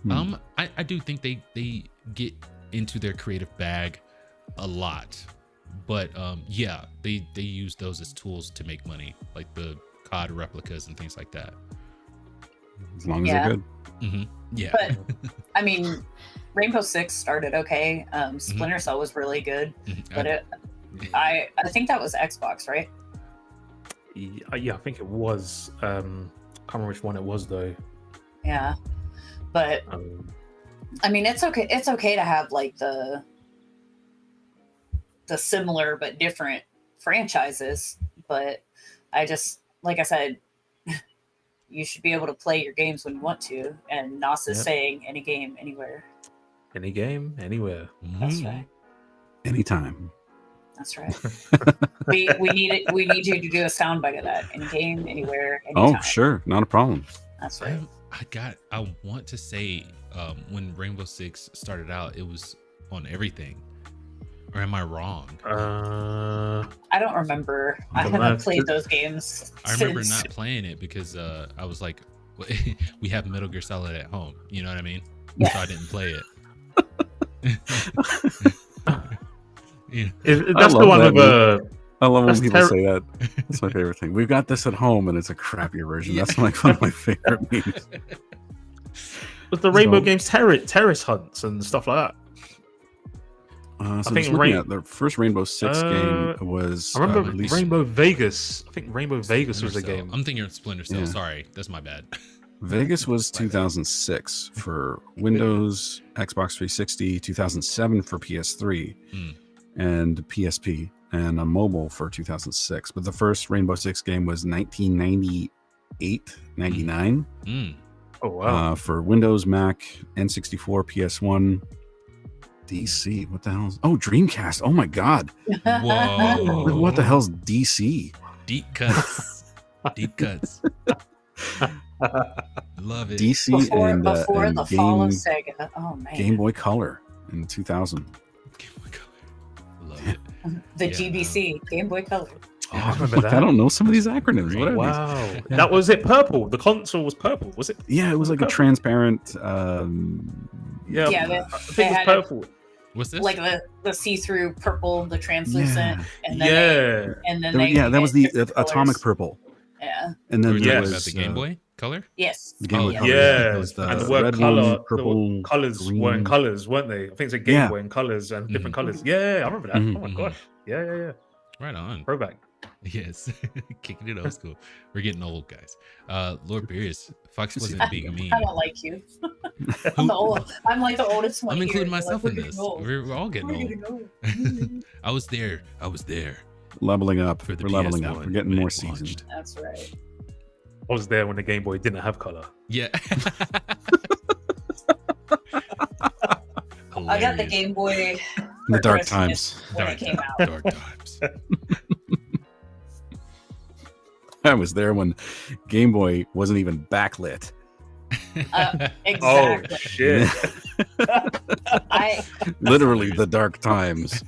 Speaker 1: I do think they get into their creative bag a lot, but they use those as tools to make money, like the COD replicas and things like that.
Speaker 4: As long as they're good.
Speaker 1: Mm-hmm. Yeah.
Speaker 5: But I mean, Rainbow Six started okay. Splinter Cell was really good, but I think that was Xbox, right?
Speaker 6: Yeah, I think it was. Can't remember which one it was though.
Speaker 5: Yeah, but I mean, it's okay. It's okay to have like the similar but different franchises, but I just, like I said, you should be able to play your games when you want to, and Knoss is saying any game, anywhere. Any game, anywhere. That's right.
Speaker 4: Anytime.
Speaker 5: That's right. we need you to do a soundbite of that. Any game, anywhere, anytime.
Speaker 4: Oh, sure, not a problem.
Speaker 5: That's right.
Speaker 1: I want to say when Rainbow Six started out, it was on everything. Or am I wrong?
Speaker 5: I don't remember. I haven't played those games.
Speaker 1: I remember not playing it because I was like, we have Metal Gear Solid at home. You know what I mean? Yeah. So I didn't play it.
Speaker 6: That's the one of
Speaker 4: I love when people say that. It's my favorite thing. We've got this at home, and it's a crappier version. That's like one of my favorite memes.
Speaker 6: With the Rainbow Games terrorist hunts and stuff like that.
Speaker 4: I think the first Rainbow Six game was.
Speaker 6: I remember Rainbow Vegas. I think Rainbow Vegas was the game.
Speaker 1: I'm thinking of Splinter Cell. Yeah. Sorry, that's my bad.
Speaker 4: Vegas was 2006 for Windows, Xbox 360, 2007 for PS3 and PSP, and a mobile for 2006. But the first Rainbow Six game was 1998, 99.
Speaker 6: Oh, wow.
Speaker 4: For Windows, Mac, N64, PS1. DC, what the hell? Oh, Dreamcast. Oh my God.
Speaker 1: Whoa.
Speaker 4: What the hell's DC?
Speaker 1: Deep cuts. Deep cuts. Love it.
Speaker 4: DC
Speaker 5: before
Speaker 4: and
Speaker 5: the fall of
Speaker 4: Game,
Speaker 5: Sega. Oh man.
Speaker 4: Game Boy Color in 2000.
Speaker 1: Game Boy Color. Love it.
Speaker 5: The GBC, Game Boy Color.
Speaker 6: Oh, I remember that.
Speaker 4: I don't know some of these acronyms. What are
Speaker 6: Wow.
Speaker 4: these?
Speaker 6: That was it. Purple. The console was purple. Was it?
Speaker 4: Yeah, it was like a transparent.
Speaker 6: Yeah.
Speaker 5: Yeah,
Speaker 6: I think it was
Speaker 5: had
Speaker 6: purple.
Speaker 1: What's this?
Speaker 5: like the see-through purple, the translucent, and then
Speaker 4: That was the
Speaker 5: different
Speaker 4: atomic
Speaker 5: colors.
Speaker 4: purple.
Speaker 5: Yeah.
Speaker 4: And then
Speaker 1: We're
Speaker 4: there
Speaker 1: talking
Speaker 4: was
Speaker 1: about the Game Boy Color?
Speaker 5: Yes.
Speaker 4: The Game Boy
Speaker 1: Oh,
Speaker 4: Color.
Speaker 6: Yeah,
Speaker 4: It was
Speaker 6: and the word
Speaker 4: red
Speaker 6: color,
Speaker 4: one, purple,
Speaker 6: the colors
Speaker 4: green.
Speaker 6: weren't colors, weren't they? I think it's a Game Boy in colors and different colors. Yeah, I remember that.
Speaker 4: Mhm.
Speaker 6: Oh my gosh. Yeah.
Speaker 1: Right on.
Speaker 6: Throwback.
Speaker 1: Yes. Kicking it old school. We're getting old, guys. Lord Beers, Fox wasn't being mean.
Speaker 5: I don't like you. I'm the old. I'm like the oldest one.
Speaker 1: I'm including
Speaker 5: here.
Speaker 1: myself
Speaker 5: Like,
Speaker 1: in this. We're all getting old. I was there.
Speaker 4: Leveling up.
Speaker 1: For the
Speaker 4: We're leveling
Speaker 1: PS1
Speaker 4: up. We're getting
Speaker 1: when
Speaker 4: more
Speaker 1: it launched.
Speaker 4: seasoned.
Speaker 5: That's right.
Speaker 6: I was there when the Game Boy didn't have color.
Speaker 1: Yeah.
Speaker 5: I got the Game Boy.
Speaker 4: The
Speaker 5: for
Speaker 4: dark
Speaker 5: Christmas
Speaker 4: times.
Speaker 5: when it came out.
Speaker 1: Dark times.
Speaker 4: I was there when Game Boy wasn't even backlit.
Speaker 5: Exactly.
Speaker 6: Oh shit.
Speaker 5: I
Speaker 4: Literally the dark times.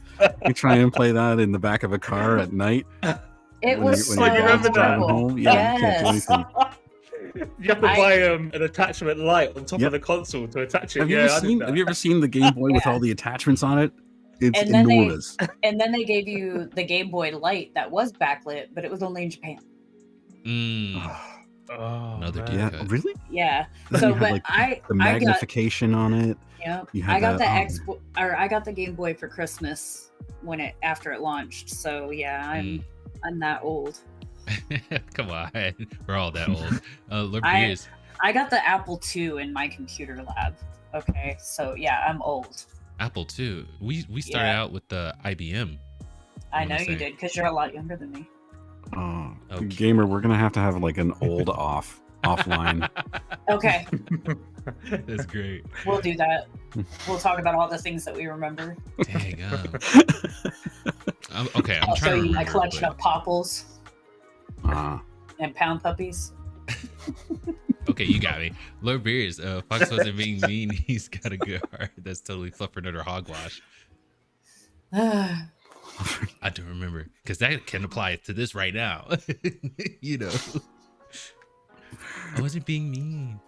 Speaker 4: You try and play that in the back of a car at night.
Speaker 5: it was
Speaker 4: when
Speaker 5: so
Speaker 4: your dad's driving
Speaker 5: cool.
Speaker 4: home. Yeah, you can't do
Speaker 5: Yes.
Speaker 4: anything.
Speaker 6: You have to buy an attachment light on top
Speaker 4: Yep.
Speaker 6: of the console to attach it.
Speaker 4: Have you
Speaker 6: I
Speaker 4: ever
Speaker 6: did
Speaker 4: seen?
Speaker 6: that.
Speaker 4: Have you ever seen the Game Boy with all the attachments on it? It's
Speaker 5: And then
Speaker 4: enormous.
Speaker 5: And then they gave you the Game Boy Light that was backlit, but it was only in Japan.
Speaker 6: Oh,
Speaker 1: Another
Speaker 6: man.
Speaker 1: deep
Speaker 4: Yeah,
Speaker 1: cut.
Speaker 4: really?
Speaker 5: Yeah.
Speaker 4: Then
Speaker 5: So,
Speaker 4: you have,
Speaker 5: but
Speaker 4: like,
Speaker 5: I
Speaker 4: The
Speaker 5: I got
Speaker 4: magnification on it.
Speaker 5: yeah
Speaker 4: You had
Speaker 5: I got
Speaker 4: that,
Speaker 5: I got the Game Boy for Christmas after it launched. So yeah, I'm that old.
Speaker 1: Come on. We're all that old. Lord
Speaker 5: I-
Speaker 1: Beers.
Speaker 5: I got the Apple II in my computer lab. Okay, so yeah, I'm old.
Speaker 1: Apple II. We started
Speaker 5: Yeah.
Speaker 1: out with the IBM.
Speaker 5: I know
Speaker 1: wanna
Speaker 5: you
Speaker 1: say.
Speaker 5: did because you're a lot younger than me.
Speaker 4: Oh,
Speaker 1: Okay.
Speaker 4: Gamer, we're gonna have like an old offline.
Speaker 5: Okay,
Speaker 1: That's great.
Speaker 5: we'll do that. We'll talk about all the things that we remember.
Speaker 1: Dang. Okay, I'm
Speaker 5: I'll show
Speaker 1: trying to
Speaker 5: you my
Speaker 1: remember.
Speaker 5: collection
Speaker 1: but-
Speaker 5: of Popples
Speaker 4: Ah,
Speaker 5: and Pound Puppies.
Speaker 1: Okay, you got me. Lord Beers, Fox wasn't being mean. He's got a good heart. That's totally fluffernutter hogwash. I do remember because that can apply to this right now. You know, I wasn't being mean.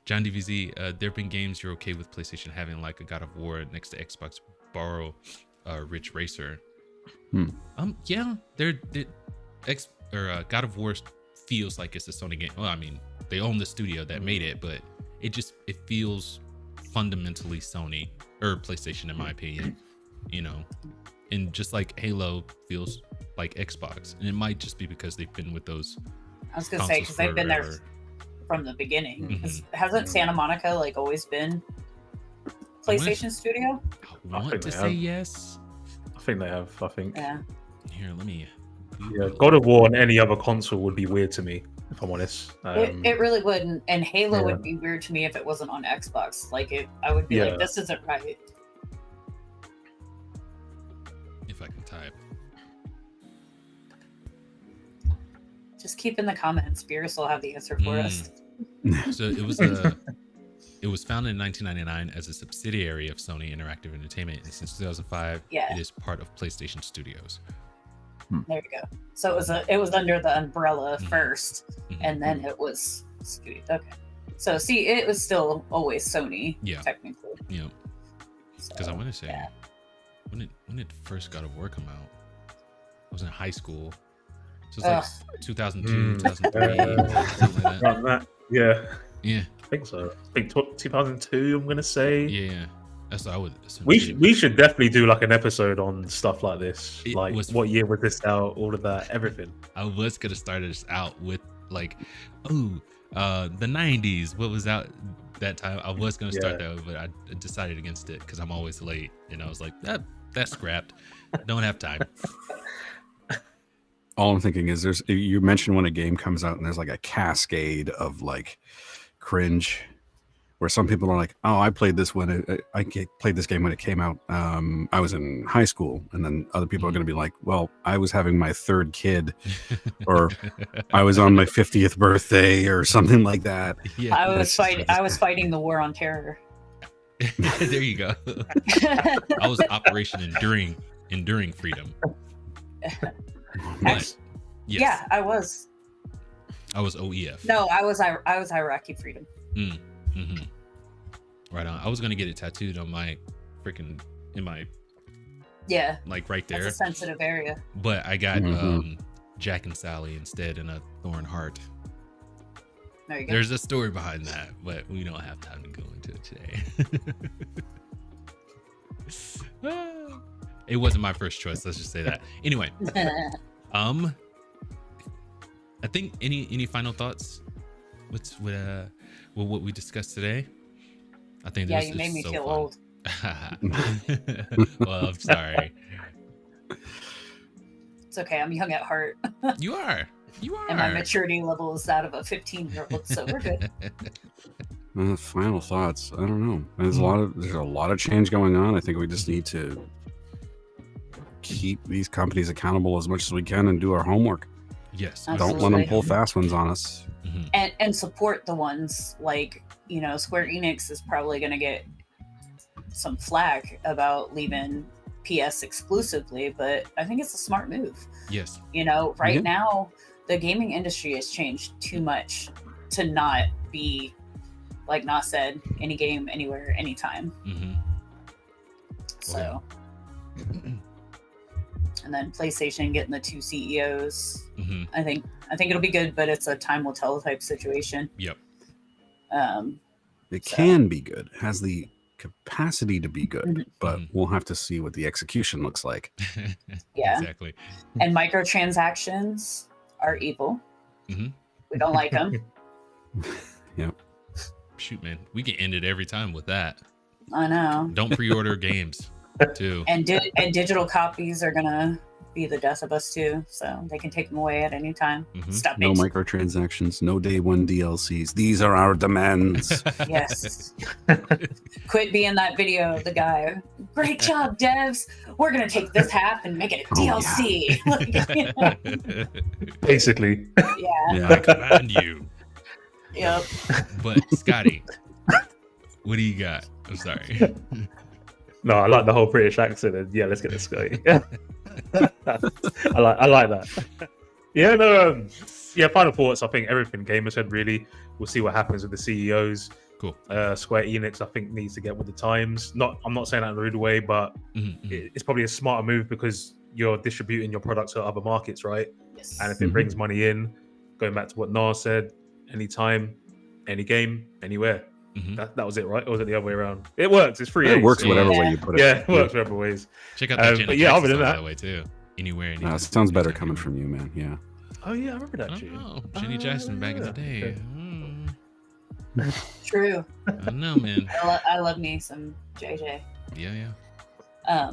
Speaker 1: John DVZ, there have been games you're okay with PlayStation having, like a God of War next to Xbox borrow Ridge Racer. Yeah, God of War feels like it's a Sony game. Well, I mean, they own the studio that made it, but it feels fundamentally Sony or PlayStation in my opinion. You know, and just like Halo feels like Xbox, and it might just be because they've been with those.
Speaker 5: I was gonna say because they've been there
Speaker 1: forever.
Speaker 5: from the beginning.
Speaker 1: Mhm.
Speaker 5: Hasn't Santa Monica like always been PlayStation Studio?
Speaker 1: I want
Speaker 6: think
Speaker 1: to
Speaker 6: they
Speaker 1: say
Speaker 6: have.
Speaker 1: yes.
Speaker 6: I think they have. I think.
Speaker 5: Yeah.
Speaker 1: Here, let me.
Speaker 6: Yeah, God of War on any other console would be weird to me, if I'm honest.
Speaker 5: It really wouldn't. And Halo
Speaker 6: yeah.
Speaker 5: would be weird to me if it wasn't on Xbox. Like I would be
Speaker 6: Yeah.
Speaker 5: like, this isn't right.
Speaker 1: If I can type.
Speaker 5: Just keep in the comments. Beerus will have the answer for us.
Speaker 1: So it was founded in 1999 as a subsidiary of Sony Interactive Entertainment, and since 2005,
Speaker 5: Yeah.
Speaker 1: it is part of PlayStation Studios.
Speaker 5: There you go. So it was under the umbrella
Speaker 1: Mhm.
Speaker 5: first,
Speaker 1: Mhm.
Speaker 5: and then it was Studio. Okay. So see, it was still always Sony.
Speaker 1: Yeah.
Speaker 5: Technically.
Speaker 1: You know, because I
Speaker 5: So,
Speaker 1: want to say,
Speaker 5: yeah.
Speaker 1: when did first God of War come out? I was in high school, so it's like 2002, 2003, something like that.
Speaker 6: Around that. Yeah,
Speaker 1: Yeah,
Speaker 6: I think so. I think 2002. I'm gonna say.
Speaker 1: yeah. That's what I would assume.
Speaker 6: We
Speaker 1: too.
Speaker 6: we should definitely do like an episode on stuff like this,
Speaker 1: It
Speaker 6: like
Speaker 1: was-
Speaker 6: what year was this out, all of that, everything.
Speaker 1: I was gonna start us out with like, the 90s. What was out that time? I was gonna start that, but I decided against it because I'm always late, and I was like, that's scrapped. Don't have time.
Speaker 4: all I'm thinking is you mentioned when a game comes out and there's like a cascade of like cringe. where some people are like, oh, I played this played this game when it came out. I was in high school. And then other people are going to be like, well, I was having my third kid, or I was on my 50th birthday, or something like that.
Speaker 5: Yeah. I was fighting the war on terror.
Speaker 1: There you go. I was Operation Enduring Freedom.
Speaker 5: Actually, yes. Yeah, I was
Speaker 1: OEF.
Speaker 5: No, I was Iraqi Freedom.
Speaker 1: Mm-hmm. Right on. I was gonna get it tattooed on my like right there.
Speaker 5: That's a sensitive area.
Speaker 1: But I got Jack and Sally instead, and a thorn heart.
Speaker 5: There you go.
Speaker 1: There's a story behind that, but we don't have time to go into it today. It wasn't my first choice. Let's just say that. Anyway, I think any final thoughts with what we discussed today? I think
Speaker 5: you made me feel old.
Speaker 1: Well, I'm sorry.
Speaker 5: It's okay. I'm young at heart.
Speaker 1: You are.
Speaker 5: And my maturity level is that of a 15-year-old, so we're good.
Speaker 4: Final thoughts. I don't know. There's a lot of change going on. I think we just need to keep these companies accountable as much as we can and do our homework.
Speaker 1: Yes.
Speaker 5: Absolutely.
Speaker 4: Don't let them pull fast ones on us.
Speaker 5: And support the ones like, Square Enix is probably going to get some flack about leaving PS exclusively, but I think it's a smart move.
Speaker 1: Yes.
Speaker 5: Right now, the gaming industry has changed too much to not be, like Nas said, any game, anywhere, anytime. So, and then PlayStation getting the 2 CEOs. I think it'll be good, but it's a time will tell type situation.
Speaker 1: Yep.
Speaker 4: It can be good. It has the capacity to be good, but we'll have to see what the execution looks like.
Speaker 5: Yeah.
Speaker 1: Exactly.
Speaker 5: And microtransactions are evil. We don't like them.
Speaker 4: Yep.
Speaker 1: Shoot, man, we can end it every time with that.
Speaker 5: I know.
Speaker 1: Don't pre-order games too.
Speaker 5: And digital copies are gonna be the death of us too, so they can take them away at any time. Stop
Speaker 4: no
Speaker 5: it.
Speaker 4: Microtransactions, no day one DLCs. These are our demands.
Speaker 5: Yes. Quit being that video of the guy. Great job, devs. We're gonna take this half and make it a DLC.
Speaker 6: Basically.
Speaker 5: Yeah.
Speaker 1: I command you.
Speaker 5: Yep.
Speaker 1: But Scotty, what do you got? I'm sorry.
Speaker 6: No, I like the whole British accent. And yeah, let's get this Scotty. I like that. Yeah, no. Final thoughts. I think everything Gamer said. Really, we'll see what happens with the CEOs.
Speaker 1: Cool.
Speaker 6: Square Enix, I think, needs to get with the times. I'm not saying that in a rude way, but it's probably a smarter move because you're distributing your products to other markets, right?
Speaker 5: Yes.
Speaker 6: And if it brings money in, going back to what Nas said, anytime, any game, anywhere. That was it, right? Or was it the other way around? It works. It's free.
Speaker 4: It works whatever way you put it.
Speaker 6: Yeah, it works whatever ways.
Speaker 1: Check out that
Speaker 6: but yeah, other than
Speaker 1: that way too. Anywhere.
Speaker 4: It sounds better coming from you, man. Yeah.
Speaker 6: Oh yeah, I remember that tune.
Speaker 1: Oh, Jenny Jackson back in the day.
Speaker 5: True.
Speaker 1: I know, man.
Speaker 5: I love me some JJ.
Speaker 1: Yeah.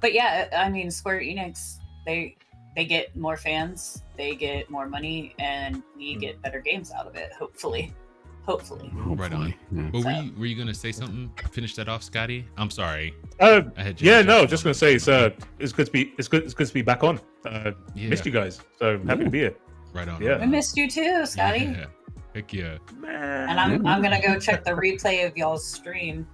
Speaker 5: But yeah, I mean, Square Enix, they get more fans, they get more money, and we get better games out of it. Hopefully.
Speaker 1: Right on.
Speaker 4: Yeah.
Speaker 1: Well, were you gonna say something? Finish that off, Scotty. I'm sorry.
Speaker 6: Just gonna say it's good to be back on. Missed you guys, so happy to be here.
Speaker 1: Right on.
Speaker 5: Yeah, we missed you too, Scotty.
Speaker 1: Yeah. Heck yeah.
Speaker 5: And I'm gonna go check the replay of y'all's stream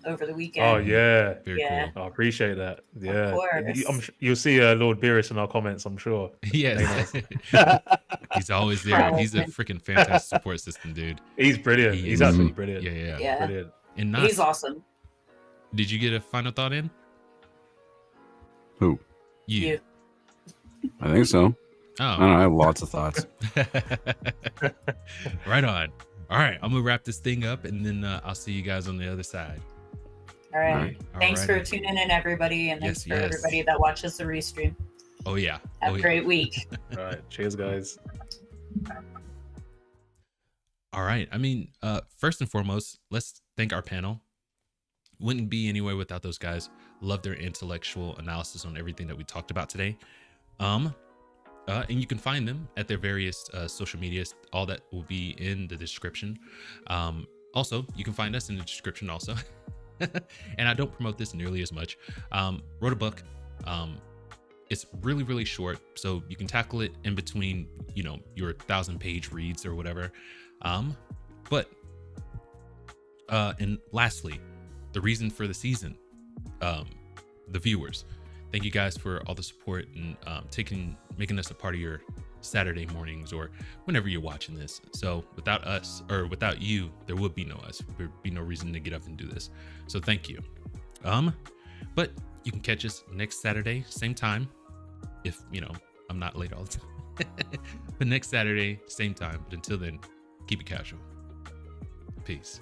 Speaker 5: over the weekend.
Speaker 6: Oh yeah,
Speaker 1: very cool.
Speaker 6: I appreciate that. Yeah,
Speaker 5: of course.
Speaker 6: You'll see Lord Beerus in our comments, I'm sure.
Speaker 1: Yes. He's always there.
Speaker 5: Probably.
Speaker 1: He's a freaking fantastic support system, dude.
Speaker 6: He's brilliant. He's absolutely brilliant.
Speaker 1: Yeah.
Speaker 6: Brilliant.
Speaker 1: And
Speaker 5: he's awesome.
Speaker 1: Did you get a final thought in?
Speaker 4: Who?
Speaker 1: You.
Speaker 4: I think so.
Speaker 1: Oh.
Speaker 4: I don't know, I have lots of thoughts.
Speaker 1: Right on. All right, I'm gonna wrap this thing up, and then I'll see you guys on the other side.
Speaker 5: All right. Thanks for tuning in, everybody, and thanks for everybody that watches the restream.
Speaker 1: Oh yeah.
Speaker 5: Have a great week.
Speaker 6: All right. Cheers, guys.
Speaker 1: All right. I mean, first and foremost, let's thank our panel. Wouldn't be anywhere without those guys. Love their intellectual analysis on everything that we talked about today. And you can find them at their various social medias. All that will be in the description. Also, you can find us in the description also. And I don't promote this nearly as much. Wrote a book. It's really, really short, so you can tackle it in between, you know, your 1,000-page reads or whatever. And lastly, the reason for the season, the viewers. Thank you guys for all the support and making us a part of your Saturday mornings or whenever you're watching this. So without us, or without you, there would be no us. There'd be no reason to get up and do this. So thank you. But you can catch us next Saturday, same time, if, you know, I'm not late all the time. But next Saturday, same time. But until then, keep it casual. Peace.